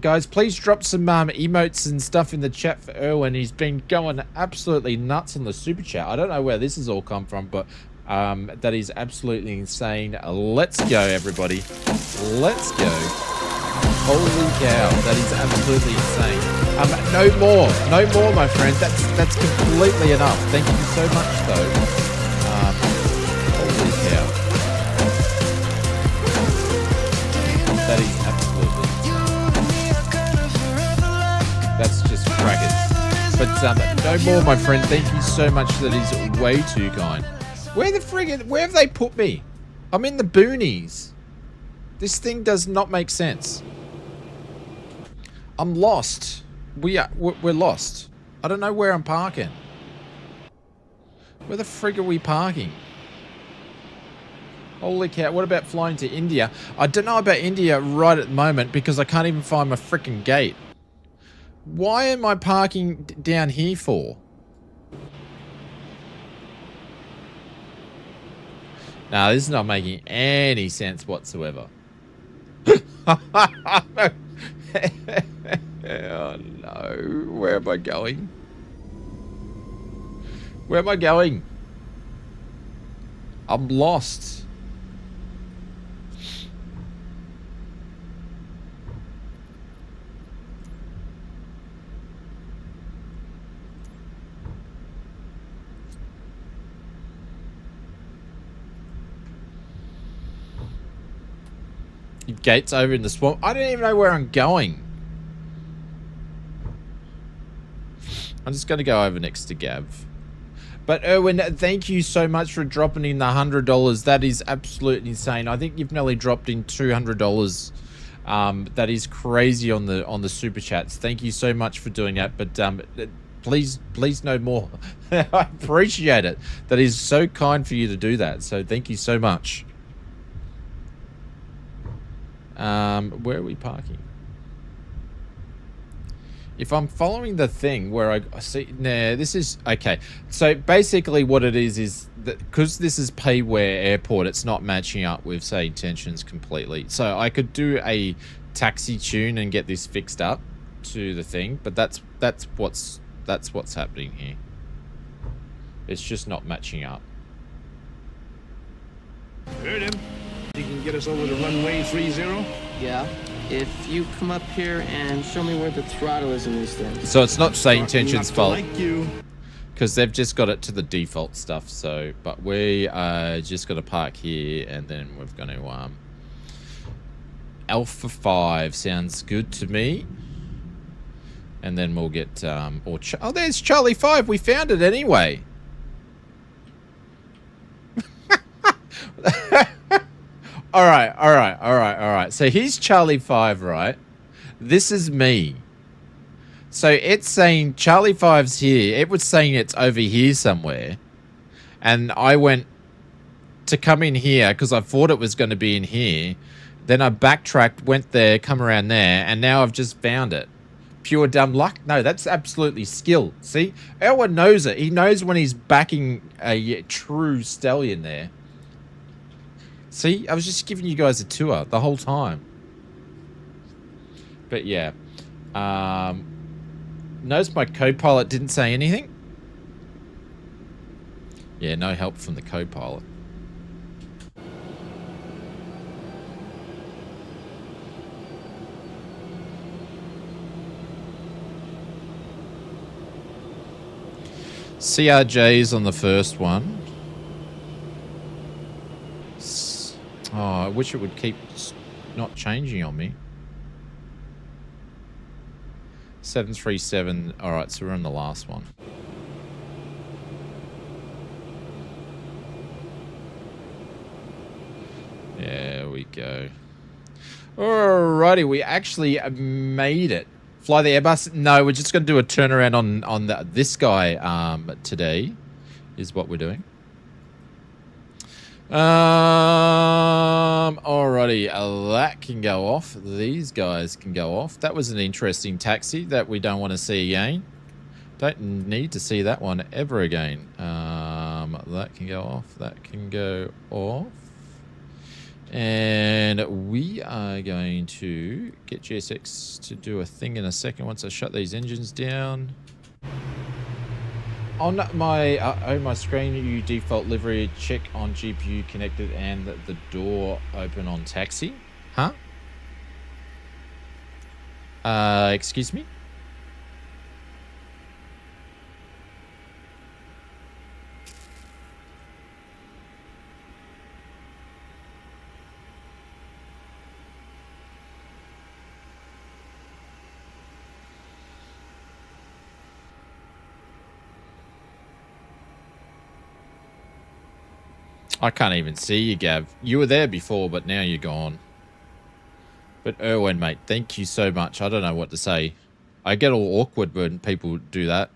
Guys, please drop some emotes and stuff in the chat for Erwin. He's been going absolutely nuts on the super chat. I don't know where this has all come from, but that is absolutely insane. Let's go, everybody. Let's go. Holy cow, that is absolutely insane. No more, my friend. That's completely enough. Thank you so much, though. Holy cow. That is absolutely. That's just crackers. But no more, my friend. Thank you so much. That is way too kind. Where have they put me? I'm in the boonies. This thing does not make sense. I'm lost. We're lost. I don't know where I'm parking. Where the frig are we parking? Holy cow, what about flying to India? I don't know about India right at the moment because I can't even find my freaking gate. Why am I parking down here for? Nah, this is not making any sense whatsoever. Oh no, where am I going? Where am I going? I'm lost. Gates over in the swamp. I don't even know where I'm going. I'm just going to go over next to Gav. But Erwin, thank you so much for dropping in the $100. That is absolutely insane. I think you've nearly dropped in $200. That is crazy on the super chats. Thank you so much for doing that. But please no more. I appreciate it. That is so kind for you to do that. So thank you so much. Where are we parking? If I'm following the thing where I see, nah, this is okay. So basically, what it is that because this is Payware Airport, it's not matching up with SayIntentions completely. So I could do a taxi tune and get this fixed up to the thing, but that's what's happening here. It's just not matching up. Heard him. You can get us over to runway 30? Yeah. If you come up here and show me where the throttle is in this thing. So it's not SayIntentions' fault. Like you. Because they've just got it to the default stuff. So, but we just got to park here, and then we're going to Alpha 5 sounds good to me. And then we'll get oh, there's Charlie 5. We found it anyway. All right. So here's Charlie 5, right? This is me. So it's saying Charlie 5's here. It was saying it's over here somewhere. And I went to come in here because I thought it was going to be in here. Then I backtracked, went there, come around there, and now I've just found it. Pure dumb luck? No, that's absolutely skill. See? Elwin knows it. He knows when he's backing a true stallion there. See, I was just giving you guys a tour the whole time. But yeah. Notice my co-pilot didn't say anything. Yeah, no help from the co-pilot. CRJ's on the first one. Oh, I wish it would keep not changing on me. 737. All right, so we're on the last one. There we go. Alrighty, we actually made it. Fly the Airbus? No, we're just going to do a turnaround on this guy today, is what we're doing. Alrighty, that can go off. These guys can go off. That was an interesting taxi that we don't want to see again. Don't need to see that one ever again. That can go off. That can go off. And we are going to get GSX to do a thing in a second once I shut these engines down. On my screen, you default livery check on GPU connected and the door open on taxi. Huh? Excuse me? I can't even see you, Gav. You were there before, but now you're gone. But Erwin, mate, thank you so much. I don't know what to say. I get all awkward when people do that.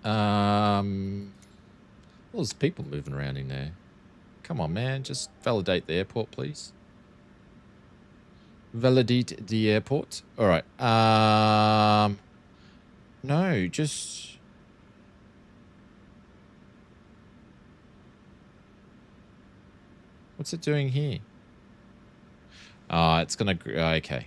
Well, there's people moving around in there. Come on, man. Just validate the airport, please. Validate the airport. All right. No, just... What's it doing here? It's gonna... Okay.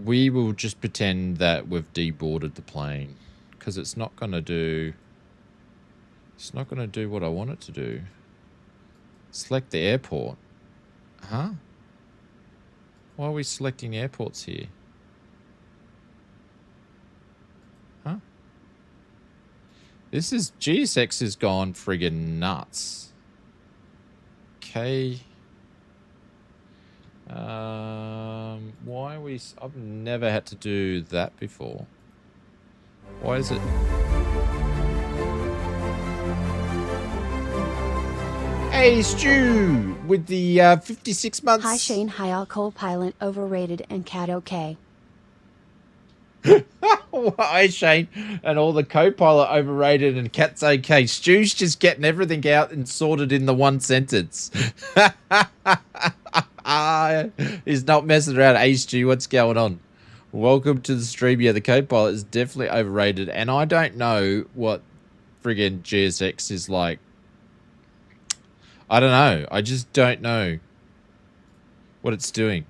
We will just pretend that we've deboarded the plane. Because it's not gonna do... It's not gonna do what I want it to do. Select the airport. Huh? Why are we selecting airports here? Huh? This is... GSX has gone friggin' nuts. Okay. Why are we... I've never had to do that before. Why is it... Hey, Stu! With the 56 months... Hi, Shane. Hi, all co-pilot overrated and cat okay. Hi, Shane. And all the co-pilot overrated and cat's okay. Stu's just getting everything out and sorted in the one sentence. He's not messing around. Hey, Stu, what's going on? Welcome to the stream. Yeah, the co-pilot is definitely overrated. And I don't know what friggin' GSX is like. I don't know. I just don't know what it's doing.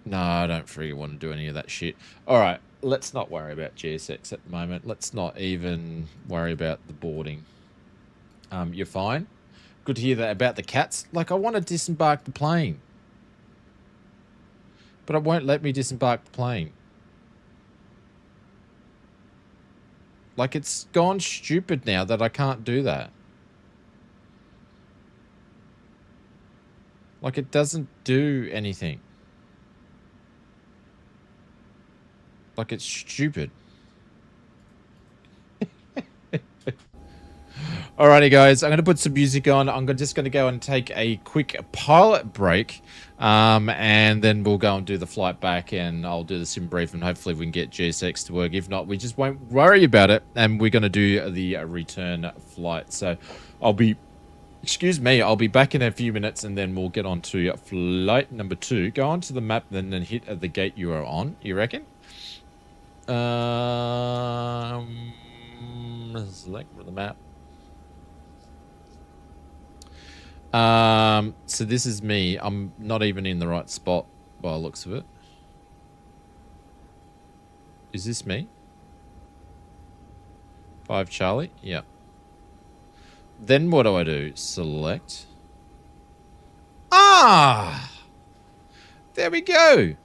No, I don't freaking want to do any of that shit. All right, let's not worry about GSX at the moment. Let's not even worry about the boarding. You're fine? Good to hear that about the cats. Like, I want to disembark the plane. But it won't let me disembark the plane. Like, it's gone stupid now that I can't do that. Like, it doesn't do anything. Like, it's stupid. Alrighty, guys. I'm going to put some music on. I'm just going to go and take a quick pilot break. And then we'll go and do the flight back. And I'll do the sim brief. And hopefully we can get GSX to work. If not, we just won't worry about it. And we're going to do the return flight. So I'll be... Excuse me. I'll be back in a few minutes. And then we'll get on to flight number 2. Go onto the map. Then hit the gate you are on. You reckon? Select the map. So this is me. I'm not even in the right spot by the looks of it. Is this me? 5 Charlie? Yep. Then what do I do? Select. Ah! There we go.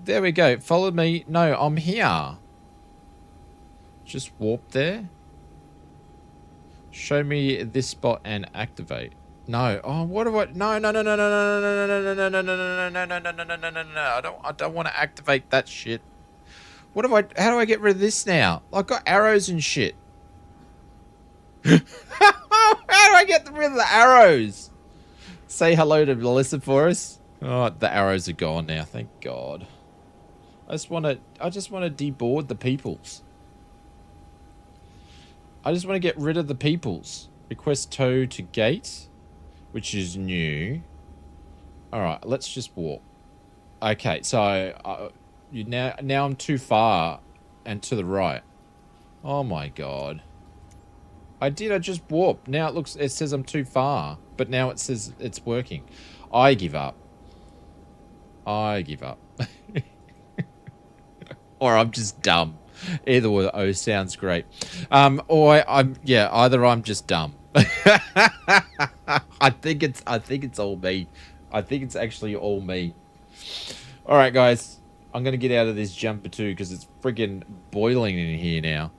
There we go. Follow me. No, I'm here. Just warp there. Show me this spot and activate. No. Oh, what do I... No. I don't want to activate that shit. What do I... How do I get rid of this now? I've got arrows and shit. How do I get rid of the arrows? Say hello to Melissa for us. Oh, the arrows are gone now. Thank God. I just want to deboard the peoples. I just want to get rid of the peoples. Request tow to gate, which is new. All right, let's just walk. Okay, so you now I'm too far and to the right. Oh my god. I just warped. Now it says I'm too far, but now it says it's working. I give up. I give up. Or I'm just dumb. Either way, O sounds great. Or either I'm just dumb. I think it's all me. I think it's actually all me. All right, guys. I'm going to get out of this jumper too because it's friggin' boiling in here now.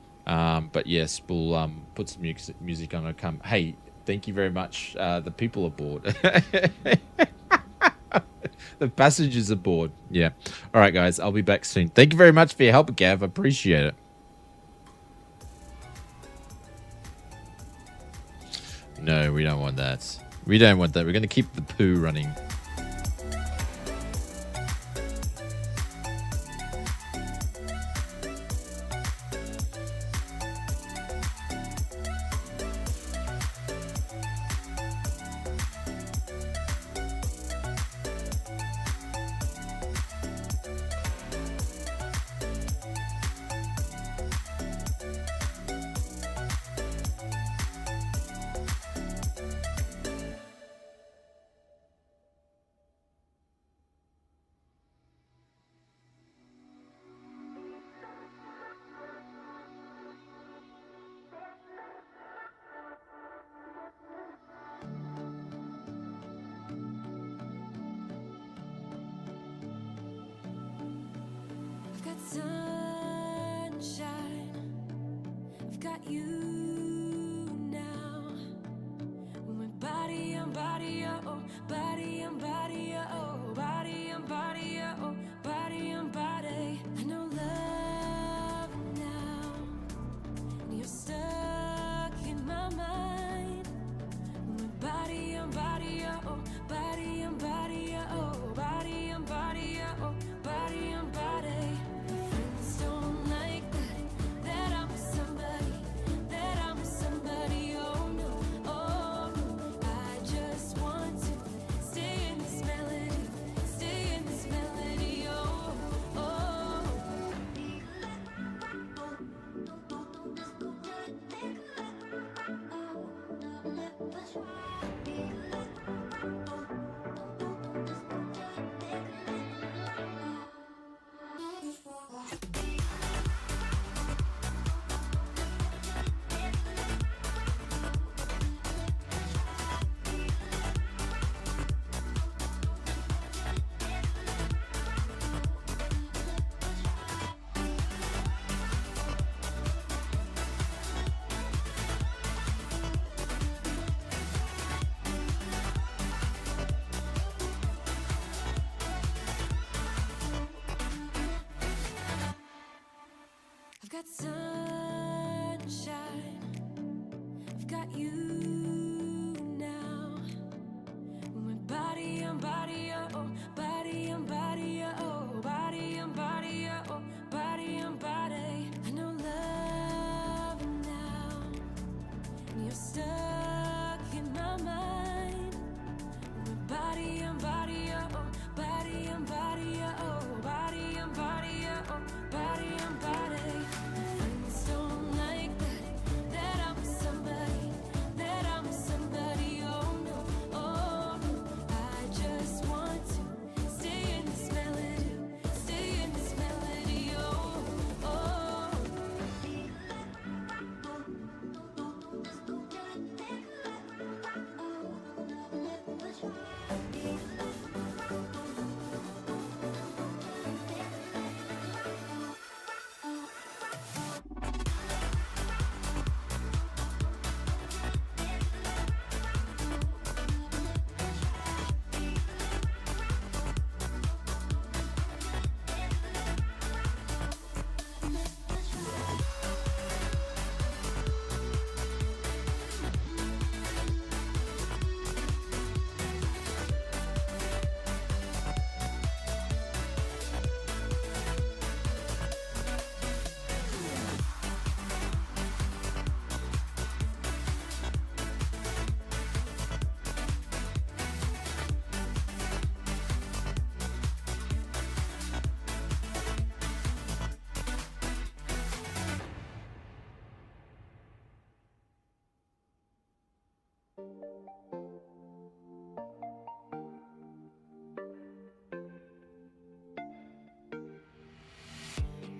But yes, we'll put some music on. Come. Hey, thank you very much. The people aboard. The passengers aboard. Yeah. All right, guys. I'll be back soon. Thank you very much for your help, Gav. Appreciate it. No, we don't want that. We don't want that. We're going to keep the poo running.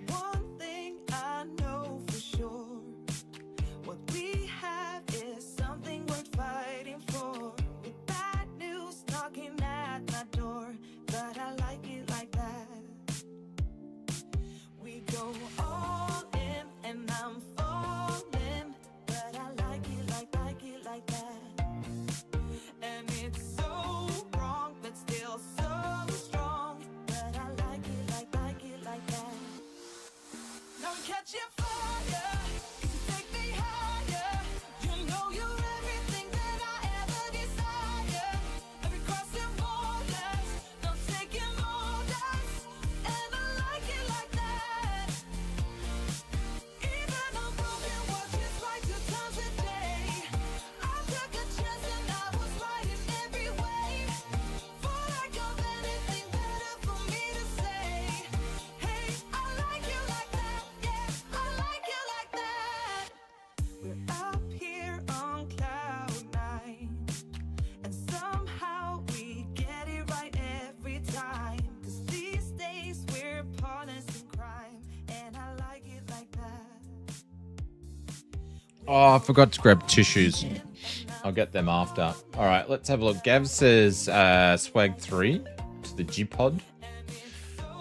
One thing I know for sure, what we have is something worth fighting for. With bad news knocking at my door, but I like it like that. We go all in and I'm falling, but I like it like that. And it's so wrong, but still so strong, but I like it like that. Now I'm catching fire, 'cause you take me higher. You know you're everything that I ever desire. Every crossing borders, no taking orders, and I like it like that. Even on broken watches, right 2 times a day. I took a chance and I was right in every way. For lack of anything better for me to say, hey, I like you like that, yeah, I like you like that. We're up here on cloud 9, and somehow we get it right every time. 'Cause these days we're partners in crime, and I like it like that. Oh, I forgot to grab tissues. I'll get them after. All right, let's have a look. Gav says swag 3 to the G-Pod.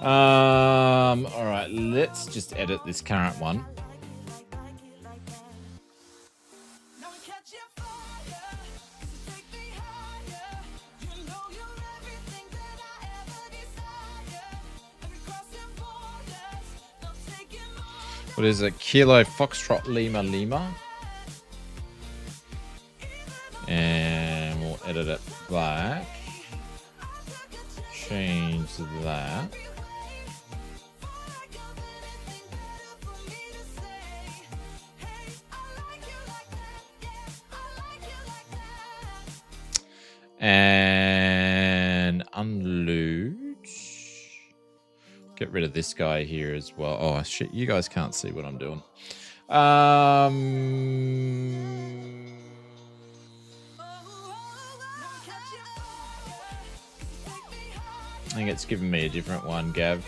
All right, let's just edit this current one. What is it? Kilo Foxtrot Lima Lima. And we'll edit it back. Change that. And unload. Get rid of this guy here as well. Oh shit, you guys can't see what I'm doing. I think it's giving me a different one, Gav.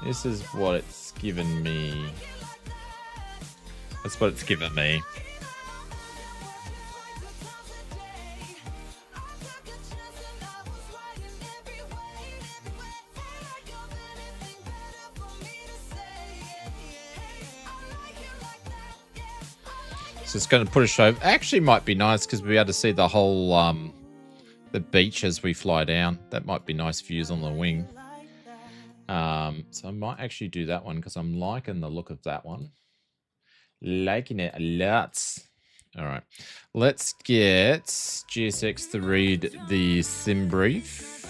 This is what it's given me. That's what it's given me. So it's going to put a show. Actually, might be nice because we'll be able to see the whole the beach as we fly down. That might be nice views on the wing. So I might actually do that one because I'm liking the look of that one. Liking it a lot. All right, let's get GSX to read the sim brief.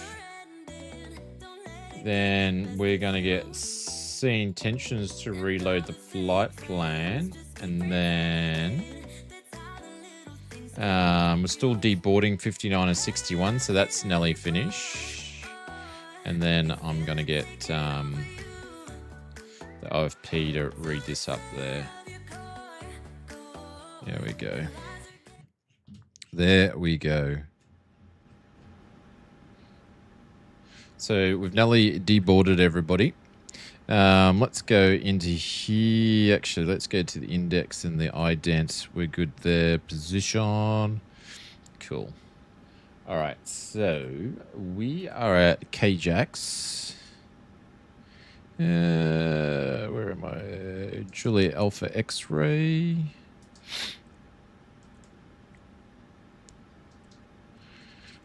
Then we're going to get SayIntentions to reload the flight plan. And then we're still deboarding 59 and 61, so that's nearly finished. And then I'm going to get the OFP to read this up there. There we go. There we go. So we've nearly deboarded everybody. Let's go into here. Actually, let's go to the index and the ident. We're good there. Position. Cool. All right. So we are at KJAX. Where am I? Juliet Alpha X-ray.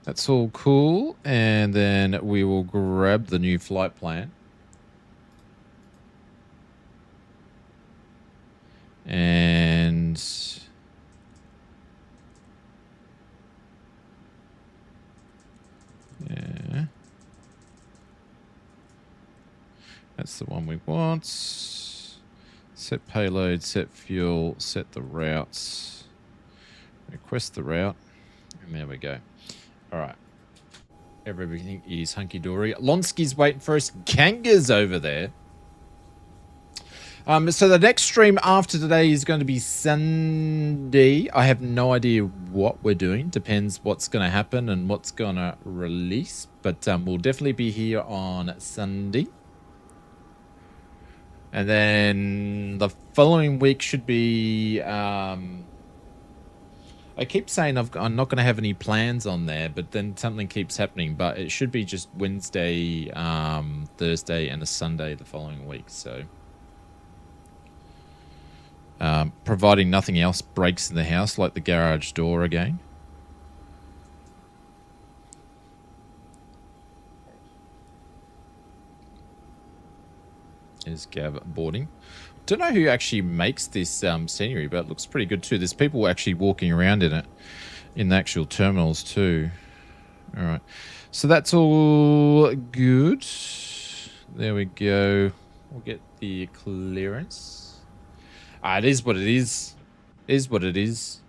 That's all cool. And then we will grab the new flight plan. And yeah, that's the one we want. Set payload, set fuel, set the routes, request the route, and there we go. All right, everything is hunky-dory. Lonsky's waiting for us. Kanga's over there. So the next stream after today is going to be Sunday. I have no idea what we're doing. Depends what's going to happen and what's going to release. But we'll definitely be here on Sunday. And then the following week should be... I keep saying I'm not going to have any plans on there, but then something keeps happening. But it should be just Wednesday, Thursday, and a Sunday the following week. So... providing nothing else breaks in the house, like the garage door again. Is Gav boarding? Don't know who actually makes this scenery, but it looks pretty good too. There's people actually walking around in it, in the actual terminals too. All right, so that's all good. There we go. We'll get the clearance. It is what it is. It is what it is.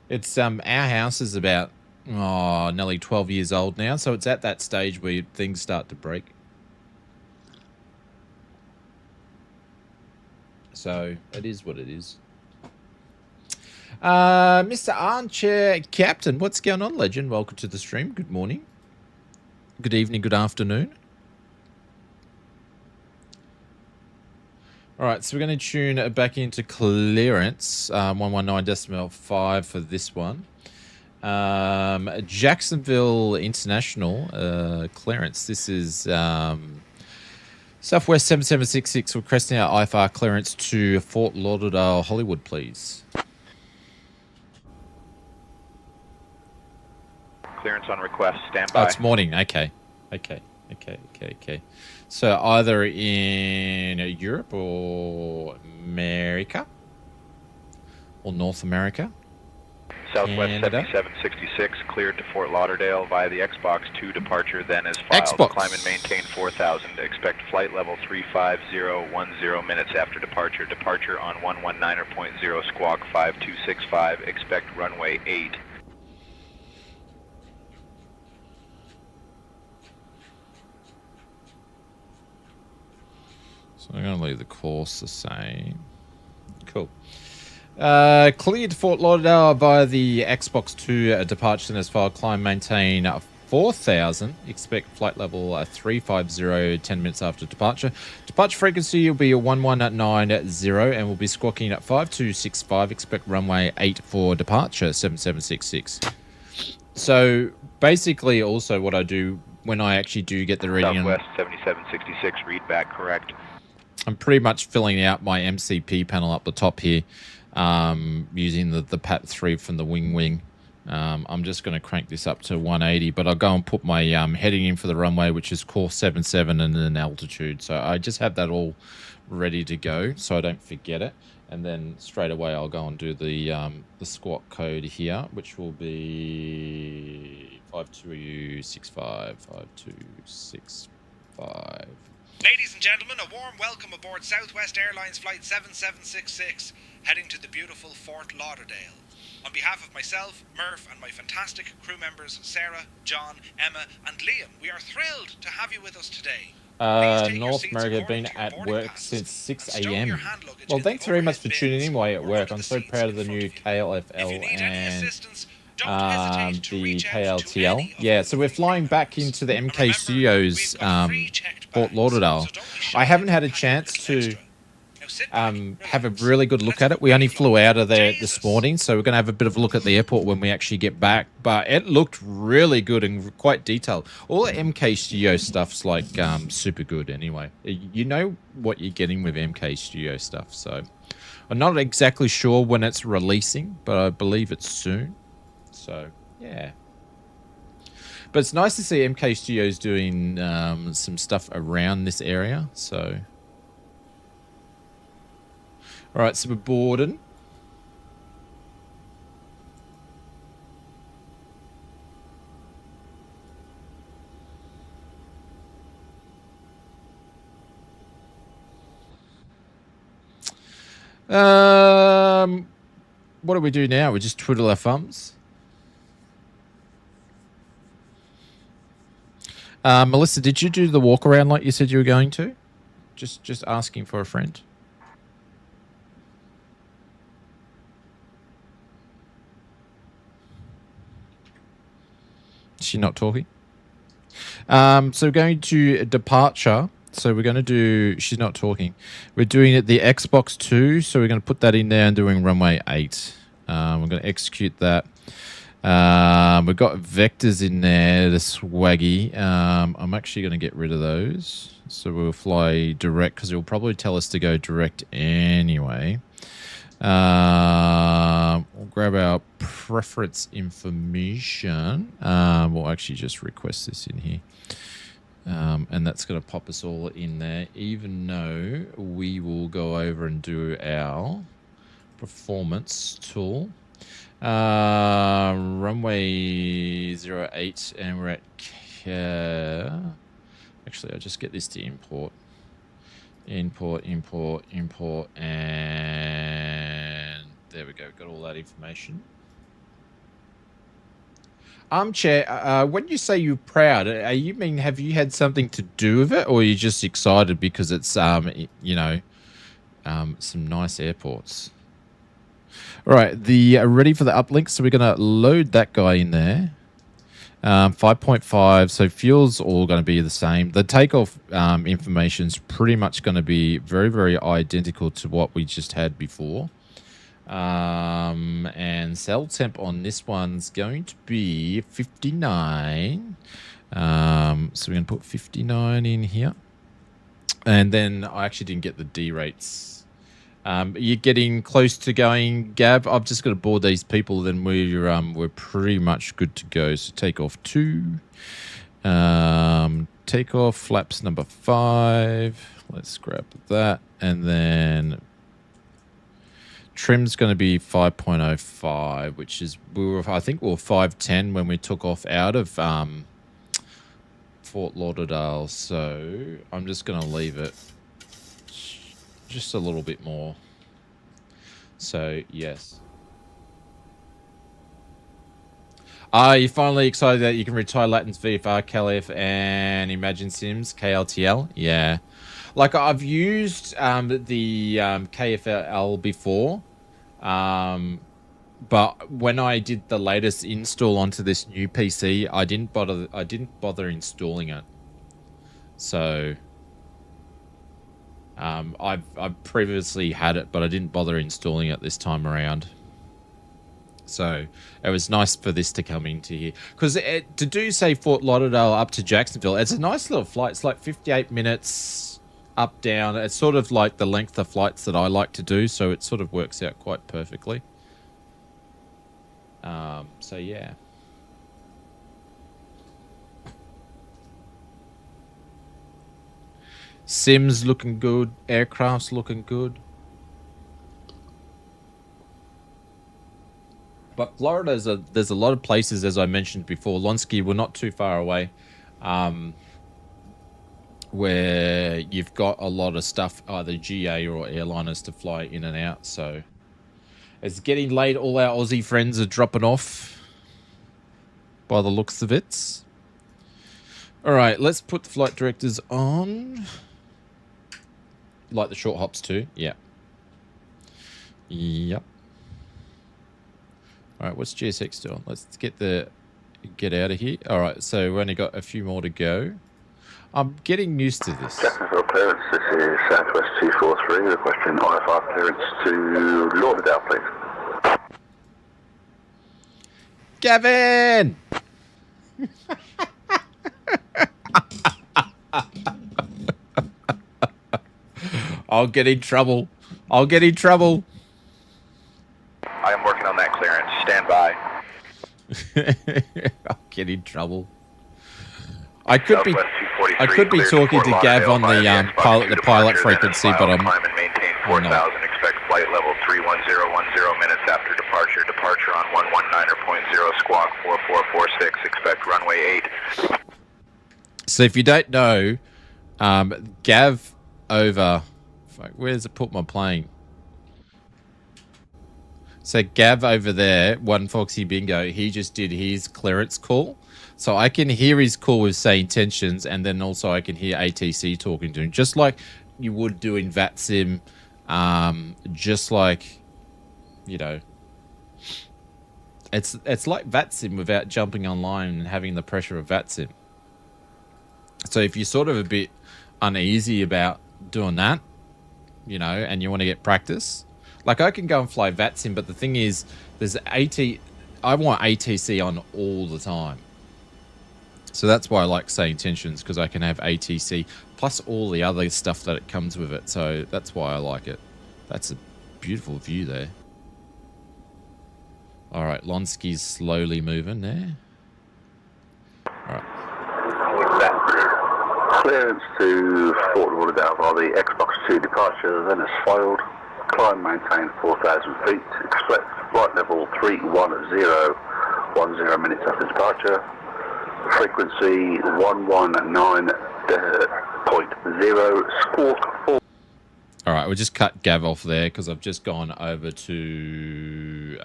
It's our house is about nearly 12 years old now, so it's at that stage where things start to break. So it is what it is. Mr. Armchair Captain, what's going on, legend? Welcome to the stream. Good morning. Good evening, good afternoon. All right, so we're going to tune back into clearance, 119.5 for this one. Jacksonville International clearance. This is Southwest 7766 requesting our IFR clearance to Fort Lauderdale, Hollywood, please. Clearance on request, standby. Oh, it's morning. Okay. So either in Europe or America or North America. Southwest Canada. 7766 cleared to Fort Lauderdale via the Xbox 2 departure, then is filed. Xbox. Climb and maintain 4000. Expect flight level 35010 minutes after departure. Departure on 119.0 squawk 5265. Expect runway 8. So I'm going to leave the course the same. Cool. Cleared Fort Lauderdale via the Xbox 2 departure and as file. Climb, maintain 4000. Expect flight level 350 10 minutes after departure. Departure frequency will be 1190 and we'll be squawking at 5265. Expect runway 8 for departure, 7766. So basically also what I do when I actually do get the reading... Southwest 7766, read back correct. I'm pretty much filling out my MCP panel up the top here using the PAT3 from the wing. I'm just going to crank this up to 180, but I'll go and put my heading in for the runway, which is course 77 and then altitude. So I just have that all ready to go so I don't forget it. And then straight away I'll go and do the squawk code here, which will be 5265, 5265. Ladies and gentlemen, a warm welcome aboard Southwest Airlines Flight 7766, heading to the beautiful Fort Lauderdale. On behalf of myself, Murph, and my fantastic crew members, Sarah, John, Emma, and Liam, we are thrilled to have you with us today. North America been at work since 6 a.m. Well, thanks very much for tuning in while you're at work. I'm so proud of the new KLFL and the KLTL. Yeah, so we're flying back into the MK Studios, Fort Lauderdale. I haven't had a chance to have a really good look at it. We only flew out of there this morning, so we're going to have a bit of a look at the airport when we actually get back. But it looked really good and quite detailed. All the MK Studio stuff's like super good anyway. You know what you're getting with MK Studio stuff. So I'm not exactly sure when it's releasing, but I believe it's soon. So yeah. But it's nice to see MK Studios doing some stuff around this area. So, all right, so we're boarding. What do we do now? We just twiddle our thumbs. Melissa, did you do the walk around like you said you were going to? Just asking for a friend. Is she not talking? So we're going to departure. So we're going to do... She's not talking. We're doing it the Xbox 2. So we're going to put that in there and doing runway 8. We're going to execute that. We've got vectors in there, the swaggy. I'm actually going to get rid of those. So we'll fly direct because it'll probably tell us to go direct anyway. We'll grab our preference information. We'll actually just request this in here. And that's going to pop us all in there, even though we will go over and do our performance tool. Runway 08, and we're at... Actually, I'll just get this to import. Import, and there we go. Got all that information. Chair, when you say you're proud, you mean have you had something to do with it, or are you just excited because it's you know, some nice airports? All right, ready for the uplink. So we're going to load that guy in there. 5.5. So fuel's all going to be the same. The takeoff information is pretty much going to be very, very identical to what we just had before. And cell temp on this one's going to be 59. So we're going to put 59 in here. And then I actually didn't get the D rates. You're getting close to going, Gav. I've just got to board these people, then we're pretty much good to go. So take off 2. Take off flaps number 5. Let's grab that. And then trim's going to be 5.05, which is I think we were 510 when we took off out of Fort Lauderdale. So I'm just going to leave it just a little bit more. So yes. Are you finally excited that you can retire Latins, VFR, KLF, and Imagine Sims, KLTL? Yeah. Like, I've used the KFLL before, but when I did the latest install onto this new PC, I didn't bother installing it. So I've previously had it, but I didn't bother installing it this time around. So it was nice for this to come into here. Because to do, say, Fort Lauderdale up to Jacksonville, it's a nice little flight. It's like 58 minutes up, down. It's sort of like the length of flights that I like to do, so it sort of works out quite perfectly. So, yeah. Sims looking good. Aircraft's looking good. But Florida, there's a lot of places, as I mentioned before. Lonsky, we're not too far away, where you've got a lot of stuff, either GA or airliners to fly in and out. So it's getting late. All our Aussie friends are dropping off by the looks of it. All right, let's put the flight directors on. Like the short hops too. Yeah. Yep. All right, what's GSX doing? Let's get out of here. All right, so we've only got a few more to go. I'm getting used to this. Jacksonville clearance, this is Southwest 243, requesting IFR clearance to Lauderdale, please. Gavin! I'll get in trouble. I'll get in trouble. I am working on that clearance. Stand by. I'll get in trouble. I could be talking to Gav on the pilot frequency, but I'm. Climb and maintain 4,000. Expect flight level 31010 minutes after departure. Departure on 119.0 squawk 4446. Expect runway 8. So if you don't know, Gav over. Where's it put my plane? So Gav over there, One Foxy Bingo, he just did his clearance call. So I can hear his call with SayIntentions, and then also I can hear ATC talking to him. Just like you would do in VATSIM, just like, you know, it's like VATSIM without jumping online and having the pressure of VATSIM. So if you're sort of a bit uneasy about doing that, you know, and you want to get practice, like I can go and fly VATSIM, but the thing is, I want ATC on all the time. So that's why I like SayIntentions, because I can have ATC plus all the other stuff that it comes with it. So that's why I like it. That's a beautiful view there. All right, Lonsky's slowly moving there. All right. Clearance to Fort Lauderdale by the Xbox 2 departure, then is filed. Climb maintain 4,000 feet. Expect flight level 310 minutes after departure. Frequency 119.0, squawk 4. All right, we'll just cut Gav off there because I've just gone over to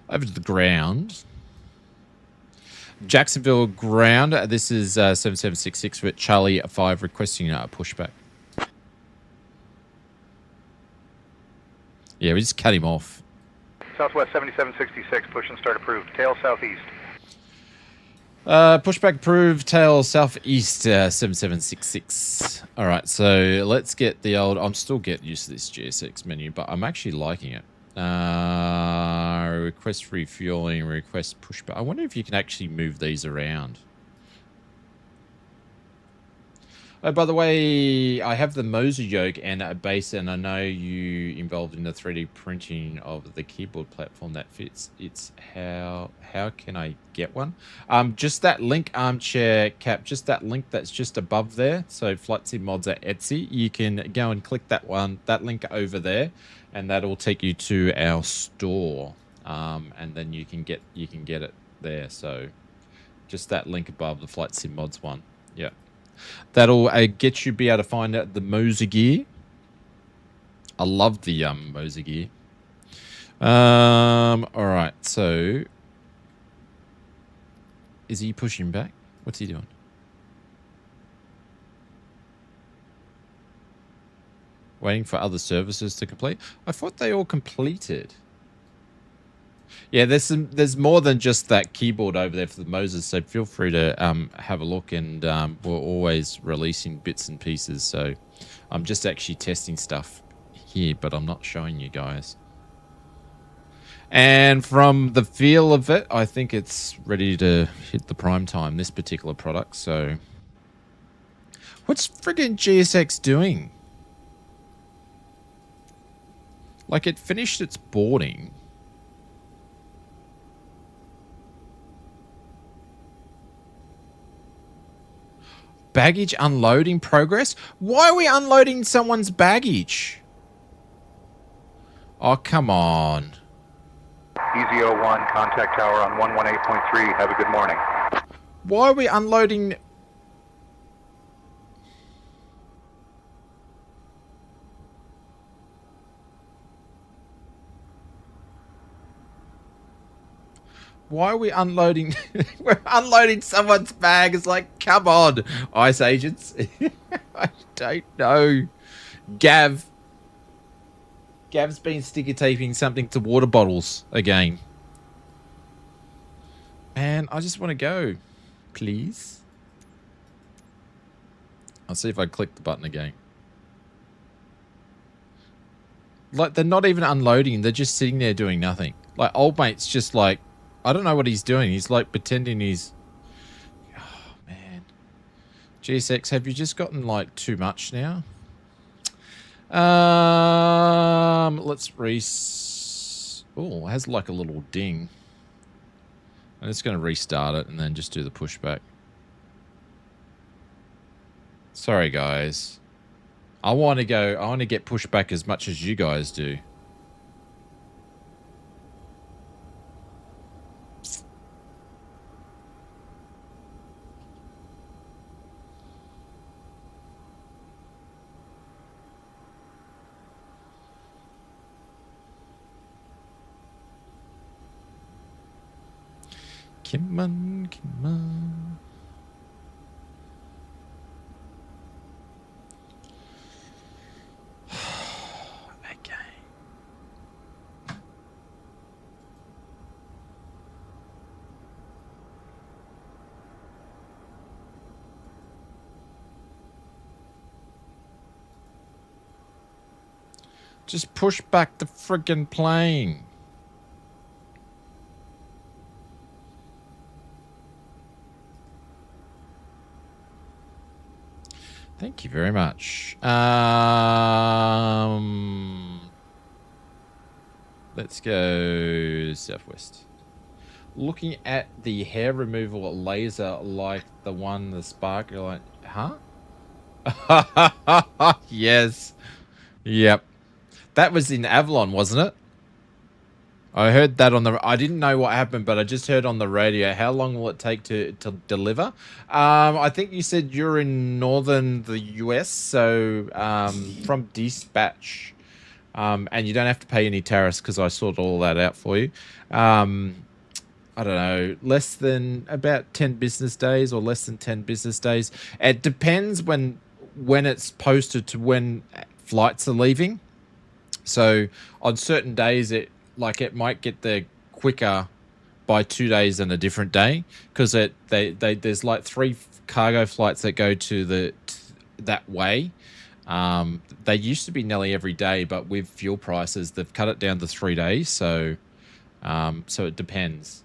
the ground. Jacksonville ground. This is 7766 with Charlie 5 requesting a pushback. Yeah, we just cut him off. Southwest 7766, push and start approved. Tail southeast. Pushback approved, tail southeast 7766. All right, so let's get the old... I'm still getting used to this GSX menu, but I'm actually liking it. Request refueling, request pushback. I wonder if you can actually move these around. Oh, by the way, I have the Moser yoke and a base, and I know you involved in the 3D printing of the keyboard platform that fits. It's how can I get one? Just that link, Armchair Cap, just that link that's just above there. So Flight Sim Mods at Etsy. You can go and click that link over there, and that'll take you to our store. And then you can get it there. So just that link above the Flight Sim Mods one. Yeah. That'll get you be able to find out the Moser gear. I love the Moser gear. All right, so is he pushing back? What's he doing? Waiting for other services to complete. I thought they all completed. Yeah, there's more than just that keyboard over there for the Moses, so feel free to have a look, and we're always releasing bits and pieces, so I'm just actually testing stuff here, but I'm not showing you guys. And from the feel of it, I think it's ready to hit the prime time, this particular product, so... What's friggin' GSX doing? Like, it finished its boarding... Baggage unloading progress? Why are we unloading someone's baggage? Oh, come on. Easy 01, contact tower on 118.3. Have a good morning. Why are we unloading... Why are we unloading? We're unloading someone's bag. It's like, come on, ICE agents. I don't know. Gav's been sticker taping something to water bottles again. Man, I just want to go. Please. I'll see if I click the button again. Like, they're not even unloading. They're just sitting there doing nothing. Like, old mate's just like, I don't know what he's doing. He's like pretending he's... Oh, man. GSX, have you just gotten like too much now? Let's Oh, it has like a little ding. I'm just going to restart it and then just do the pushback. Sorry, guys. I want to get pushed back as much as you guys do. Come on, come on. Just push back the friggin' plane. Thank you very much. Let's go southwest. Looking at the hair removal laser like the one, the spark, you're like, huh? Yes. Yep. That was in Avalon, wasn't it? I heard that on the... I didn't know what happened, but I just heard on the radio. How long will it take to deliver? I think you said you're in northern the US, so from dispatch. And you don't have to pay any tariffs because I sorted all that out for you. I don't know, less than about 10 business days or less than 10 business days. It depends when it's posted to when flights are leaving. So on certain days, it might get there quicker by 2 days than a different day, because there's like 3 cargo flights that go to that way. They used to be nearly every day, but with fuel prices, they've cut it down to 3 days. So it depends.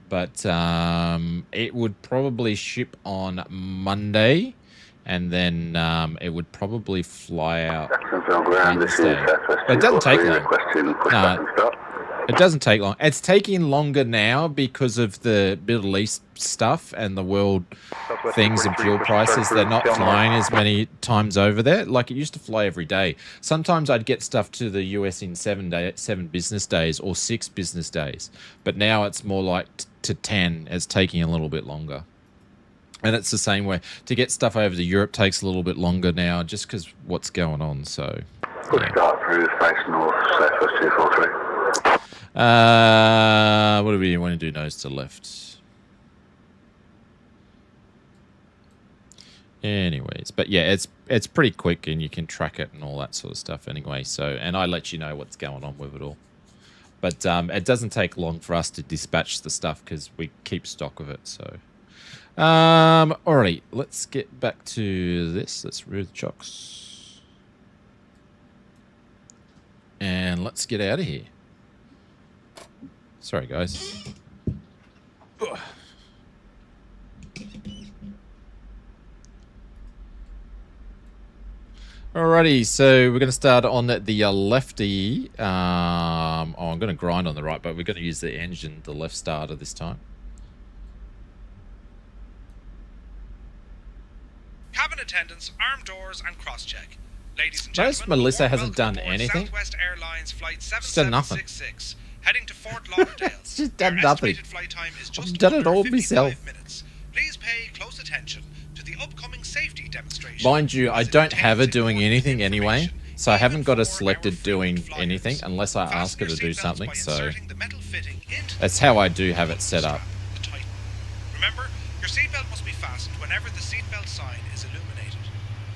But it would probably ship on Monday, and then it would probably fly out Wednesday. But it doesn't take long. No, it doesn't take long. It's taking longer now because of the Middle East stuff and the world things and fuel prices. They're not flying as many times over there. Like, it used to fly every day. Sometimes I'd get stuff to the US in 7 business days or 6 business days. But now it's more like to 10. It's taking a little bit longer. And it's the same way. To get stuff over to Europe takes a little bit longer now, just because what's going on. So, good start through space north, southwest 243. What do we want to do? Nose to left. Anyways, but yeah, it's pretty quick, and you can track it and all that sort of stuff anyway. So, and I let you know what's going on with it all. But it doesn't take long for us to dispatch the stuff because we keep stock of it. So, alrighty, let's get back to this. Let's remove the chocks, and let's get out of here. Sorry, guys. Ugh. Alrighty, so we're going to start on the lefty. I'm going to grind on the right, but we're going to use the engine, the left starter this time. Cabin attendants, armed doors, and cross-check. Ladies and gentlemen, Notice Melissa hasn't done anything. Southwest Airlines flight She's done nothing. 7766, heading to Fort Lauderdale. She's done nothing. Flight time is just I've done it all myself. Minutes. Please pay close attention to the upcoming safety demonstration. Mind you, I don't have her doing anything anyway, so I haven't got her selected doing anything unless I ask her to do something. So that's how I do have it set up. Remember, your seatbelt must be fastened whenever the seatbelt sign is illuminated.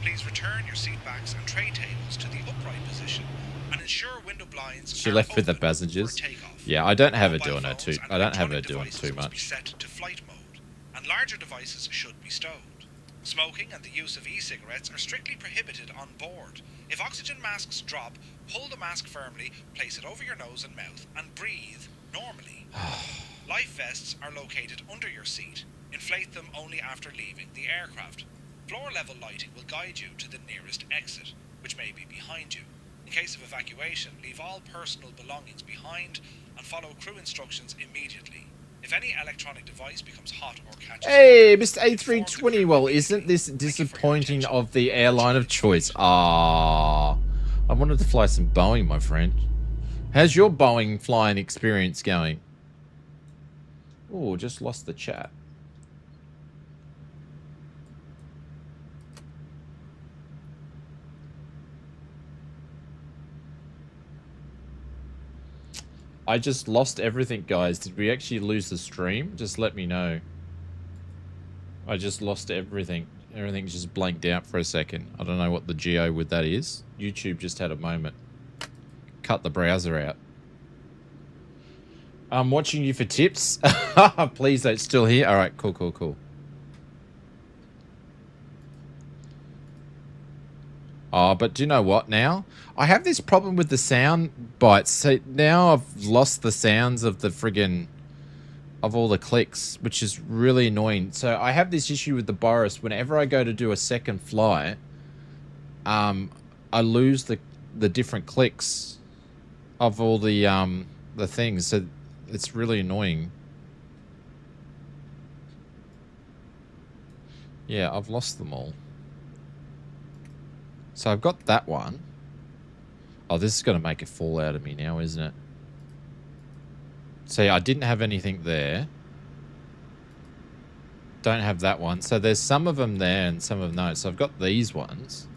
Please return your seat backs and tray tables to the upright position and ensure window blinds. She left with the passengers. Yeah, I don't have her doing it too. I don't have her doing too much. Set to flight mode, and larger devices should be stowed. Smoking and the use of e-cigarettes are strictly prohibited on board. If oxygen masks drop, pull the mask firmly, place it over your nose and mouth, and breathe normally. Life vests are located under your seat. Inflate them only after leaving the aircraft. Floor-level lighting will guide you to the nearest exit, which may be behind you. In case of evacuation, leave all personal belongings behind and follow crew instructions immediately. If any electronic device becomes hot or catches... Hey, Mr. A320, well, isn't this disappointing of the airline of choice? Ah, I wanted to fly some Boeing, my friend. How's your Boeing flying experience going? Oh, just lost the chat. I just lost everything, guys. Did we actually lose the stream? Just let me know. I just lost everything. Everything just blanked out for a second. I don't know what the geo with that is. YouTube just had a moment. Cut the browser out. I'm watching you for tips. Please don't still here. All right, cool, cool, cool. Oh, but do you know what now? I have this problem with the sound bites. So now I've lost the sounds of the friggin' of all the clicks, which is really annoying. So I have this issue with the Boris. Whenever I go to do a second flight, I lose the different clicks of all the things. So it's really annoying. Yeah, I've lost them all. So I've got that one. Oh, this is going to make a fool out of me now, isn't it? See, I didn't have anything there. Don't have that one. So there's some of them there and some of them no. So I've got these ones.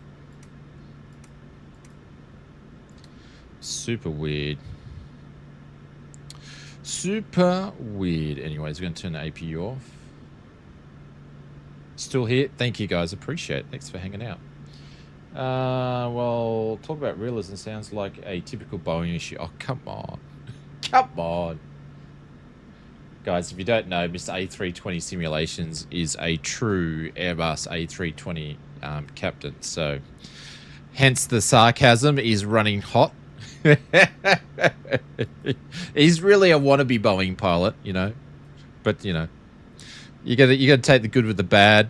Super weird. Super weird. Anyways, we're going to turn the APU off. Still here? Thank you, guys. Appreciate it. Thanks for hanging out. Well, talk about realism sounds like a typical Boeing issue. Oh, come on. Come on. Guys, if you don't know, Mr. A320 Simulations is a true Airbus A320 captain. So, hence the sarcasm is running hot. He's really a wannabe Boeing pilot, you know. But, you know, you gotta take the good with the bad.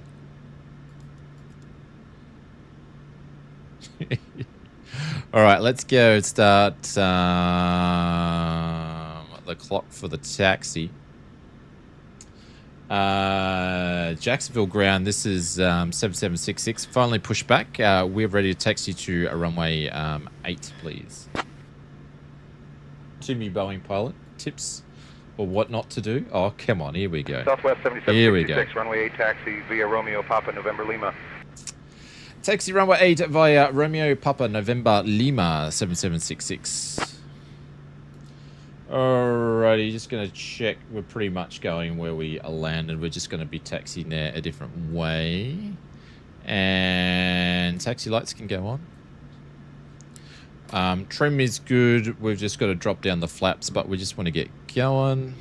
All right, let's go start the clock for the taxi. Jacksonville ground, this is 7766. Finally pushed back. We're ready to taxi to a runway 8, please. To me, Boeing pilot tips or what not to do. Oh, come on, here we go. Southwest 7766, runway 8 taxi via Romeo Papa November Lima. Taxi runway 8 via Romeo Papa November Lima 7766. Alrighty, just going to check. We're pretty much going where we landed. We're just going to be taxiing there a different way. And taxi lights can go on. Trim is good. We've just got to drop down the flaps, but we just want to get going.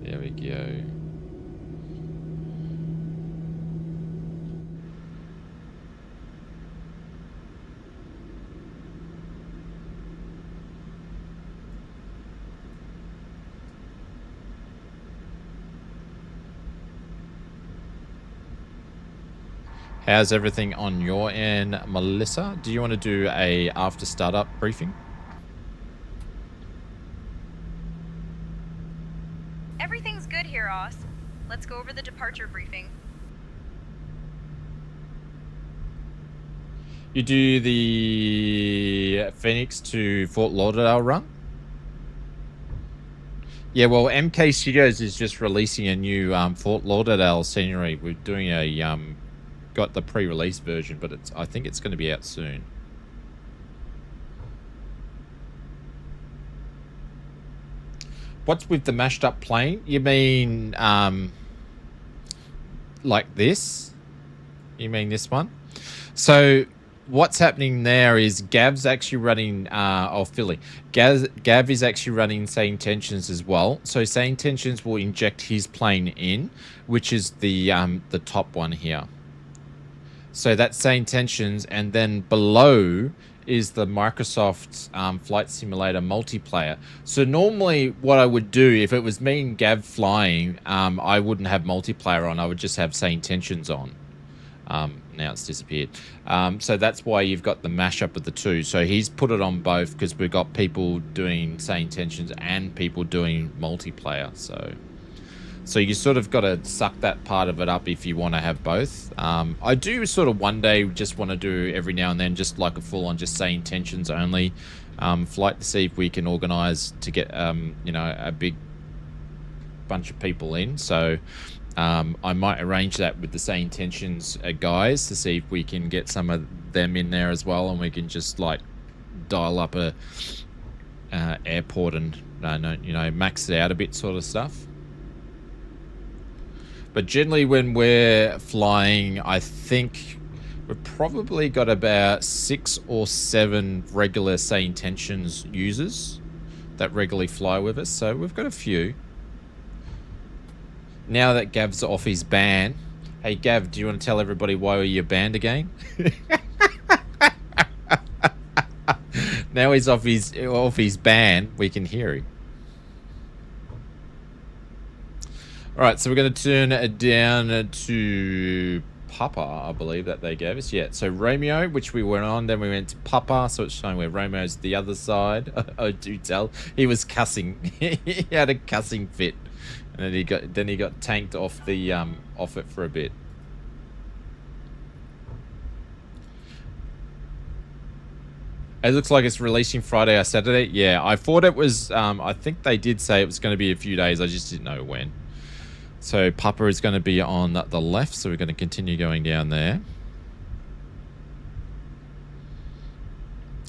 There we go. How's everything on your end, Melissa? Do you want to do a after startup briefing? Everything's good here, Oz. Let's go over the departure briefing. You do the Phoenix to Fort Lauderdale run? Yeah, well, MK Studios is just releasing a new Fort Lauderdale scenery. We're doing a got the pre-release version, but I think it's going to be out soon. What's with the mashed up plane? You mean like this? You mean this one? So what's happening there is Gav's actually running Philly. Gav is actually running SayIntentions as well. So SayIntentions will inject his plane in, which is the top one here. So that's SayIntentions, and then below is the Microsoft Flight Simulator multiplayer. So normally what I would do, if it was me and Gav flying, I wouldn't have multiplayer on. I would just have SayIntentions on. Now it's disappeared. So that's why you've got the mashup of the two. So he's put it on both because we've got people doing SayIntentions and people doing multiplayer. So you sort of got to suck that part of it up if you want to have both. I do sort of one day just want to do every now and then just like a full-on just SayIntentions only flight to see if we can organise to get you know, a big bunch of people in. So I might arrange that with the SayIntentions guys to see if we can get some of them in there as well, and we can just like dial up a airport and you know, max it out a bit sort of stuff. But generally when we're flying, I think we've probably got about 6 or 7 regular SayIntentions users that regularly fly with us. So we've got a few. Now that Gav's off his ban, Hey, Gav, do you want to tell everybody why you're banned again? Now he's off his ban, we can hear him. Alright, so we're going to turn it down to Papa, I believe that they gave us. Yeah, so Romeo, which we went on, then we went to Papa, so it's showing where Romeo's the other side. I do tell. He was cussing. He had a cussing fit. And then he got tanked off it for a bit. It looks like it's releasing Friday or Saturday. Yeah, I thought it was, I think they did say it was going to be a few days. I just didn't know when. So Papa is going to be on the left, so we're going to continue going down there.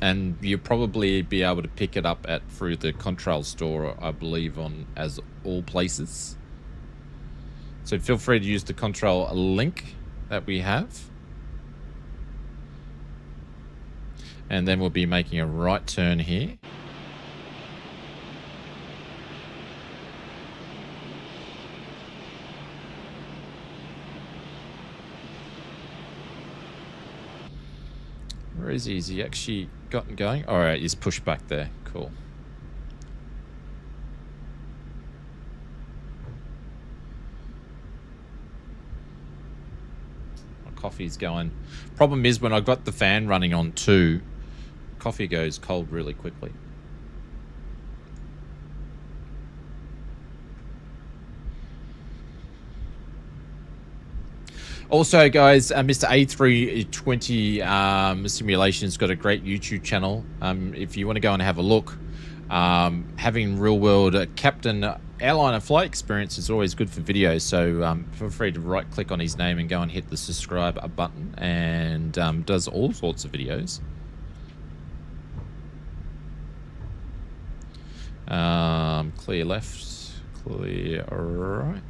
And you'll probably be able to pick it up through the Contrail store, I believe, on as all places. So feel free to use the Contrail link that we have. And then we'll be making a right turn here. Where is he? Is he actually gotten going? All right, he's pushed back there. Cool. My coffee's going. Problem is when I got the fan running on too, coffee goes cold really quickly. Also, guys, Mr. A320 Simulation's got a great YouTube channel. If you want to go and have a look, having real-world captain airline and flight experience is always good for videos. So feel free to right-click on his name and go and hit the subscribe button, and does all sorts of videos. Clear left, clear right.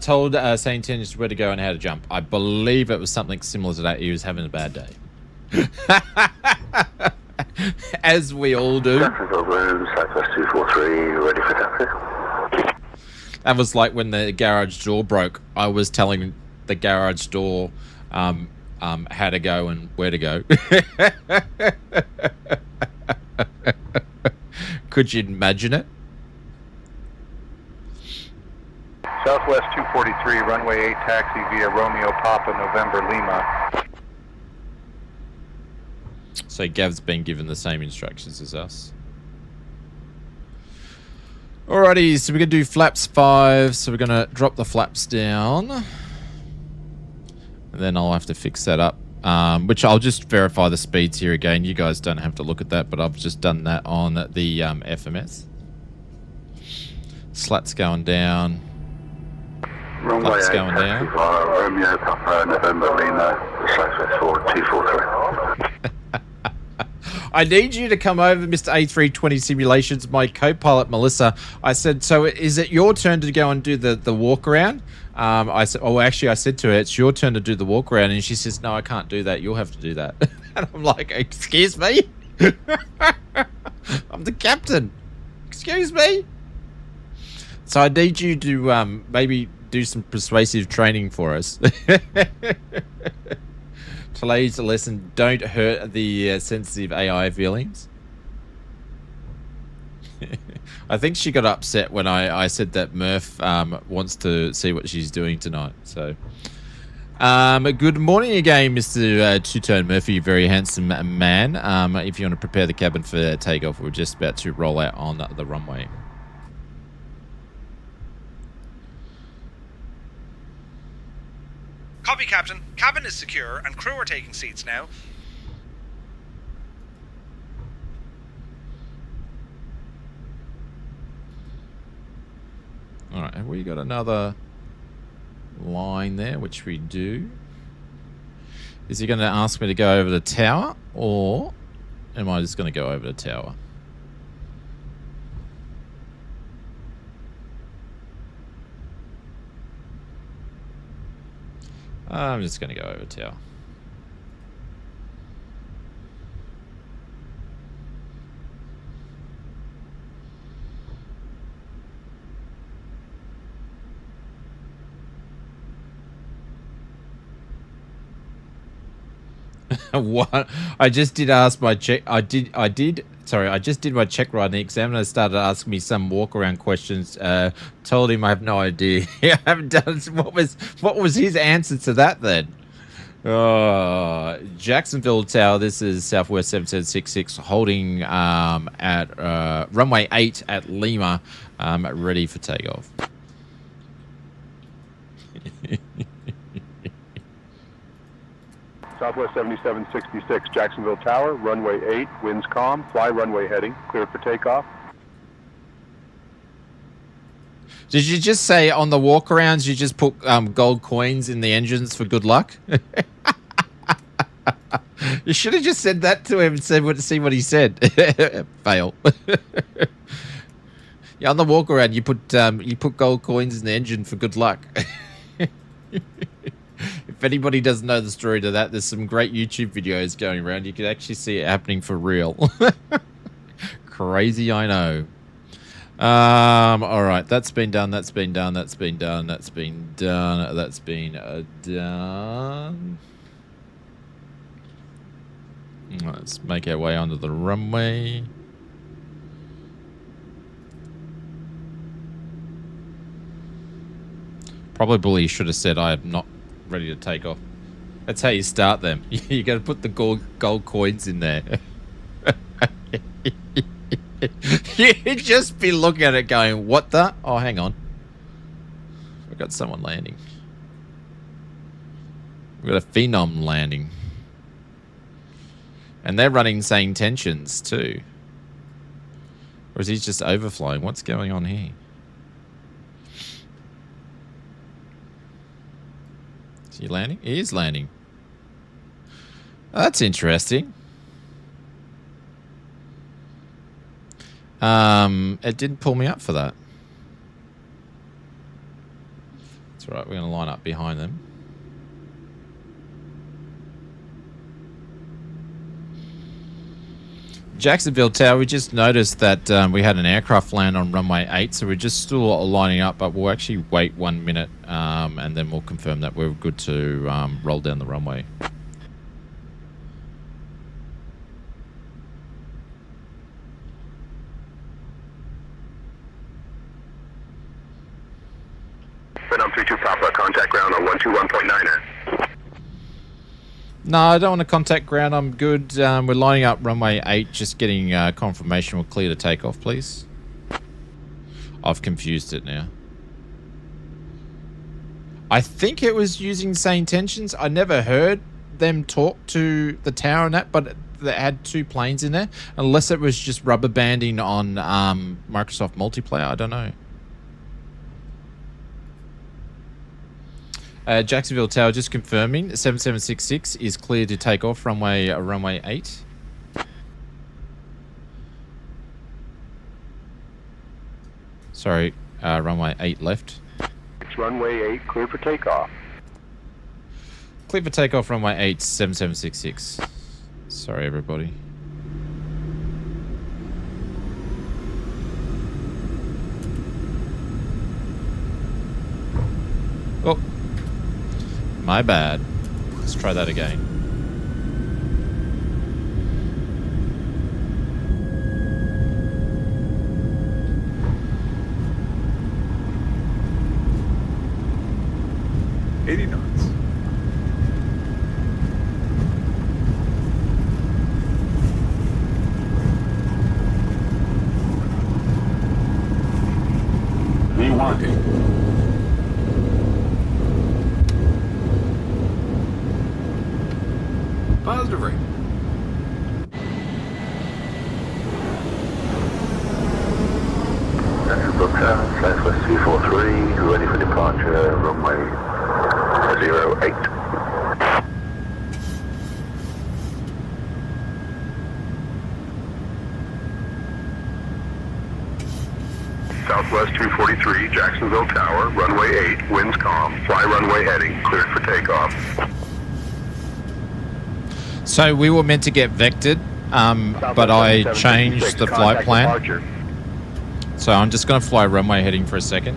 Told SayIntentions where to go and how to jump. I believe it was something similar to that. He was having a bad day. As we all do. Southwest 243, ready for taxi. That was like when the garage door broke. I was telling the garage door how to go and where to go. Could you imagine it? Southwest 243, runway 8 taxi via Romeo Papa, November Lima. So Gav's been given the same instructions as us. Alrighty, so we're going to do flaps 5. So we're going to drop the flaps down. And then I'll have to fix that up. Which I'll just verify the speeds here again. You guys don't have to look at that, but I've just done that on the FMS. Slats going down. Runway 8 going taxi down. via Romeo Papa, November Lima, Southwest 243. I need you to come over, Mr. A320 Simulations, my co-pilot Melissa. I said, so is it your turn to go and do the walk around? I said, oh, actually, I said to her, it's your turn to do the walk around. And she says, no, I can't do that. You'll have to do that. And I'm like, excuse me? I'm the captain. Excuse me? So I need you to maybe do some persuasive training for us. Today's lesson, don't hurt the sensitive AI feelings. I think she got upset when I said that Murph wants to see what she's doing tonight. So, good morning again, Mr. Two-Tone Murphy, very handsome man. If you want to prepare the cabin for takeoff, we're just about to roll out on the runway. Copy, Captain. Cabin is secure and crew are taking seats now. Alright, have we got another line there, which we do? Is he going to ask me to go over the tower, or am I just going to go over the tower? I'm just going to go over tower. What? I just did ask my check. I did. Sorry, I just did my check ride. And the examiner started asking me some walk around questions. Told him I have no idea. I haven't done. What was his answer to that then? Jacksonville Tower. This is Southwest 7766 holding at runway 8 at Lima, ready for takeoff. Southwest 7766, Jacksonville Tower, runway 8, winds calm, fly runway heading, cleared for takeoff. Did you just say on the walk-arounds you just put gold coins in the engines for good luck? You should have just said that to him and see what he said. Fail. Yeah, on the walk-around you put gold coins in the engine for good luck. If anybody doesn't know the story to that, there's some great YouTube videos going around. You could actually see it happening for real. Crazy, I know. All right, that's been done. That's been done. That's been done. That's been done. That's been done. Let's make our way onto the runway. Probably should have said I am not ready to take off. That's how you start them. You got to put the gold coins in there. You'd just be looking at it going, what the? Oh, hang on. We've got someone landing. We've got a Phenom landing. And they're running SayIntentions too. Or is he just overflying? What's going on here? Is he landing? He is landing. Oh, that's interesting. It didn't pull me up for that. That's all right. We're going to line up behind them. Jacksonville Tower, we just noticed that we had an aircraft land on runway 8, so we're just still lining up, but we'll actually wait 1 minute and then we'll confirm that we're good to roll down the runway. Phenom 32 Papa, contact ground on 121.9er. No, I don't want to contact ground. I'm good. We're lining up runway 8, just getting confirmation we're clear to take off, please. I've confused it now. I think it was using SayIntentions. I never heard them talk to the tower and that, but they had 2 planes in there. Unless it was just rubber banding on Microsoft Multiplayer. I don't know. Jacksonville Tower, just confirming, 7766 is clear to take off runway 8. Sorry, runway 8 left. It's runway 8, clear for takeoff. Clear for takeoff, runway 8, 7766. Sorry, everybody. Oh. My bad. Let's try that again. Positive rate. Jacksonville Tower, Southwest 243, ready for departure, runway 08. Southwest 243, Jacksonville Tower, runway 8, winds calm, fly runway heading, cleared for takeoff. So we were meant to get vectored, but I changed the flight plan. So I'm just going to fly runway heading for a second.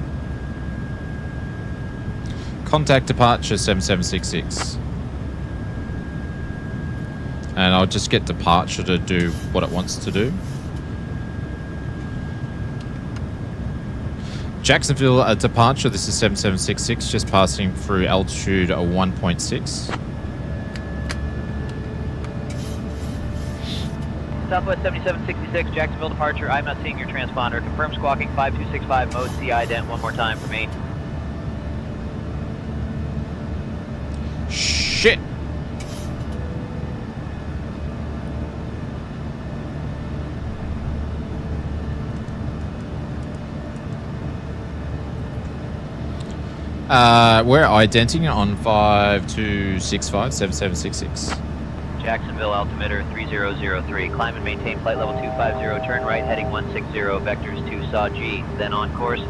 Contact departure 7766. And I'll just get departure to do what it wants to do. Jacksonville departure, this is 7766, just passing through altitude 1.6. Southwest 7766, Jacksonville departure. I'm not seeing your transponder. Confirm squawking 5265 mode CI dent one more time for me. Shit! We're identing on 5265 7766. Jacksonville altimeter 3003. Climb and maintain flight level 250. Turn right heading 160. Vectors to SAW G. Then on course.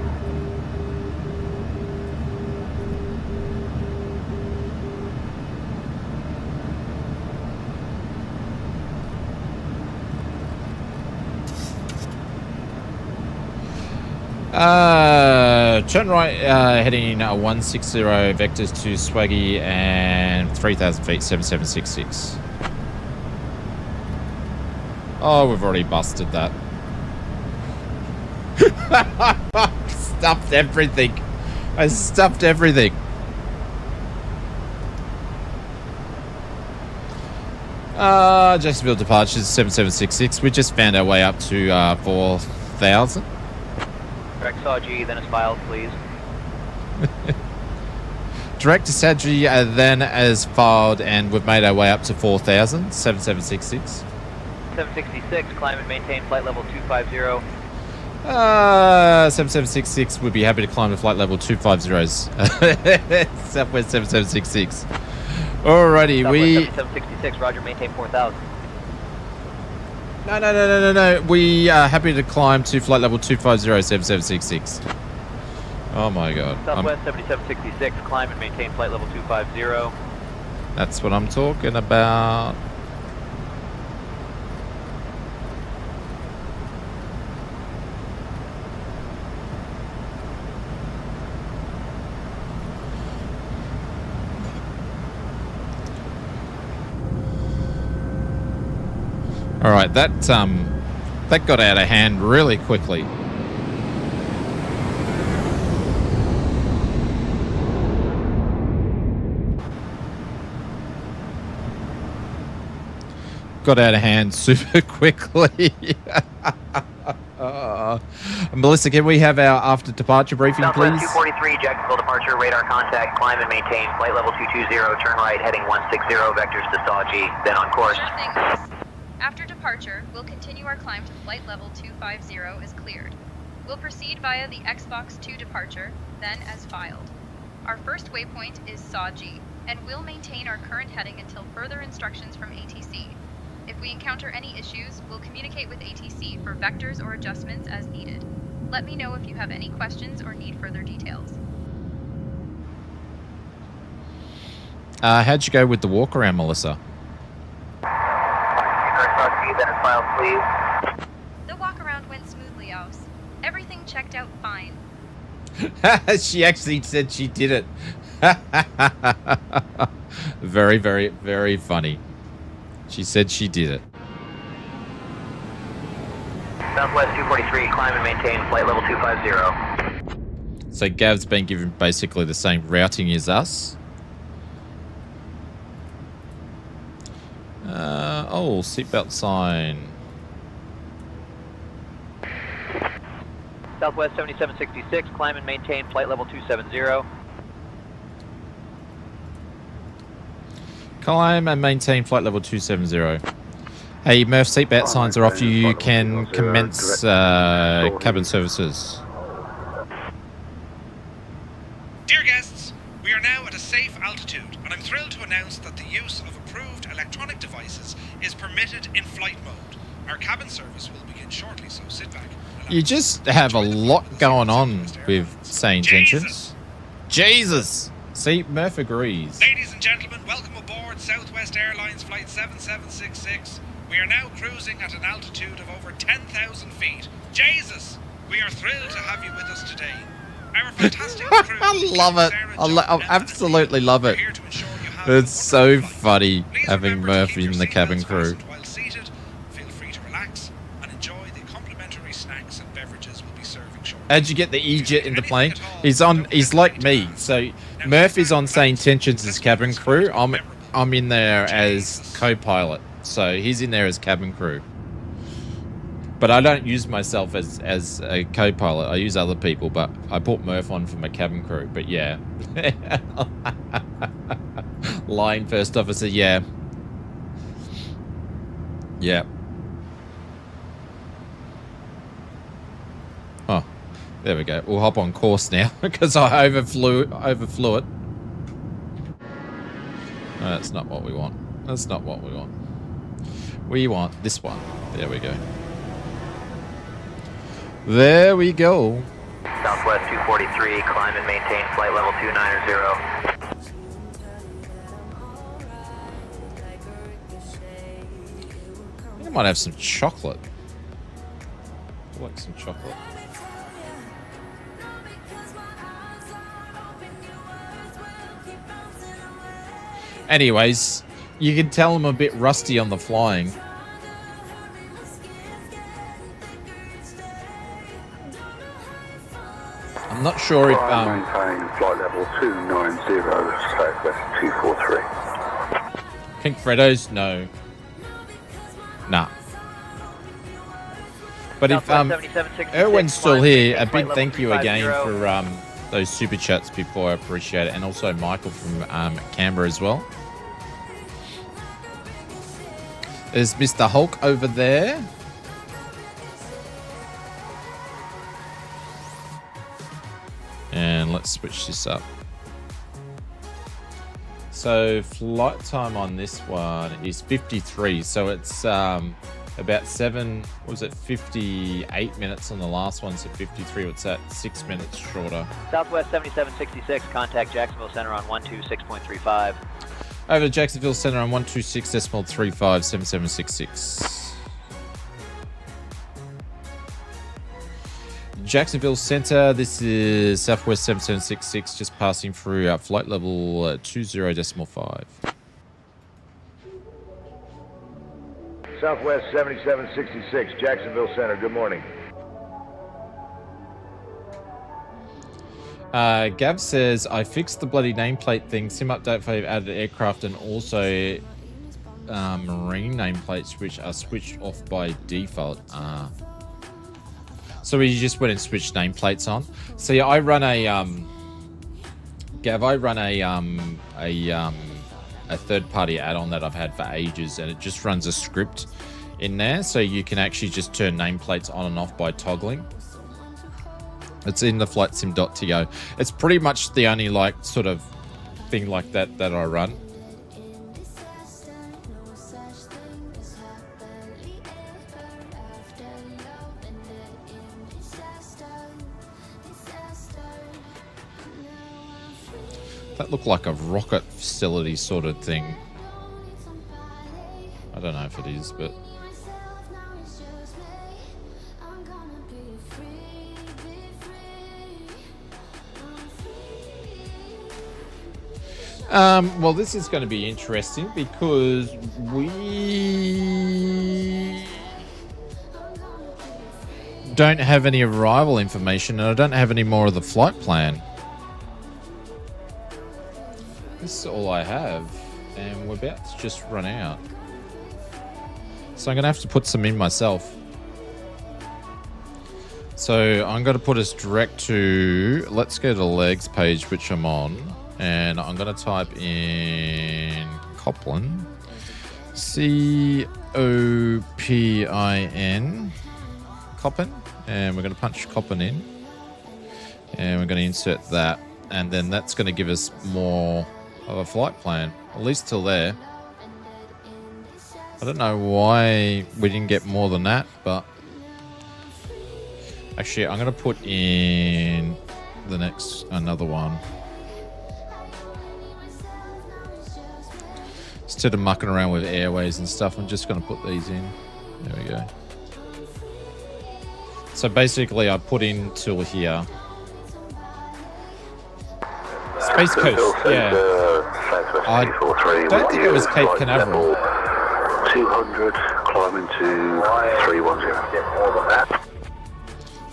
Turn right, heading 160 vectors to Swaggy and 3,000 feet 7766. Oh, we've already busted that. Stuffed everything. I stuffed everything. Jacksonville departures 7766. We just found our way up to 4,000. Direct SAW G, then as filed, please. Direct to Sadgy, then as filed, and we've made our way up to 4,000, 7766. 766, climb and maintain flight level 250. 7766 would be happy to climb to flight level 250s. Southwest 7766. Alrighty, Southwest 7766, roger, maintain 4,000. No. We are happy to climb to flight level 250 7766. Oh my god. Southwest 7766, climb and maintain flight level 250. That's what I'm talking about. All right, that got out of hand really quickly. Got out of hand super quickly. Melissa, can we have our after departure briefing, Southwest please? 243, Jacksonville departure, radar contact, climb and maintain flight level 220, turn right heading 160, vectors to SAW G, then on course. Sure thing, Miss. After departure, we'll continue our climb to flight level 250 as cleared. We'll proceed via the Xbox 2 departure, then as filed. Our first waypoint is SAW G, and we'll maintain our current heading until further instructions from ATC. If we encounter any issues, we'll communicate with ATC for vectors or adjustments as needed. Let me know if you have any questions or need further details. How'd you go with the walk around, Melissa? The walk around went smoothly, Aus. Everything checked out fine. She actually said she did it. Very, very, very funny. She said she did it. Southwest 243, climb and maintain flight level 250. So Gav's been given basically the same routing as us. Oh, seatbelt sign. Southwest 7766, climb and maintain flight level 270. Climb and maintain flight level 270. Hey, Murph, seatbelt signs are off. You can commence cabin services. Dear guests, we are now at a safe altitude, and I'm thrilled to announce that the use of approved electronic devices is permitted in flight mode. Our cabin service will begin shortly, so sit back. You just have a lot going on with SayIntentions. Jesus! See, Murph agrees. Ladies and gentlemen, welcome aboard Southwest Airlines Flight 7766. We are now cruising at an altitude of over 10,000 feet. Jesus! We are thrilled to have you with us today. Our fantastic crew. I love it. I absolutely love it. It's so funny having Murphy in the cabin crew. While seated, feel free to relax and enjoy the complimentary snacks and beverages we'll be serving shortly. How'd you get the E-Jet in the plane? He's like me. So Murphy's on SayIntentions as cabin crew. I'm in there as co-pilot. So he's in there as cabin crew. But I don't use myself as a co-pilot. I use other people, but I put Murph on for my cabin crew. But yeah. Line first officer, yeah. Yeah. Oh, there we go. We'll hop on course now because I overflew it. No, that's not what we want. That's not what we want. We want this one. There we go. There we go. Southwest 243, climb and maintain flight level 290. I think I might have some chocolate. I like some chocolate. Anyways, you can tell I'm a bit rusty on the flying. I'm not sure if maintain flight level 290, Southwest 243. Pink Freddos, no. Nah. But if Erwin's still here, a big thank you again for those super chats before. I appreciate it, and also Michael from Canberra as well. There's Mr. Hulk over there. And let's switch this up. So flight time on this one is 53. So it's about 58 minutes on the last one. So 53, what's that? 6 minutes shorter. Southwest 7766, contact Jacksonville Center on 126.35. Over to Jacksonville Center on 126.35, 7766. Jacksonville Center, this is Southwest 7766, just passing through flight level 20.5. Southwest 7766, Jacksonville Center, good morning. Gav says, I fixed the bloody nameplate thing, sim update for added aircraft and also marine nameplates which are switched off by default. So we just went and switched nameplates on. See, I run a Gav, I run a third-party add-on that I've had for ages, and it just runs a script in there, so you can actually just turn nameplates on and off by toggling. It's in the flightsim.to. It's pretty much the only sort of thing like that I run. That looked like a rocket facility sort of thing. I don't know if it is, but... well, this is going to be interesting because we don't have any arrival information and I don't have any more of the flight plan. This is all I have, and we're about to just run out. So I'm going to have to put some in myself. So I'm going to put us direct to, let's go to the legs page, which I'm on, and I'm going to type in Copland, C-O-P-I-N, Coppin, and we're going to punch Coppin in, and we're going to insert that, and then that's going to give us more of a flight plan, at least till there. I don't know why we didn't get more than that, but actually I'm going to put in another one. Instead of mucking around with airways and stuff, I'm just going to put these in. There we go. So basically I put in till here. Space Coast, yeah. Southwest I 243. don't think it was Cape Canaveral. 200, climbing to 310.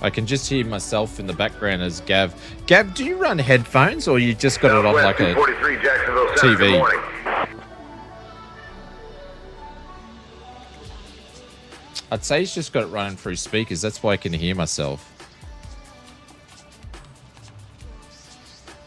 I can just hear myself in the background as Gav. Gav, do you run headphones or you just got it on like a TV? I'd say he's just got it running through speakers. That's why I can hear myself.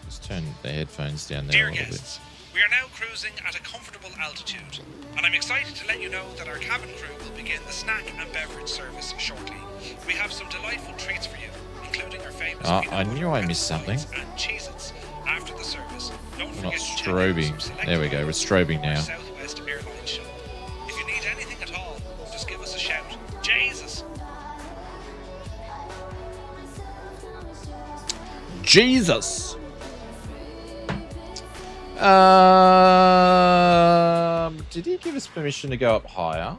Just turn the headphones down there a little bit. We are now cruising at a comfortable altitude, and I'm excited to let you know that our cabin crew will begin the snack and beverage service shortly. We have some delightful treats for you, including our famous I knew I missed something. and Cheez-Its. After the service, don't We're not forget to check out strobing. some There we go. We're strobing now. Southwest Airlines shop. If you need anything at all, just give us a shout. Jesus! Jesus! Did he give us permission to go up higher?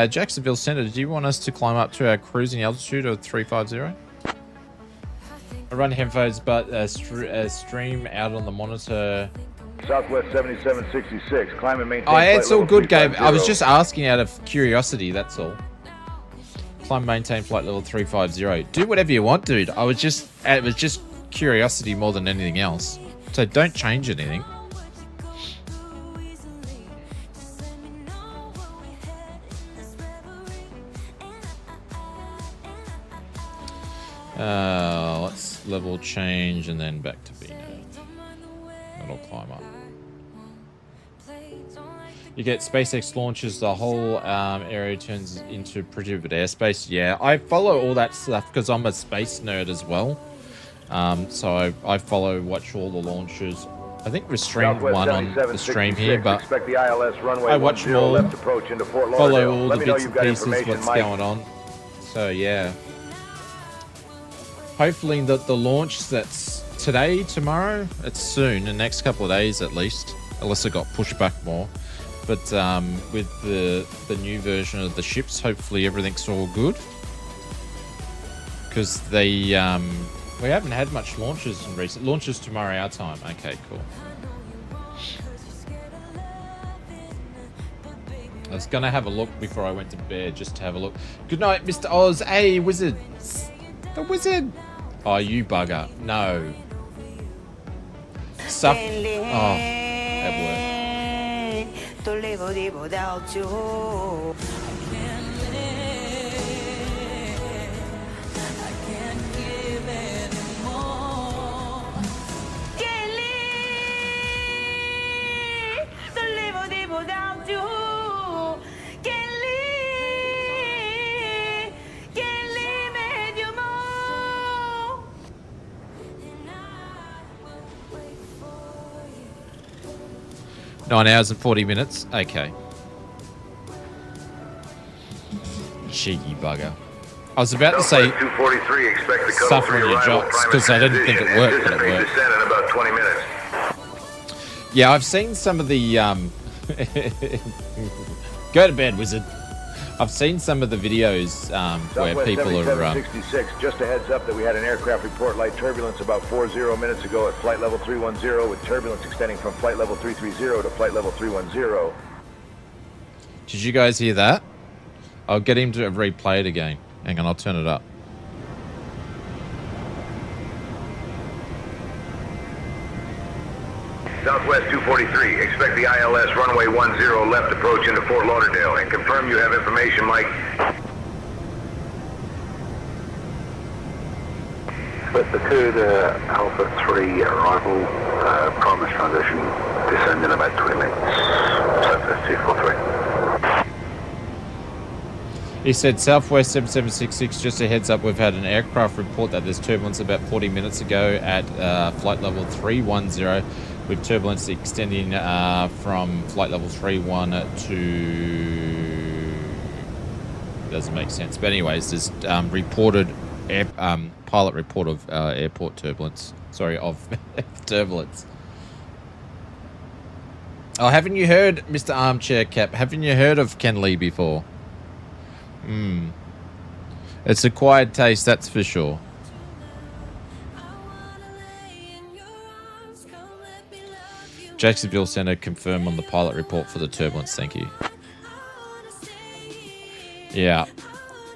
Jacksonville Center, do you want us to climb up to our cruising altitude of 350? I run headphones, but stream out on the monitor. Southwest 7766, climb and maintain. Oh, yeah, it's flight all good, level Gabe. I was 350. just asking out of curiosity, that's all. Climb and maintain flight level 350. Do whatever you want, dude. It was just curiosity more than anything else. So don't change anything. Let's level change and then back to B now. That'll climb up. You get SpaceX launches, the whole area turns into prohibited airspace. Yeah, I follow all that stuff because I'm a space nerd as well. So I watch all the launches. I think we streamed one on the stream here, but I watch them all, follow all the bits and pieces, what's going on. So yeah. Hopefully the launch that's today, tomorrow, it's soon, the next couple of days at least, unless it got pushed back more. But with the new version of the ships, hopefully everything's all good. Because we haven't had much launches in recent launches tomorrow our time. Okay, cool. I was gonna have a look before I went to bed, just to have a look. Good night, Mr. Oz. Hey, wizard. The wizard. Oh, you bugger. No. Stuff. Oh, that worked. Don't live without you. Without you, can't live anymore. 9 hours and 40 minutes. Okay. Cheeky bugger. I was about to say 243, expect the suffer on your jocks because I didn't think it worked, but it worked. Descent in about 20 minutes. Yeah, I've seen some of the go to bed, wizard. I've seen some of the videos where people are 766, just a heads up that we had an aircraft report light turbulence about 40 minutes ago at flight level 310 with turbulence extending from flight level 330 to flight level 310. Did you guys hear that? I'll get him to replay it again. Hang on, I'll turn it up. Southwest 243, expect the ILS runway 10 left approach into Fort Lauderdale and confirm you have information, Mike. With the code Alpha 3 arrival, promise transition, descend in about 20 minutes. Southwest 243. He said, Southwest 7766, just a heads up, we've had an aircraft report that there's turbulence about 40 minutes ago at flight level 310, with turbulence extending from flight level 31 to... Doesn't make sense. But anyways, there's reported pilot report of airport turbulence. Sorry, of turbulence. Oh, haven't you heard, Mr. Armchair Cap, haven't you heard of Ken Lee before? It's acquired taste, that's for sure. Jacksonville Center, confirm on the pilot report for the turbulence. Thank you. Yeah.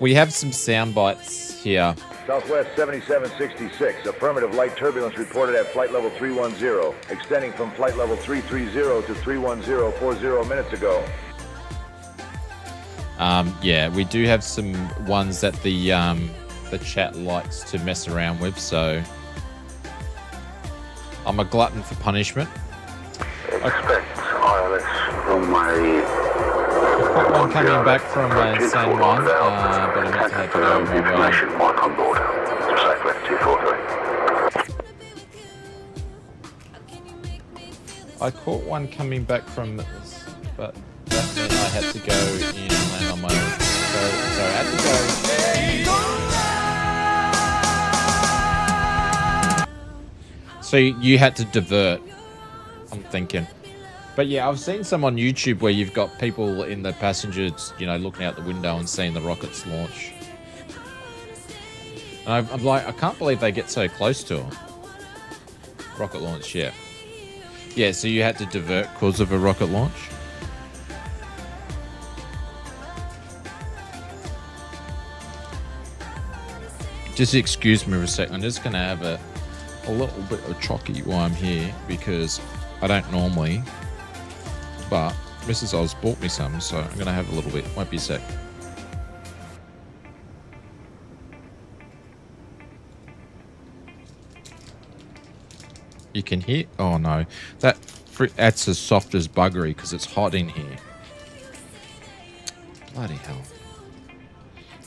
We have some sound bites here. Southwest 7766, affirmative light turbulence reported at flight level 310, extending from flight level 330 to 310 40 minutes ago. Yeah, we do have some ones that the chat likes to mess around with, so I'm a glutton for punishment. Expect ILS runway. Got one coming back from San Juan, but I meant to have to go information mic on board. Southwest 243. I caught one coming back from, but that meant I had to go in and land on my own. So I had to go. So you had to divert, I'm thinking. But yeah, I've seen some on YouTube where you've got people in the passengers, looking out the window and seeing the rockets launch. And I'm like, I can't believe they get so close to them. Rocket launch, yeah. Yeah, so you had to divert because of a rocket launch? Just excuse me for a second. I'm just going to have a little bit of chocky while I'm here because I don't normally. But Mrs. Oz bought me some, so I'm going to have a little bit. Won't be a sec. You can hear... Oh, no. That's as soft as buggery because it's hot in here. Bloody hell.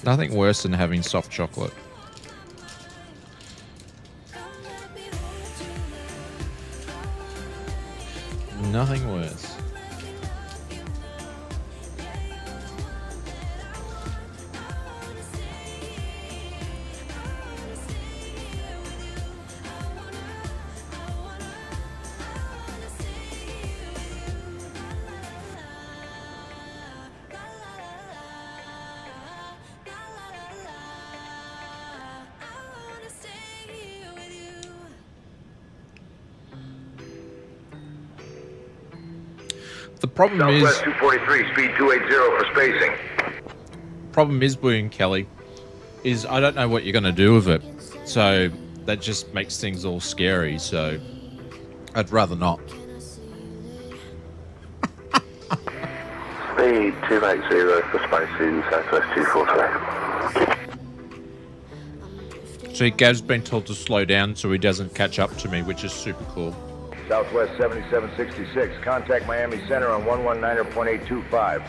Nothing worse than having soft chocolate. Nothing worse. The problem Southwest 243, speed 280 for spacing. Problem is, William Kelly, is I don't know what you're going to do with it. So that just makes things all scary. So I'd rather not. Speed 280 for spacing, Southwest 243. See, Gav's been told to slow down so he doesn't catch up to me, which is super cool. Southwest 7766, contact Miami Center on 119.825.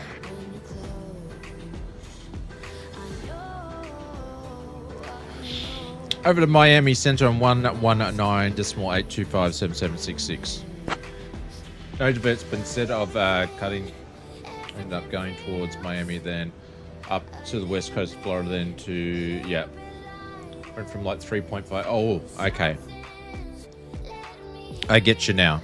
Over to Miami Center on 119.8257766. No divert's been said of cutting, end up going towards Miami, then up to the west coast of Florida, then to, yeah, went from like 3.5. Oh, okay. I get you now.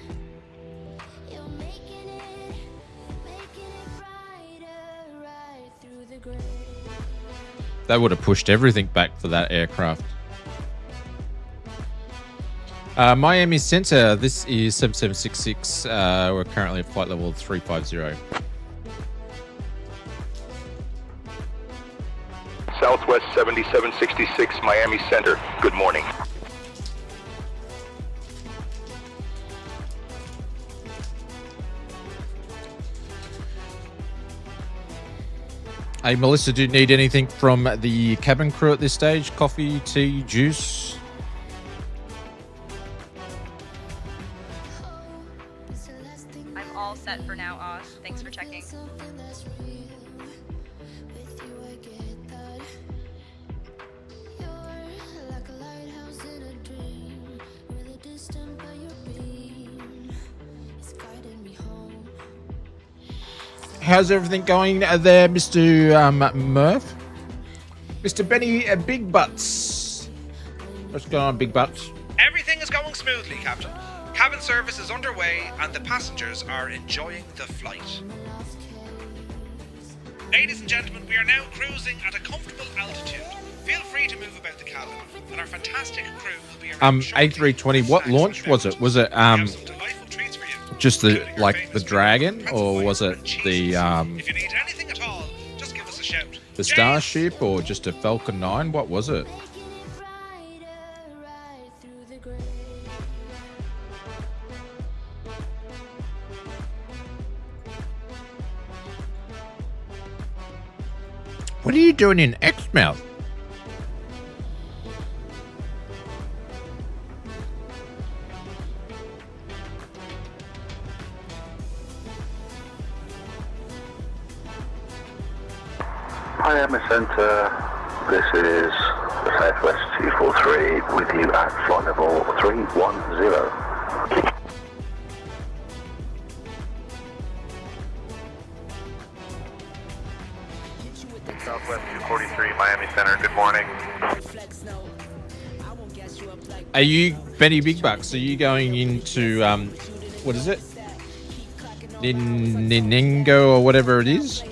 They would have pushed everything back for that aircraft. Miami Center, this is 7766. We're currently at flight level 350. Southwest 7766, Miami Center. Good morning. Hey, Melissa, do you need anything from the cabin crew at this stage? Coffee, tea, juice? I'm all set for now, Oz. Thanks for checking. How's everything going there, Mr. Murph? Mr. Benny Big Butts. What's going on, Big Butts? Everything is going smoothly, Captain. Cabin service is underway and the passengers are enjoying the flight. Ladies and gentlemen, we are now cruising at a comfortable altitude. Feel free to move about the cabin, and our fantastic crew will be around shortly. A320, what launch was it? Was it Just the dragon, or was it the If you need anything at all, just give us a shout. the starship, or just a Falcon 9? What was it? What are you doing in Exmouth? Miami Center, this is the Southwest 243 with you at flight level 310. Southwest 243, Miami Center, good morning. Are you, Benny Big Bucks, are you going into, what is it? Ninengo or whatever it is?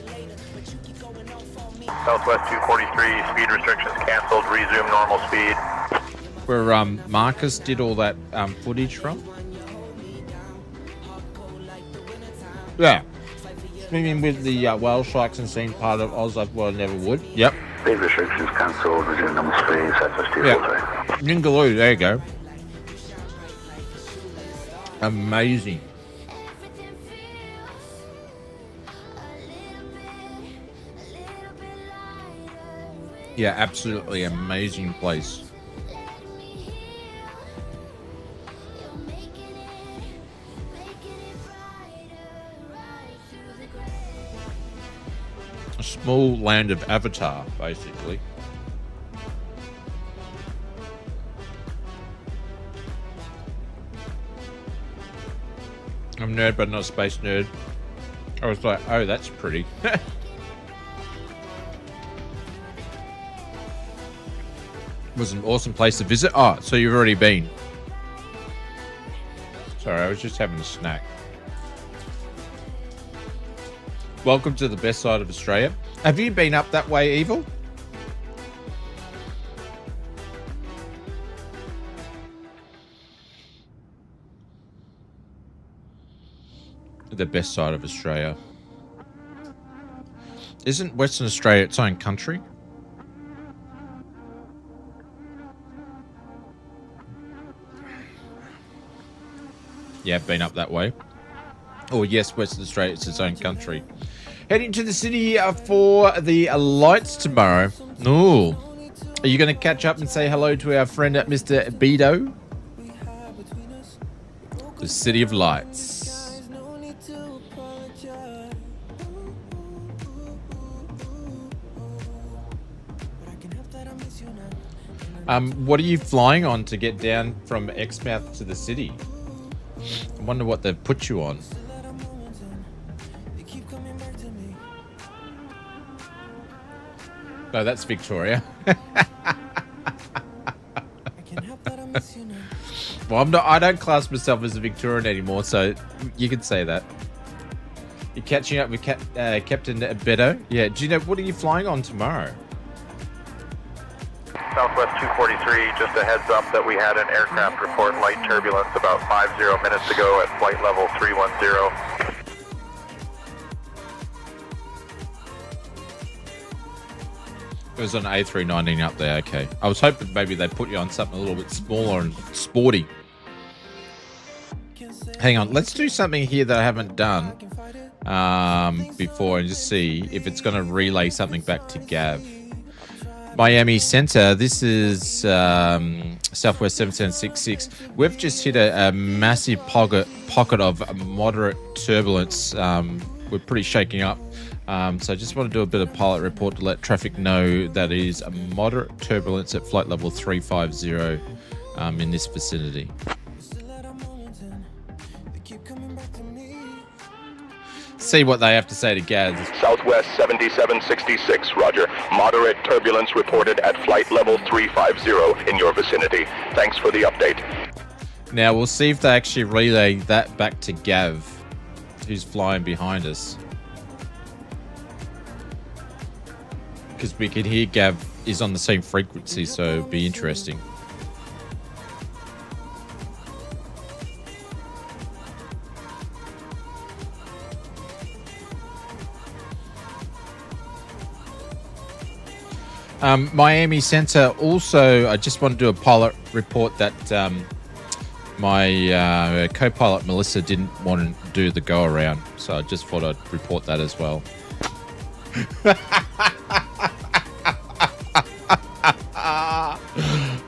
Southwest 243, speed restrictions canceled, resume normal speed. Where Marcus did all that footage from? Yeah. Swimming with the whale sharks and seeing part of Oz like well I never would. Yep. Speed restrictions cancelled, resume normal speed, Southwest 243. Ningaloo, there you go. Amazing. Yeah, absolutely amazing place. A small land of Avatar, basically. I'm a nerd, but not a space nerd. I was like, oh, that's pretty. Was an awesome place to visit. Oh, so you've already been. Sorry, I was just having a snack. Welcome to the best side of Australia. Have you been up that way, Evil? The best side of Australia. Isn't Western Australia its own country? Yeah, been up that way. Oh, yes, Western Australia, it's its own country. Heading to the city for the lights tomorrow. Ooh. Are you going to catch up and say hello to our friend Mr. Beto? The City of Lights. What are you flying on to get down from Exmouth to the city? I wonder what they've put you on. No, that's Victoria. Well, I'm not. I don't class myself as a Victorian anymore, so you can say that. You're catching up with Captain Beto. Yeah. Do you know what are you flying on tomorrow? Southwest 243, just a heads up that we had an aircraft report light turbulence about 50 minutes ago at flight level 310. It was on A319 up there, okay. I was hoping maybe they put you on something a little bit smaller and sporty. Hang on, let's do something here that I haven't done before and just see if it's going to relay something back to Gav. Miami Center, this is Southwest 7766. We've just hit a massive pocket of moderate turbulence. We're pretty shaking up. So I just want to do a bit of pilot report to let traffic know that it is a moderate turbulence at flight level 350 in this vicinity. See what they have to say to Gaz. Southwest 7766, roger. Moderate turbulence reported at flight level 350 in your vicinity. Thanks for the update. Now we'll see if they actually relay that back to Gav, who's flying behind us. Because we can hear Gav is on the same frequency, so it'll be interesting. Miami Center also, I just want to do a pilot report that my co-pilot Melissa didn't want to do the go around, so I just thought I'd report that as well.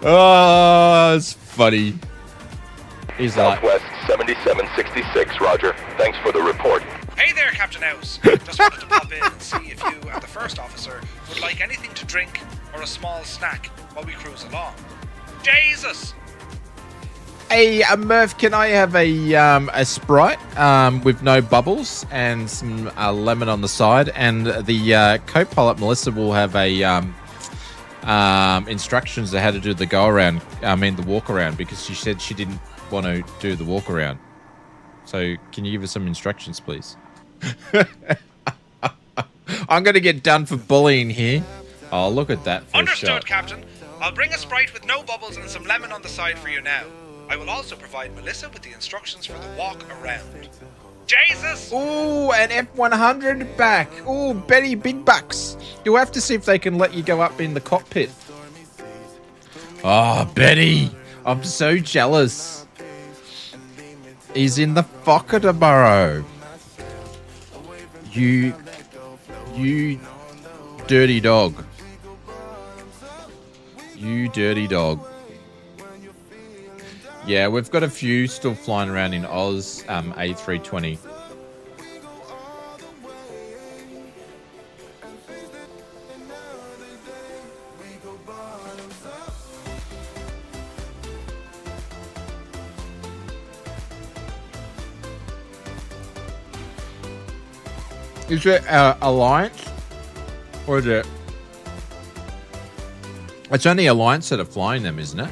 Oh, it's funny. He's Southwest 7766, Roger. Thanks for the report. Hey there, Captain House. Just wanted to pop in and see if you and the first officer would like anything to drink or a small snack while we cruise along. Jesus! Hey, Murph, can I have a Sprite with no bubbles and some lemon on the side? And the co-pilot Melissa will have a instructions on how to do the go around. I mean the walk around, because she said she didn't want to do the walk around. So can you give us some instructions, please? I'm going to get done for bullying here. Oh, look at that. Understood, Captain. I'll bring a Sprite with no bubbles and some lemon on the side for you now. I will also provide Melissa with the instructions for the walk around. Jesus! Ooh, an F-100 back. Ooh, Betty Big Bucks. You'll have to see if they can let you go up in the cockpit. Oh, Betty. I'm so jealous. He's in the Fokker tomorrow. You dirty dog. You dirty dog. Yeah, we've got a few still flying around in Oz, A320. Is it Alliance? Or is it... It's only Alliance that are flying them, isn't it?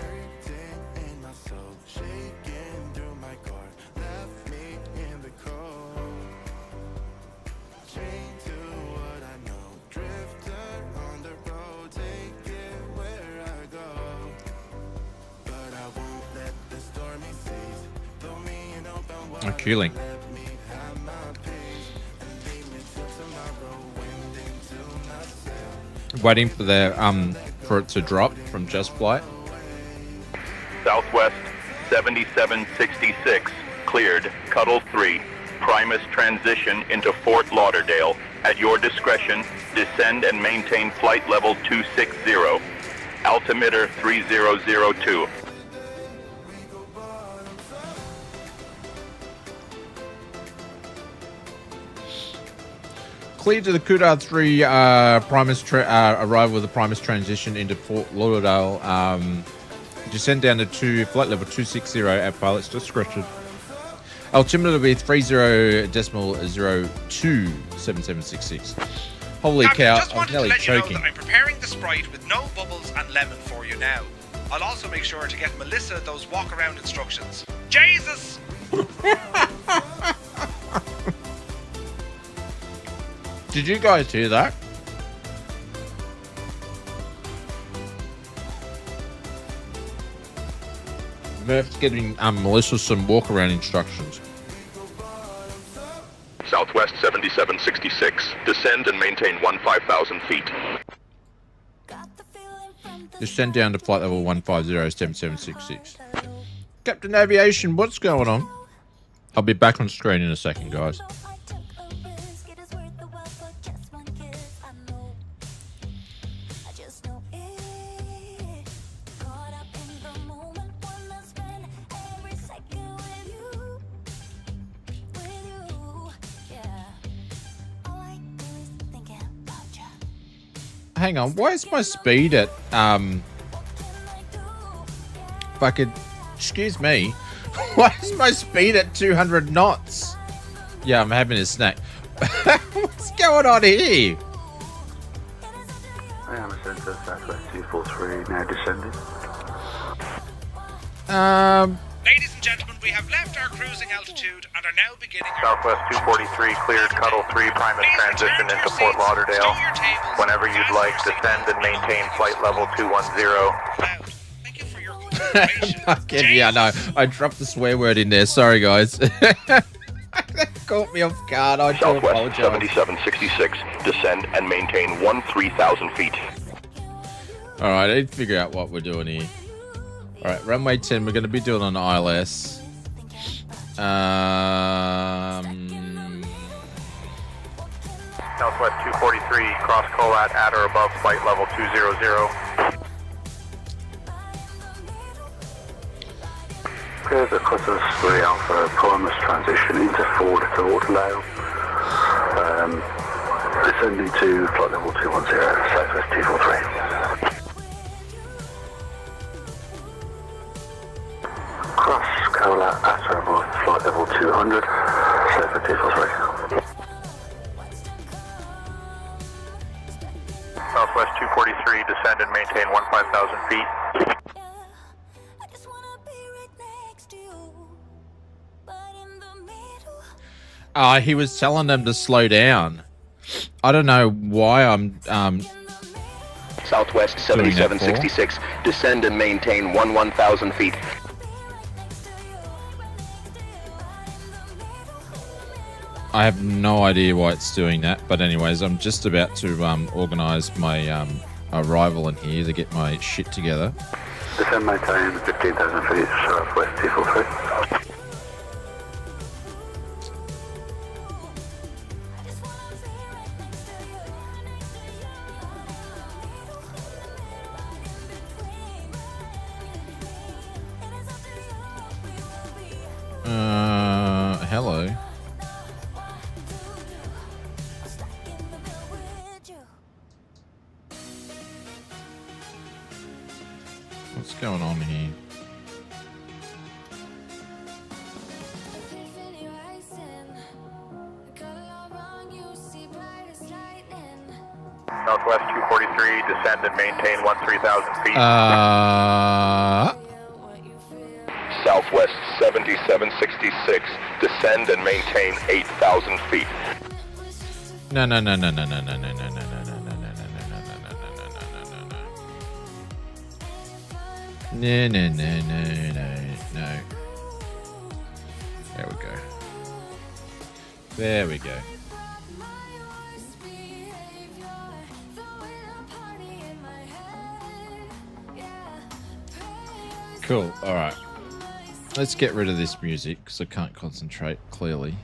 Cooling. Waiting for the for it to drop from Just Flight. Southwest 7766, cleared, Cuddle 3. Primus transition into Fort Lauderdale. At your discretion, descend and maintain flight level 260. Altimeter 3002. Clear to the Kudar 3 Primus arrival with the Primus transition into Fort Lauderdale. Descend down to flight level 260 at pilot's discretion. Altimeter will be 30.027766. Holy Captain, cow, just I'm wanted to nearly let choking. you know that I'm preparing the Sprite with no bubbles and lemon for you now. I'll also make sure to get Melissa those walk-around instructions. Jesus! Did you guys hear that? Murph's getting Melissa some walk-around instructions. Southwest 7766, descend and maintain 15,000 feet. Descend down to flight level 1507766. Captain Aviation, what's going on? I'll be back on screen in a second, guys. Hang on, why is my speed at fucking, excuse me, why is my speed at 200 knots? Yeah, I'm having a snack. What's going on here? I am a Center, Southwest 243, now descending. Ladies and gentlemen, we have left our cruising altitude and are now beginning Southwest 243, cleared, Cuddle 3, Primus transition into Fort Lauderdale. Whenever you'd like, descend and maintain flight level 210. Fucking, yeah, no, I dropped the swear word in there. Sorry, guys. That caught me off guard. I do Southwest apologize. 7766, descend and maintain 13,000 feet. All right, I need to figure out what we're doing here. All right, runway 10, we're going to be doing an ILS. Southwest 243, cross Colat at or above flight level 200. Clear the Cosmos 3 Alpha Primus transition into forward to autolow. Descending to flight level 210, Southwest 243. Cross Colat at or above flight level 200, Southwest 243. Southwest 243, descend and maintain 15,000 feet. He was telling them to slow down. I don't know why I'm Southwest 7766, descend and maintain 11,000 feet. I have no idea why it's doing that, but anyways, I'm just about to organise my arrival in here to get my shit together. Descend, maintain 15,000 feet, Southwest 243. Hello. What's going on here? Southwest 243, descend and maintain 13,000 feet. Southwest 7766, descend and maintain 8,000 feet. No. No. There we go. There we go. Cool. All right. Let's get rid of this music because I can't concentrate clearly.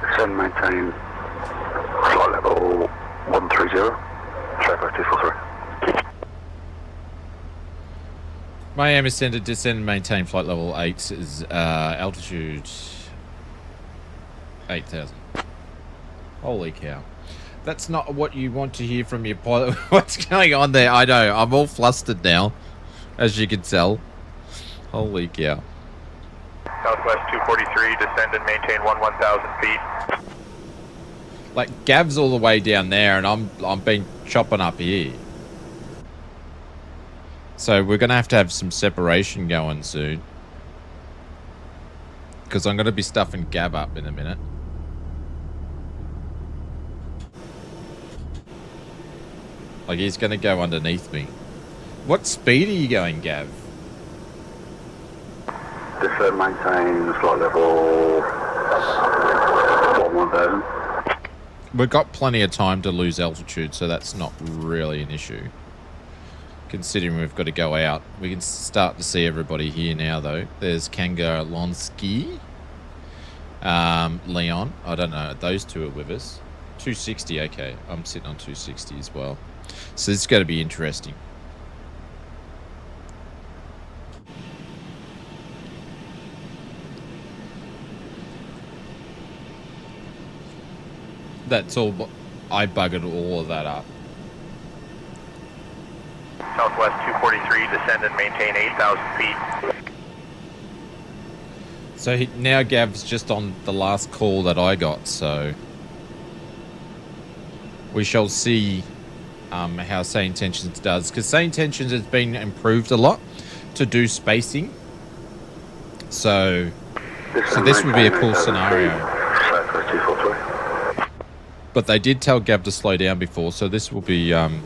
Descend, maintain flight level 130, Southwest 243. Miami Center, descend and maintain flight level 8 is altitude 8,000. Holy cow. That's not what you want to hear from your pilot. What's going on there? I know. I'm all flustered now, as you can tell. Holy cow. Southwest 243, descend and maintain 11,000 feet. Like, Gav's all the way down there, and I'm been chopping up here. So we're going to have some separation going soon. Because I'm going to be stuffing Gav up in a minute. Like, he's going to go underneath me. What speed are you going, Gav? Descend, maintain flight level 1,000. We've got plenty of time to lose altitude, so that's not really an issue. Considering we've got to go out. We can start to see everybody here now, though. There's Kanga Lonsky. Leon. I don't know. Those two are with us. 260, okay. I'm sitting on 260 as well. So this is going to be interesting. That's all. I buggered all of that up. Southwest 243, descend and maintain 8,000 feet. So now Gav's just on the last call that I got, so we shall see how SayIntentions does, because SayIntentions has been improved a lot to do spacing. So this would be a cool scenario. But they did tell Gav to slow down before, so this will be Southwest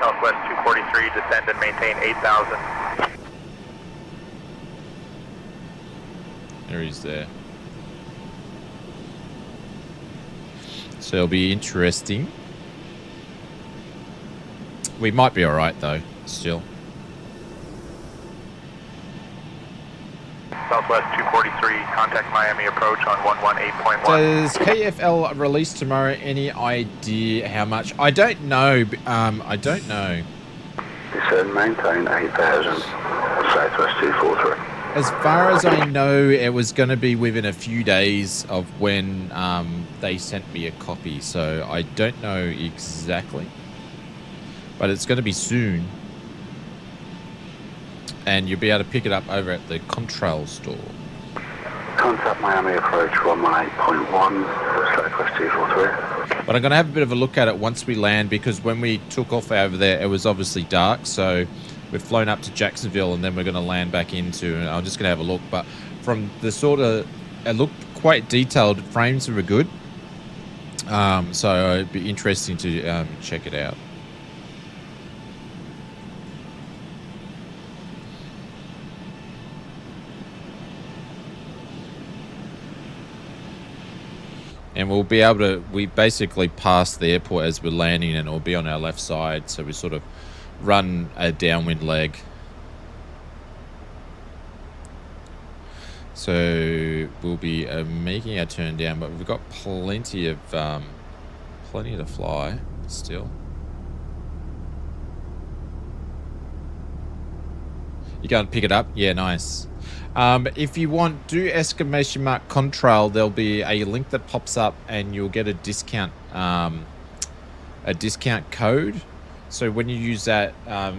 243, descend and maintain 8,000. There he's there. So it'll be interesting. We might be alright though, still. Southwest 243, contact Miami approach on 118.1. Does KFL release tomorrow? Any idea how much? I don't know. I don't know. Descend, maintain 8,000, Southwest 243. As far as I know, it was going to be within a few days of when they sent me a copy, so I don't know exactly. But it's going to be soon. And you'll be able to pick it up over at the Contrail store. Contact Miami approach 118.1, Southwest 243. But I'm going to have a bit of a look at it once we land, because when we took off over there, it was obviously dark. So we've flown up to Jacksonville and then we're going to land back into, and I'm just going to have a look. But from the sort of, it looked quite detailed. Frames were good. So it'd be interesting to check it out. And we'll be able to, we basically pass the airport as we're landing, and it'll be on our left side. So we sort of run a downwind leg. So we'll be making our turn down, but we've got plenty to fly still. You go and pick it up? Yeah, nice. If you want, do exclamation mark Contrail. There'll be a link that pops up, and you'll get a discount code. So when you use that,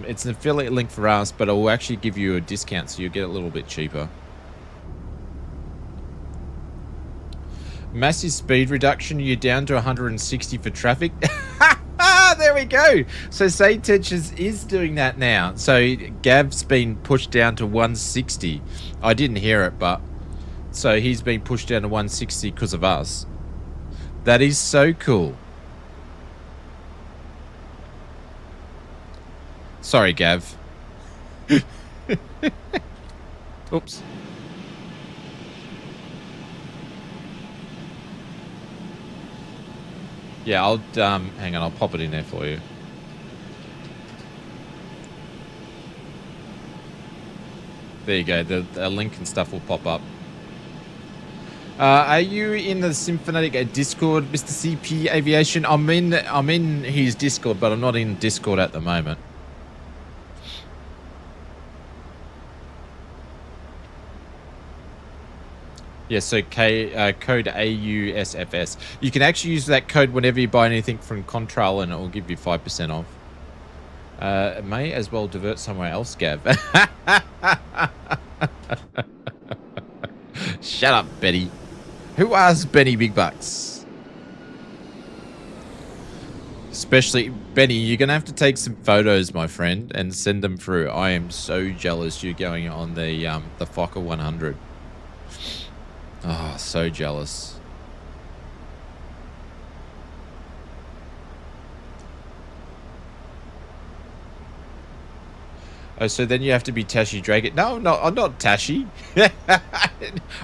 it's an affiliate link for us, but it will actually give you a discount, so you'll get a little bit cheaper. Massive speed reduction. You're down to 160 for traffic. There we go. So SayIntentions is doing that now. So Gav's been pushed down to 160. I didn't hear it, but so he's been pushed down to 160 because of us. That is so cool. Sorry, Gav. Oops. Yeah, I'll hang on, I'll pop it in there for you. There you go. The link and stuff will pop up. Are you in the Symphonetic Discord, Mr. CP Aviation? I'm in his Discord, but I'm not in Discord at the moment. Yeah, so code AUSFS. You can actually use that code whenever you buy anything from Contrail, and it will give you 5% off. It may as well divert somewhere else, Gav. Shut up, Betty. Who asked Benny Big Bucks? Especially, Benny, you're going to have to take some photos, my friend, and send them through. I am so jealous you're going on the Fokker 100. Oh, so jealous. Oh, so then you have to be Tashi Dragon. No, I'm not Tashi.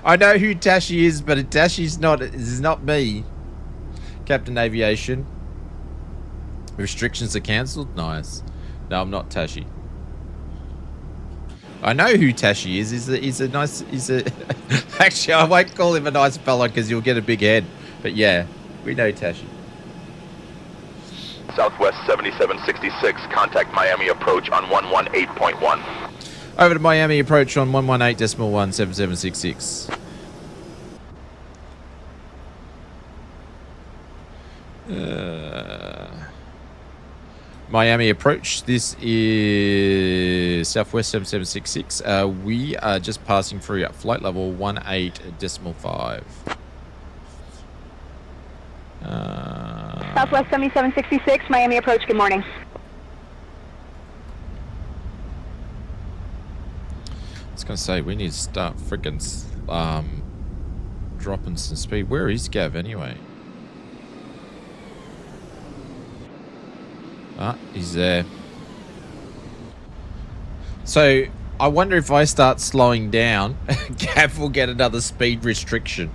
I know who Tashi is, but Tashi's not. Is not me. Captain Aviation. Restrictions are cancelled. Nice. No, I'm not Tashi. I know who Tashi is. He's a nice. Actually, I won't call him a nice fella because you'll get a big head. But yeah, we know Tashi. Southwest 7766, contact Miami approach on 118.1. Over to Miami approach on 118.17766. Miami approach. This is Southwest 7766. We are just passing through at flight level 18.5. Southwest 7766, Miami approach, good morning. I was going to say, we need to start freaking dropping some speed. Where is Gav anyway? Ah, he's there. So, I wonder if I start slowing down, Gav will get another speed restriction.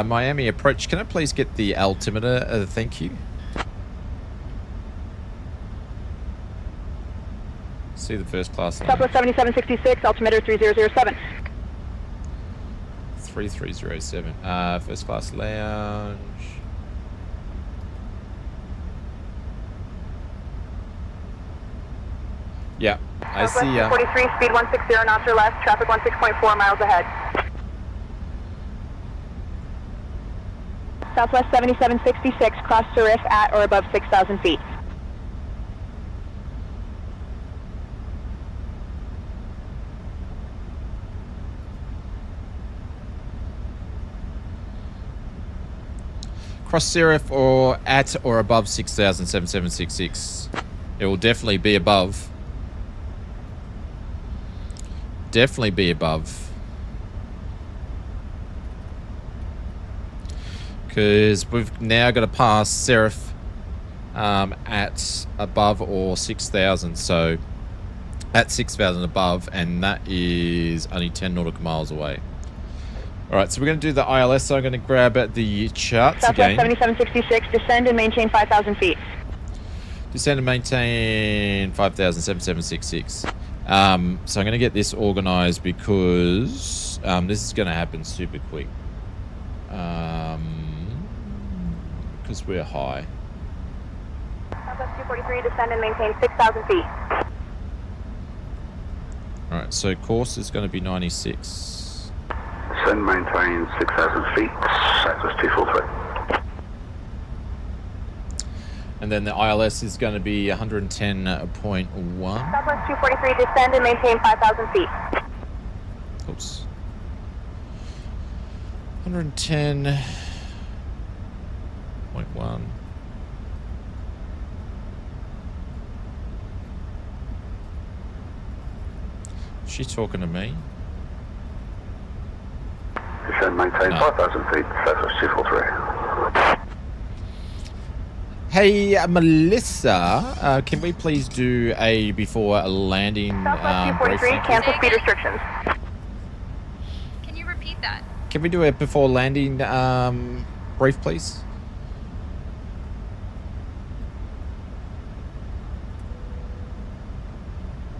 Miami approach. Can I please get the altimeter? Thank you. See the first class lounge. Southwest 7766, altimeter 3007. 3307. First class lounge. Yeah, I see. Southwest 243, speed 160 knots or less, traffic 16.4 miles ahead. Southwest 7766, cross Surif at or above 6,000 feet. Cross Serif or at or above 6,7766. It will definitely be above. Definitely be above. Because we've now got to pass Serif at above or 6,000. So at 6,000 above, and that is only 10 nautical miles away. All right, so we're going to do the ILS. So I'm going to grab at the charts Southwest again. 7766, descend and maintain 5,000 feet. Descend and maintain 5,7766. So I'm going to get this organized because this is going to happen super quick. Because we're high. Southwest 243, descend and maintain 6,000 feet. All right, so course is going to be 96. Descend, maintain 6,000 feet, Southwest 243. And then the ILS is going to be 110.1. Southwest 243, descend and maintain 5,000 feet. Oops. 110.1. She talking to me? Descend, maintain 5,000 feet, Southwest 243. Hey, Melissa, can we please do a before a landing Southwest 243, briefing? cancel speed restrictions. Can you repeat that? Can we do a before landing brief, please?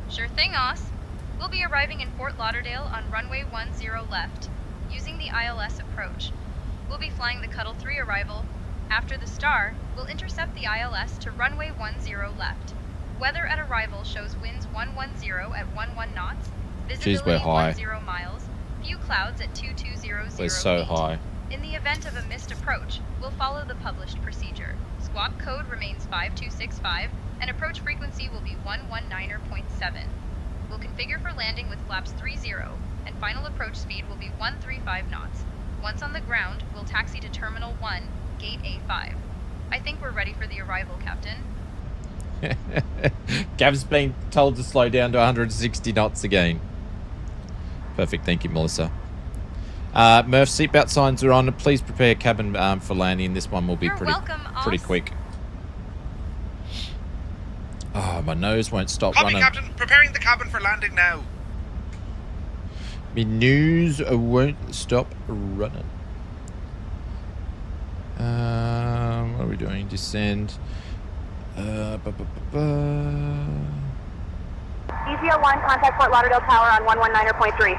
Sure thing, Oz. We'll be arriving in Fort Lauderdale on runway 10 left, using the ILS approach. We'll be flying the Cuttle 3 arrival. After the star, we'll intercept the ILS to runway 10 left. Weather at arrival shows winds 110 at 11 knots, visibility we're high. 10 miles, few clouds at 2200 We're so feet. high. In the event of a missed approach, we'll follow the published procedure. Squawk code remains 5265, and approach frequency will be 119.7. We'll configure for landing with flaps 30, and final approach speed will be 135 knots. Once on the ground, we'll taxi to Terminal 1, Gate A5. I think we're ready for the arrival, Captain. Gav's been told to slow down to 160 knots again. Perfect, thank you, Melissa. Murph, seatbelt signs are on. Please prepare cabin for landing. This one will be pretty quick. Oh, my nose won't stop Copy, running. Captain. Preparing the cabin for landing now. My nose won't stop running. What are we doing? Descend. EZO1, contact Fort Lauderdale Tower on 119.3.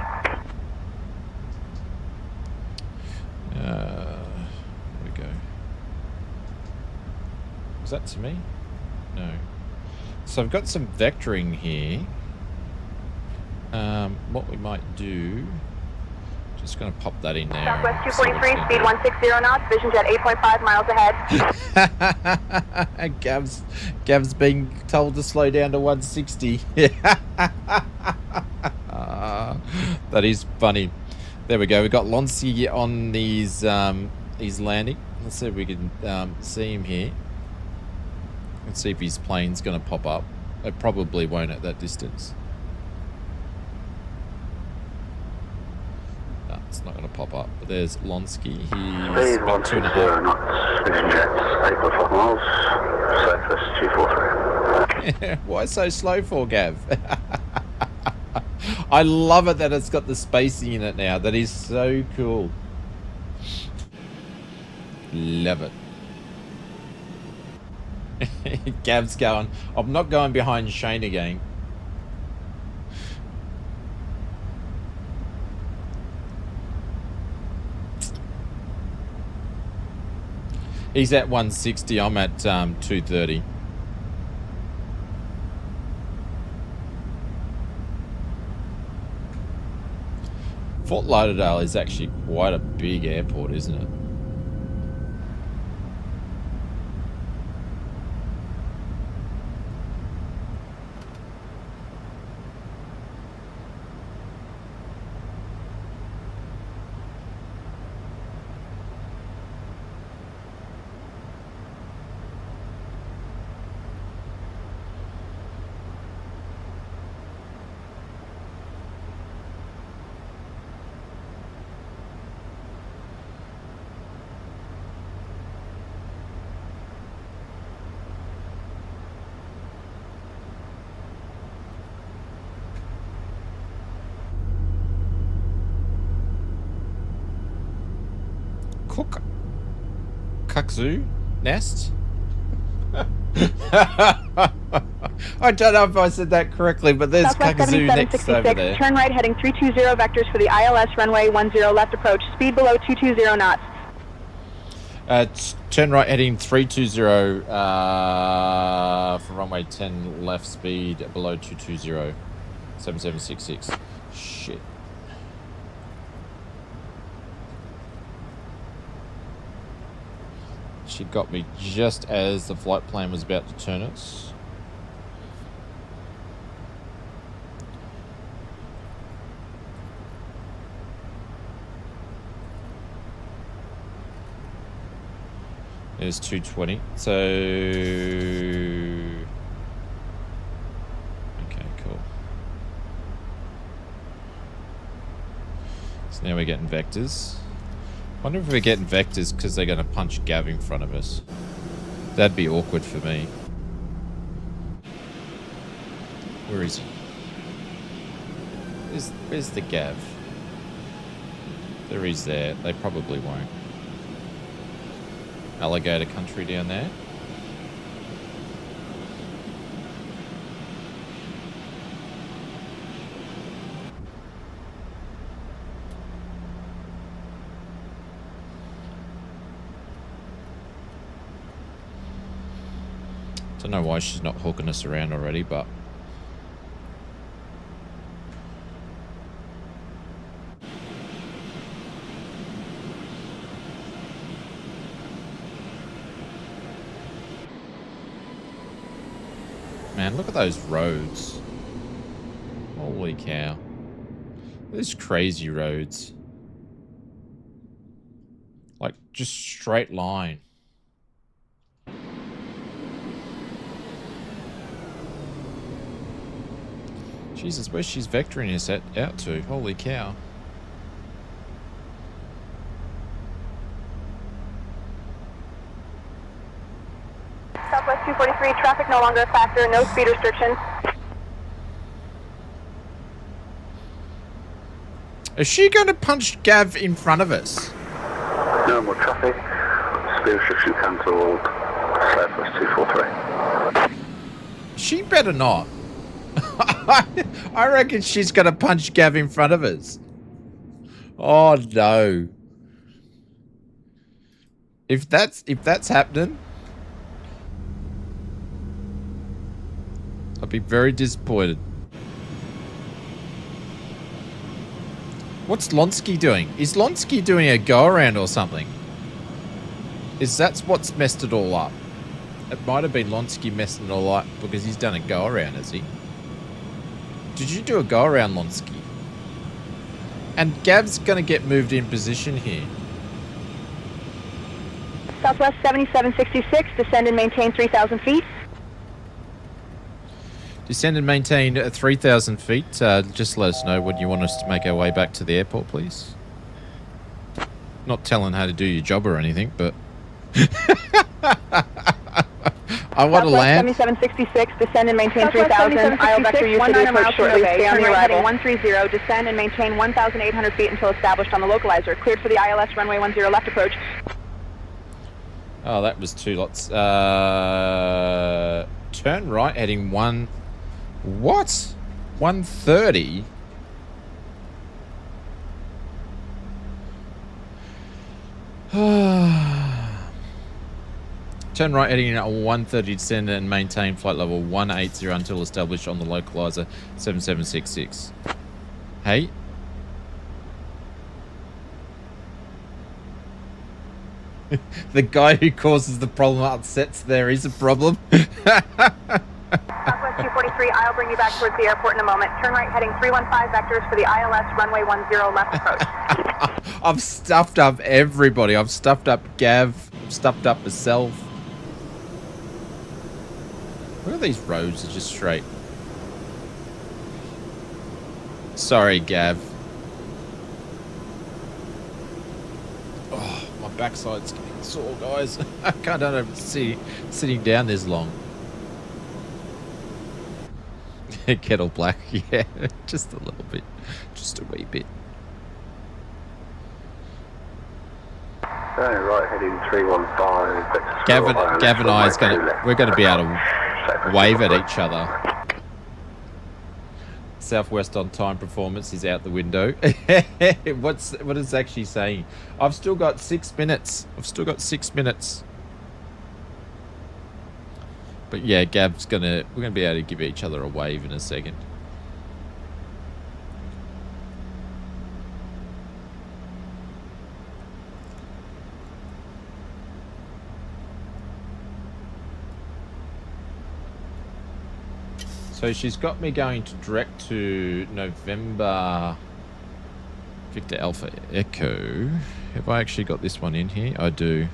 There we go. Was that to me? No. So I've got some vectoring here. What we might do, just going to pop that in there. Southwest 243, speed 160 knots, vision jet 8.5 miles ahead. Gav's being told to slow down to 160. That is funny. There we go. We've got Lonsky on these he's landing. Let's see if we can see him here. Let's see if his plane's going to pop up. It probably won't at that distance. No, it's not going to pop up. But there's Lonsky. He's Speed about 2.5 knots, vision jets 8.5 miles, Southwest 243. Why so slow for, Gav? I love it that it's got the spacing in it now. That is so cool. Love it. Gav's going, I'm not going behind Shane again. He's at 160, I'm at 230. Fort Lauderdale is actually quite a big airport, isn't it? Kukzu nest? I don't know if I said that correctly, but there's Kukzu next over there. Turn right heading 320 vectors for the ILS runway 10 left approach. Speed below 220 knots. Turn right heading 320 for runway 10 left, speed below 220. 7766. Shit. She got me just as the flight plan was about to turn us. There's 220. So... okay, cool. So now we're getting vectors. I wonder if we're getting vectors because they're going to punch Gav in front of us. That'd be awkward for me. Where is he? Where's the Gav? There he's there. They probably won't. Alligator country down there. Don't know why she's not hooking us around already, but man, look at those roads. Holy cow. Those crazy roads. Like, just straight line. Jesus, where's she's vectoring us out to? Holy cow. Southwest 243, traffic no longer a factor, no speed restrictions. Is she going to punch Gav in front of us? No more traffic. Speed restriction cancelled. Southwest 243. She better not. I reckon she's going to punch Gav in front of us. Oh no. If that's happening, I'll be very disappointed. What's Lonsky doing? Is Lonsky doing a go around or something? That's what's messed it all up? It might have been Lonsky messing it all up because he's done a go around, has he? Did you do a go around, Lonsky? And Gav's going to get moved in position here. Southwest 7766, descend and maintain 3,000 feet. Descend and maintain 3,000 feet. Just let us know when you want us to make our way back to the airport, please. Not telling how to do your job or anything, but... I want to land. 7766, descend and maintain 3,000. I'll vector you to the approach shortly. Stay on the arrival. 130, descend and maintain 1,800 feet until established on the localizer. Cleared for the ILS runway 10 left approach. Oh, that was 2 lots. Turn right, heading 1... What? 130? Turn right, heading at 130, descend and maintain flight level 180 until established on the localizer 7766. Hey? The guy who causes the problem upsets there is a problem. Southwest 243, I'll bring you back towards the airport in a moment. Turn right, heading 315 vectors for the ILS runway 10 left approach. I've stuffed up everybody. I've stuffed up Gav. I've stuffed up myself. Look at these roads are just straight. Sorry, Gav. Oh, my backside's getting sore, guys. I don't see sitting down this long. Kettle black, yeah, just a little bit, just a wee bit. Right, heading 315. Gavin and I we're gonna be able to wave at each other. Southwest on time performance is out the window. What is it actually saying? I've still got 6 minutes. But yeah, we're gonna be able to give each other a wave in a second. So she's got me going to direct to November Victor Alpha Echo. Have I actually got this one in here? I do.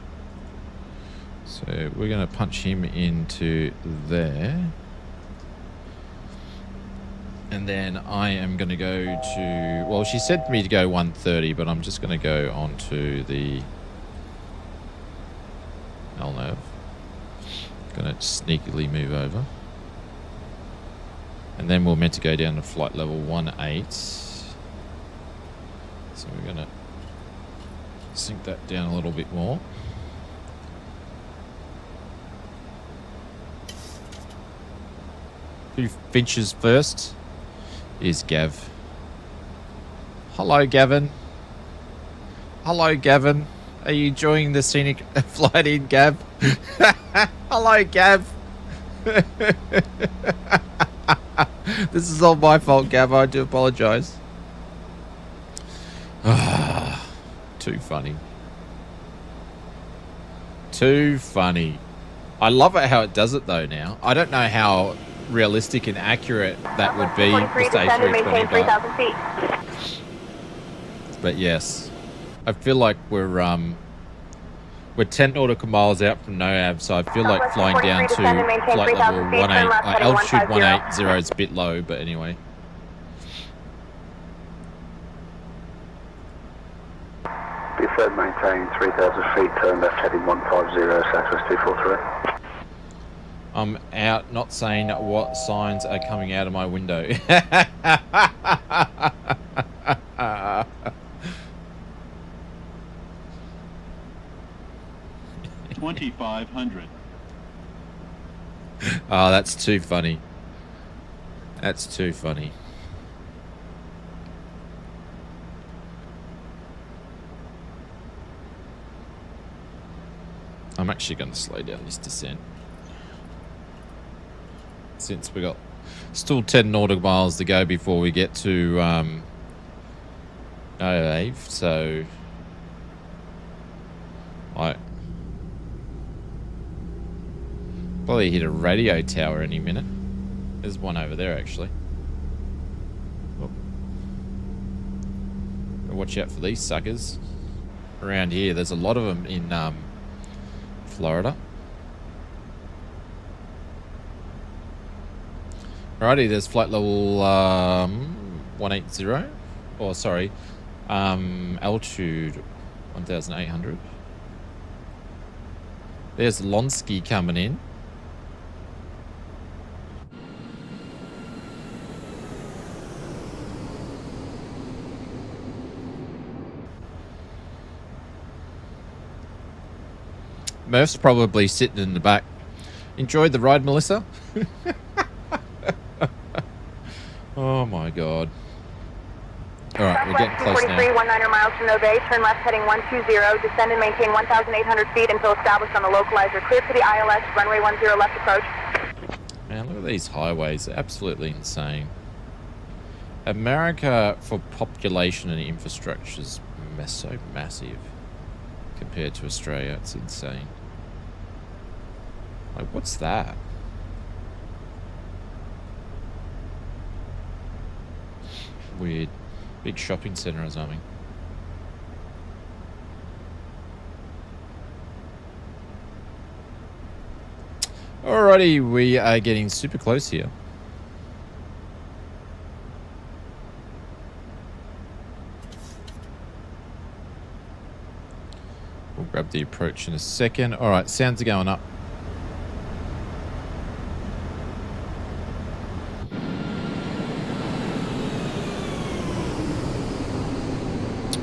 So we're going to punch him into there. And then I am going to go to... Well, she said for me to go 130, but I'm just going to go on to the... LNAV. Going to sneakily move over. And then we're meant to go down to flight level 18. So we're going to sink that down a little bit more. Who finches first is Gav. Hello, Gavin. Hello, Gavin. Are you enjoying the scenic flight in, Gav? Hello, Gav. This is all my fault, Gav. I do apologise. Too funny. Too funny. I love it how it does it, though, now. I don't know how realistic and accurate that would be for stage 320. But yes. I feel like we're 10 nautical miles out from NOAV, so I feel like flying down to flight level 18, altitude 180 is a bit low, but anyway. Deferred, maintain 3,000 feet, turn left heading 150, Southwest 243. I'm out, not saying what signs are coming out of my window. 2,500. Oh, that's too funny. That's too funny. I'm actually going to slow down this descent. Since we got still 10 nautical miles to go before we get to Ave, so I probably hit a radio tower any minute. There's one over there actually. Oh. Watch out for these suckers around here. There's a lot of them in Florida. Alrighty, there's flight level 180. Or sorry, altitude 1,800. There's Lonsky coming in. Murph's probably sitting in the back. Enjoyed the ride, Melissa? Oh my god. Alright, we're getting close now. 243, 19 miles from Nove, turn left heading 120, descend and maintain 1,800 feet until established on the localizer. Clear for the ILS, runway 10 left approach. Man, look at these highways. They're absolutely insane. America, for population and infrastructure, is so massive compared to Australia. It's insane. Like, what's that? Weird. Big shopping centre or something. Alrighty, we are getting super close here. We'll grab the approach in a second. Alright, sounds are going up.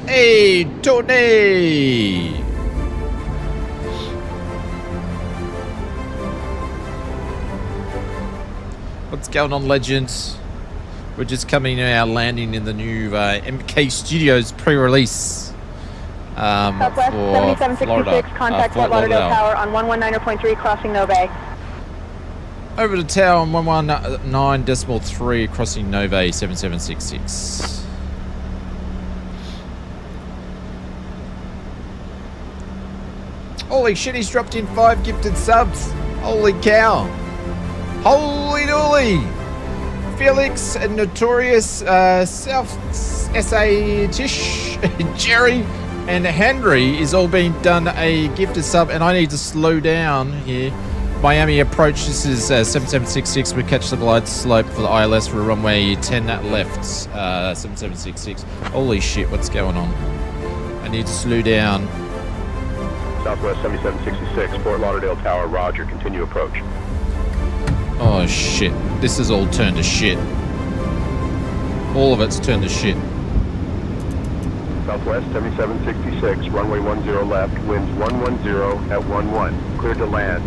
Hey, Tony! What's going on, legends? We're just coming in our landing in the new MK Studios pre-release Southwest for 7766, contact Fort Lauderdale Tower on 119.3, crossing Nove. Over to tower on 119.3, crossing Nove 7766. Holy shit, he's dropped in 5 gifted subs. Holy cow. Holy dooly. Felix, Notorious, South SA Tish, Jerry, and Henry is all being done a gifted sub, and I need to slow down here. Miami approach, this is 7766. We catch the glide slope for the ILS for runway 10 left, 7766. Holy shit, what's going on? I need to slow down. Southwest 7766, Fort Lauderdale Tower, roger, continue approach. Oh shit, this is all turned to shit. All of it's turned to shit. Southwest 7766, runway 10 left, winds 110 at 11, cleared to land.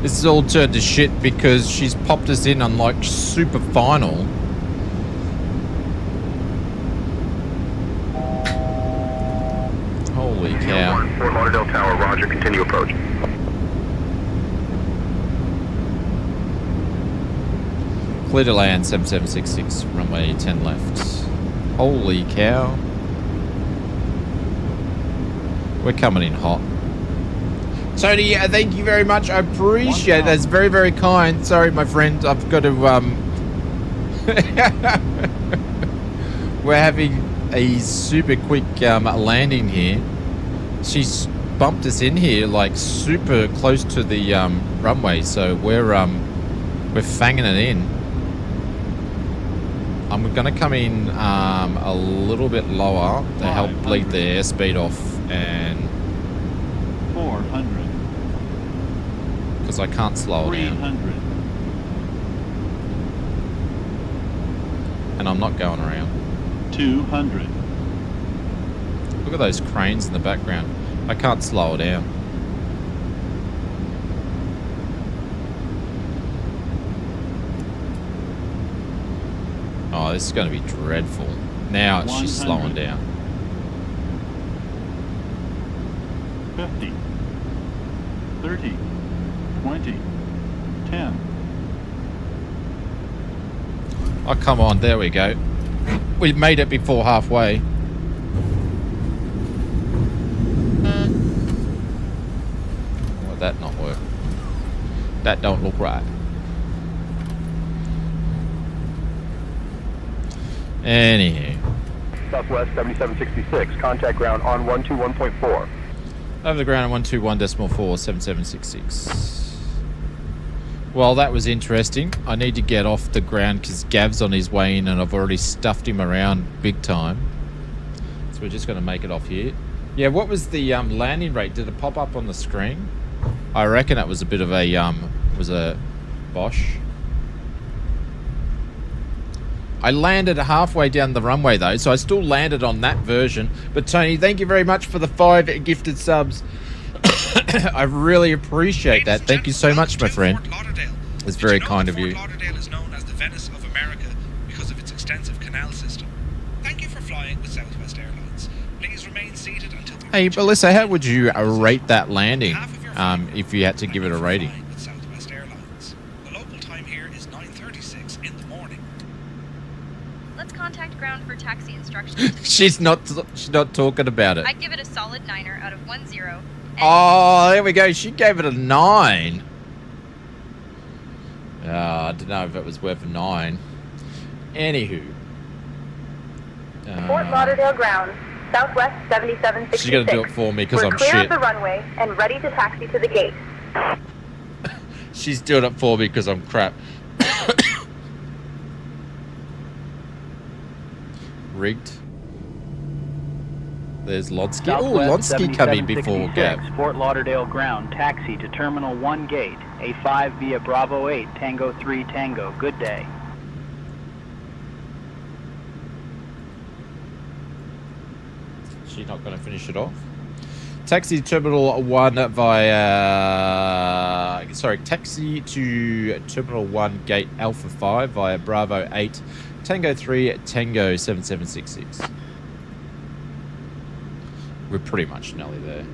This is all turned to shit because she's popped us in on like super final. Holy cow. Fort Lauderdale Tower, roger, continue approach. Clear to land 7766, runway 10 left. Holy cow. We're coming in hot. Tony, thank you very much. I appreciate it. That's very, very kind. Sorry, my friend. I've got to, we're having a super quick landing here. She's bumped us in here like super close to the runway, so we're fanging it in. I'm gonna come in a little bit lower to help bleed the airspeed off, and 400 because I can't slow it down. 300 And I'm not going around. 200 Look at those cranes in the background. I can't slow it down. Oh, this is going to be dreadful. Now she's slowing down. 50 30 20 10 Oh, come on. There we go. We made it before halfway. Why would that not work? That don't look right. Anywho. Southwest 7766, contact ground on 121.4. Over the ground on 121.4, 7766. Well, that was interesting. I need to get off the ground because Gav's on his way in and I've already stuffed him around big time. So we're just going to make it off here. Yeah, what was the landing rate? Did it pop up on the screen? I reckon it was a bit of a, was a Bosch. I landed halfway down the runway though, so I still landed on that version. But Tony, thank you very much for the 5 gifted subs. I really appreciate that. Thank you so much, my friend. It's very kind of you. Fort Lauderdale is known as the Venice of America because of its extensive canal system. Thank you for flying with Southwest Airlines. Please remain seated until we Hey, Melissa, how would you rate that landing if you had to give it a rating? with Southwest Airlines. The local time here is 9:36 in the morning. Let's contact ground for taxi instructions. She's not talking about it. I'd give it a solid 9er out of 10. Oh, there we go. She gave it a 9. I don't know if it was worth a 9. Anywho. Fort Lauderdale ground, Southwest 7766. She's going to do it for me because I'm clear shit. of the runway and ready to taxi to the gate. She's doing it for me because I'm crap. Rigged. There's Lonsky. Oh, Lonsky coming before Gab. Fort Lauderdale ground, taxi to Terminal 1 gate, A5 via Bravo 8, Tango 3 Tango. Good day. She's not going to finish it off. Taxi Terminal 1 via... Sorry, taxi to Terminal 1 gate Alpha 5 via Bravo 8, Tango 3 Tango 7766. We're pretty much nearly there.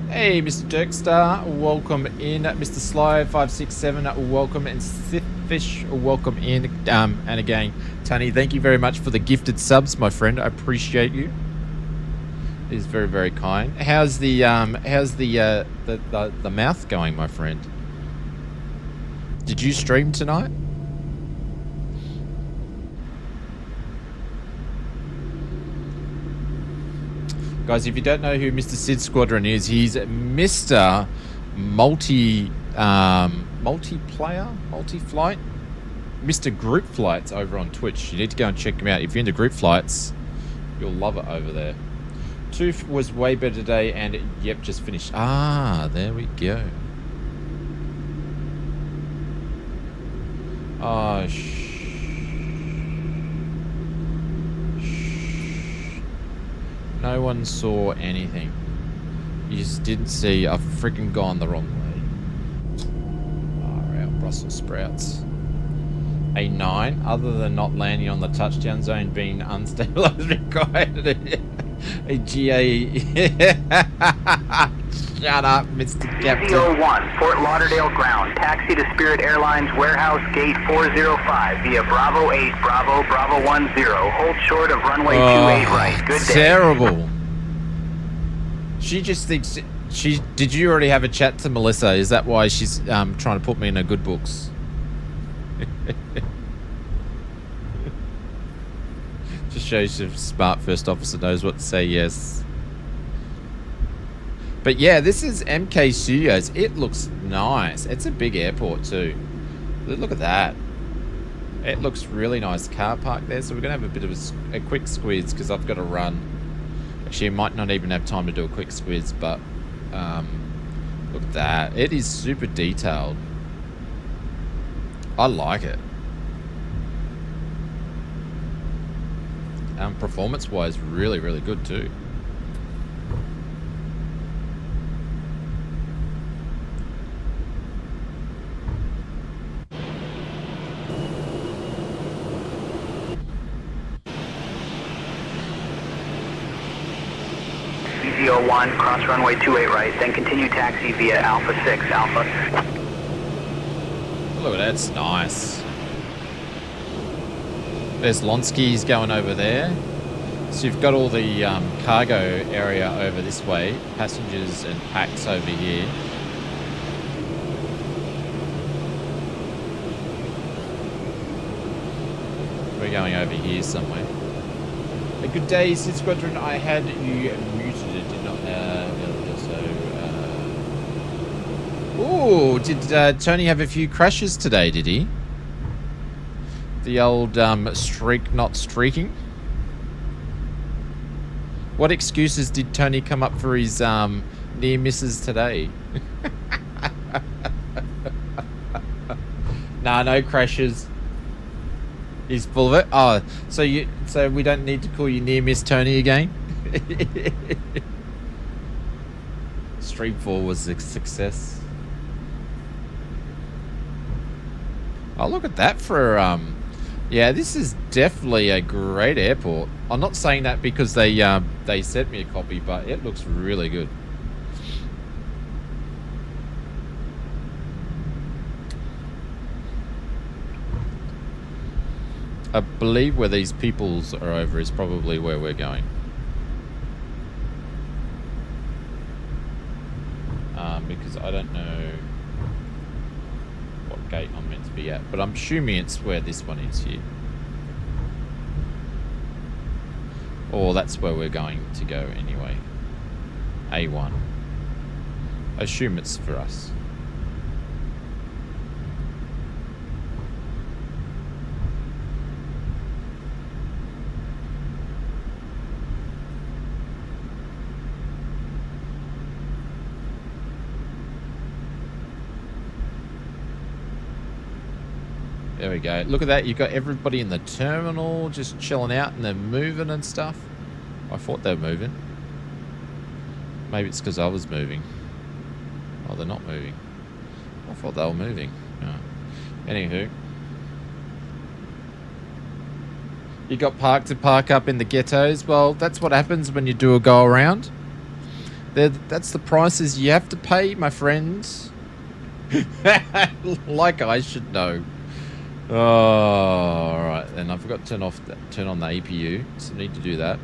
Hey, Mr. Jerkstar, welcome in. Mr. Sly 567, welcome. And Sithfish, welcome in. And again, Tony, thank you very much for the gifted subs, my friend. I appreciate you. It is very, very kind. How's the mouth going, my friend? Did you stream tonight? Guys, if you don't know who Mr. Sid Squadron is, he's Mr. Multi-flight, Mr. Group Flights over on Twitch. You need to go and check him out. If you're into group flights, you'll love it over there. Tooth was way better today, and yep, just finished. Ah, there we go. Oh, no one saw anything. You just didn't see. I've freaking gone the wrong way. Oh, out Brussels sprouts. A 9, other than not landing on the touchdown zone, being unstable as required. A GA. Shut up, Mr. Captain. CO1, Fort Lauderdale ground, taxi to Spirit Airlines Warehouse Gate 405 via Bravo 8, Bravo 10. Hold short of runway 28 right. Good day. Terrible. She just thinks she. Did you already have a chat to Melissa? Is that why she's trying to put me in her good books? Just shows you smart first officer knows what to say. Yes. But yeah, this is MK Studios. It looks nice. It's a big airport too. Look at that. It looks really nice. Car park there. So we're going to have a bit of a quick squeeze because I've got to run. Actually, I might not even have time to do a quick squeeze, but look at that. It is super detailed. I like it. Performance-wise, really, really good too. BZ01, cross runway 28 right, then continue taxi via Alpha 6, Alpha. Look at that, it's nice. There's Lonsky's going over there. So you've got all the cargo area over this way, passengers and packs over here. We're going over here somewhere. A good day, Sid Squadron. I had you muted. It did not. Ooh, did Tony have a few crashes today? Did he? The old streak not streaking. What excuses did Tony come up for his near misses today? Nah, no crashes. He's full of it. Oh, so we don't need to call you near miss Tony again? Stream 4 was a success. Oh, look at that for, yeah, this is definitely a great airport. I'm not saying that because they sent me a copy, but it looks really good. I believe where these peoples are over is probably where we're going. Because I don't know what gate I'm meant to be at, but I'm assuming it's where this one is here. Or that's where we're going to go anyway. A1. I assume it's for us. There we go. Look at that. You've got everybody in the terminal just chilling out and they're moving and stuff. I thought they were moving. Maybe it's because I was moving. Oh, they're not moving. I thought they were moving. Oh. Anywho. You got to park up in the ghettos. Well, that's what happens when you do a go around. That's the prices you have to pay, my friends. Like I should know. Oh, all right. And I forgot to turn on the APU, so I need to do that.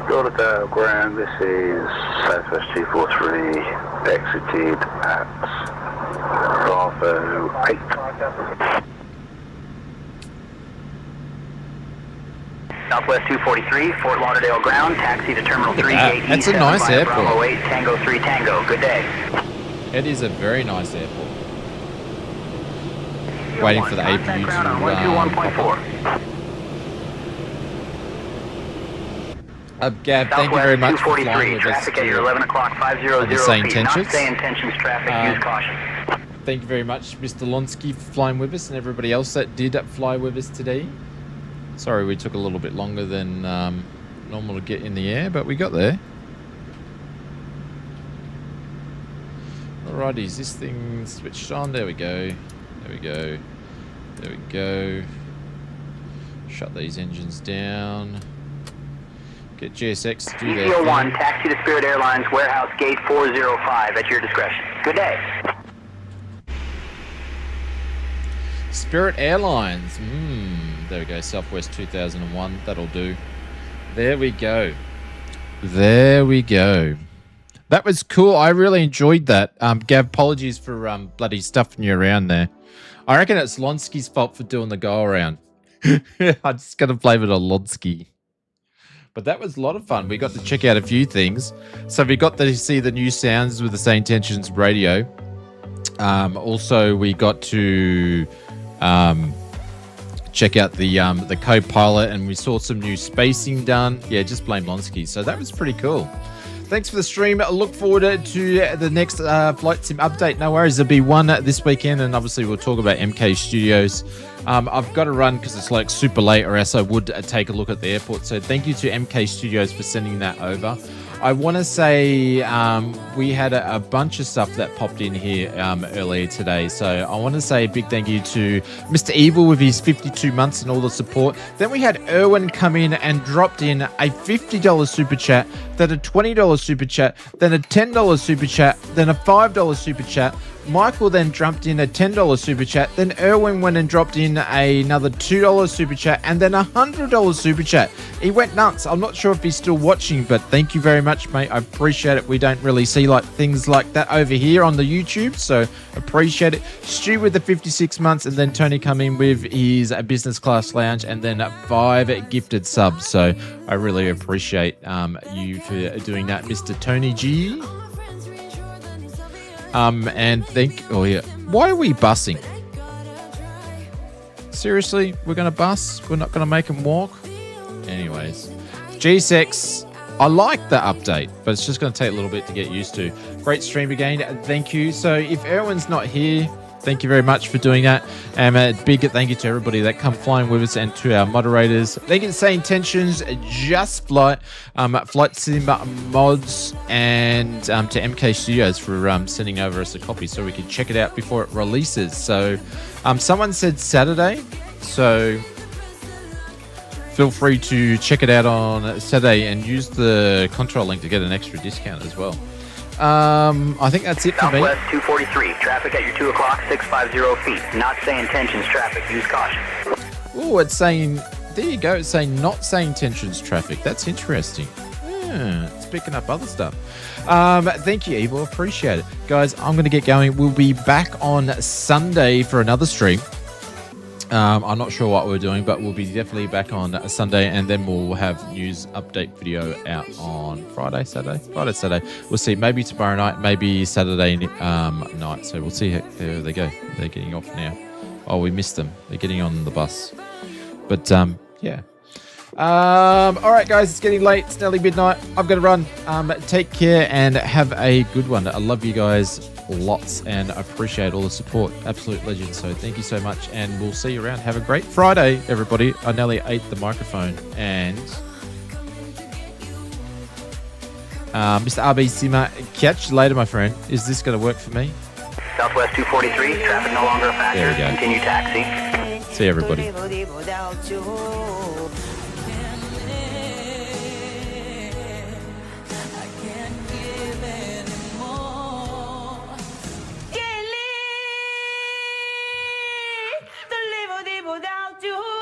Go to the ground. This is Southwest 243, exited at Bravo 8. Southwest 243, Fort Lauderdale ground, taxi to Terminal 3, Gate E7 That's a nice airport. Bravo 8, Tango 3 Tango. Good day. It is a very nice airport. Waiting for the APU to ground on 121.4. Gav, thank you very much for flying with us traffic at your 11 o'clock 500 feet. SayIntentions. Not SayIntentions traffic. Use caution. Thank you very much, Mr. Lonsky, for flying with us and everybody else that did fly with us today. Sorry we took a little bit longer than normal to get in the air, but we got there. Alrighty, is this thing switched on? There we go. There we go. There we go. Shut these engines down. Get GSX to do their thing. 1, taxi to Spirit Airlines, warehouse gate 405 at your discretion. Good day. Spirit Airlines. There we go. Southwest 2001. That'll do. There we go. There we go. That was cool. I really enjoyed that. Gav, apologies for bloody stuffing you around there. I reckon it's Lonsky's fault for doing the go around. I'm just going to blame it on Lonsky. But that was a lot of fun. We got to check out a few things. So we got to see the new sounds with the SayIntentions radio. Also, we got to check out the co-pilot, and we saw some new spacing done. Yeah, just blame Lonsky. So that was pretty cool. Thanks for the stream. I look forward to the next Flight Sim update. No worries, there'll be one this weekend, and obviously we'll talk about MK Studios. I've got to run because it's like super late, or else I would take a look at the airport. So thank you to MK Studios for sending that over. I want to say we had a bunch of stuff that popped in here earlier today. So I want to say a big thank you to Mr. Evil with his 52 months and all the support. Then we had Erwin come in and dropped in a $50 super chat, then a $20 super chat, then a $10 super chat, then a $5 super chat. Michael then jumped in a $10 super chat. Then Erwin went and dropped in another $2 super chat, and then a $100 super chat. He went nuts. I'm not sure if he's still watching, but thank you very much, mate. I appreciate it. We don't really see things like that over here on the YouTube, so appreciate it. Stu with the 56 months, and then Tony come in with his business class lounge, and then 5 gifted subs. So I really appreciate you for doing that, Mr. Tony G. Why are we busing? Seriously, we're going to bus? We're not going to make them walk? Anyways, GSX, I like the update, but it's just going to take a little bit to get used to. Great stream again. Thank you. So if Erwin's not here, Thank you very much for doing that. And a big thank you to everybody that come flying with us and to our moderators. Thank you to Say Intentions, Just Flight, Flight Sim Mods, and to MK Studios for sending over us a copy so we can check it out before it releases. So someone said Saturday, so feel free to check it out on Saturday and use the control link to get an extra discount as well. I think that's it for me. Southwest 243, traffic at your 2 o'clock, 650 feet. Not Say Intentions traffic, use caution. Oh, it's saying, there you go, it's saying not Say Intentions traffic. That's interesting. Yeah, it's picking up other stuff. Thank you, Evil, appreciate it. Guys, I'm going to get going. We'll be back on Sunday for another stream. I'm not sure what we're doing, but we'll be definitely back on Sunday, and then we'll have news update video out on Saturday. We'll see. Maybe tomorrow night, maybe Saturday night. So we'll see how they go. They're getting off now. Oh, we missed them. They're getting on the bus. But yeah. All right, guys, it's getting late. It's nearly midnight. I've got to run. Take care and have a good one. I love you guys lots and appreciate all the support. Absolute legends. So thank you so much, and we'll see you around. Have a great Friday, everybody. I nearly ate the microphone. And Mr. RB Sima, catch you later, my friend. Is this going to work for me? Southwest 243, traffic no longer a factor. There we go. Continue taxi. See you, everybody. Without you.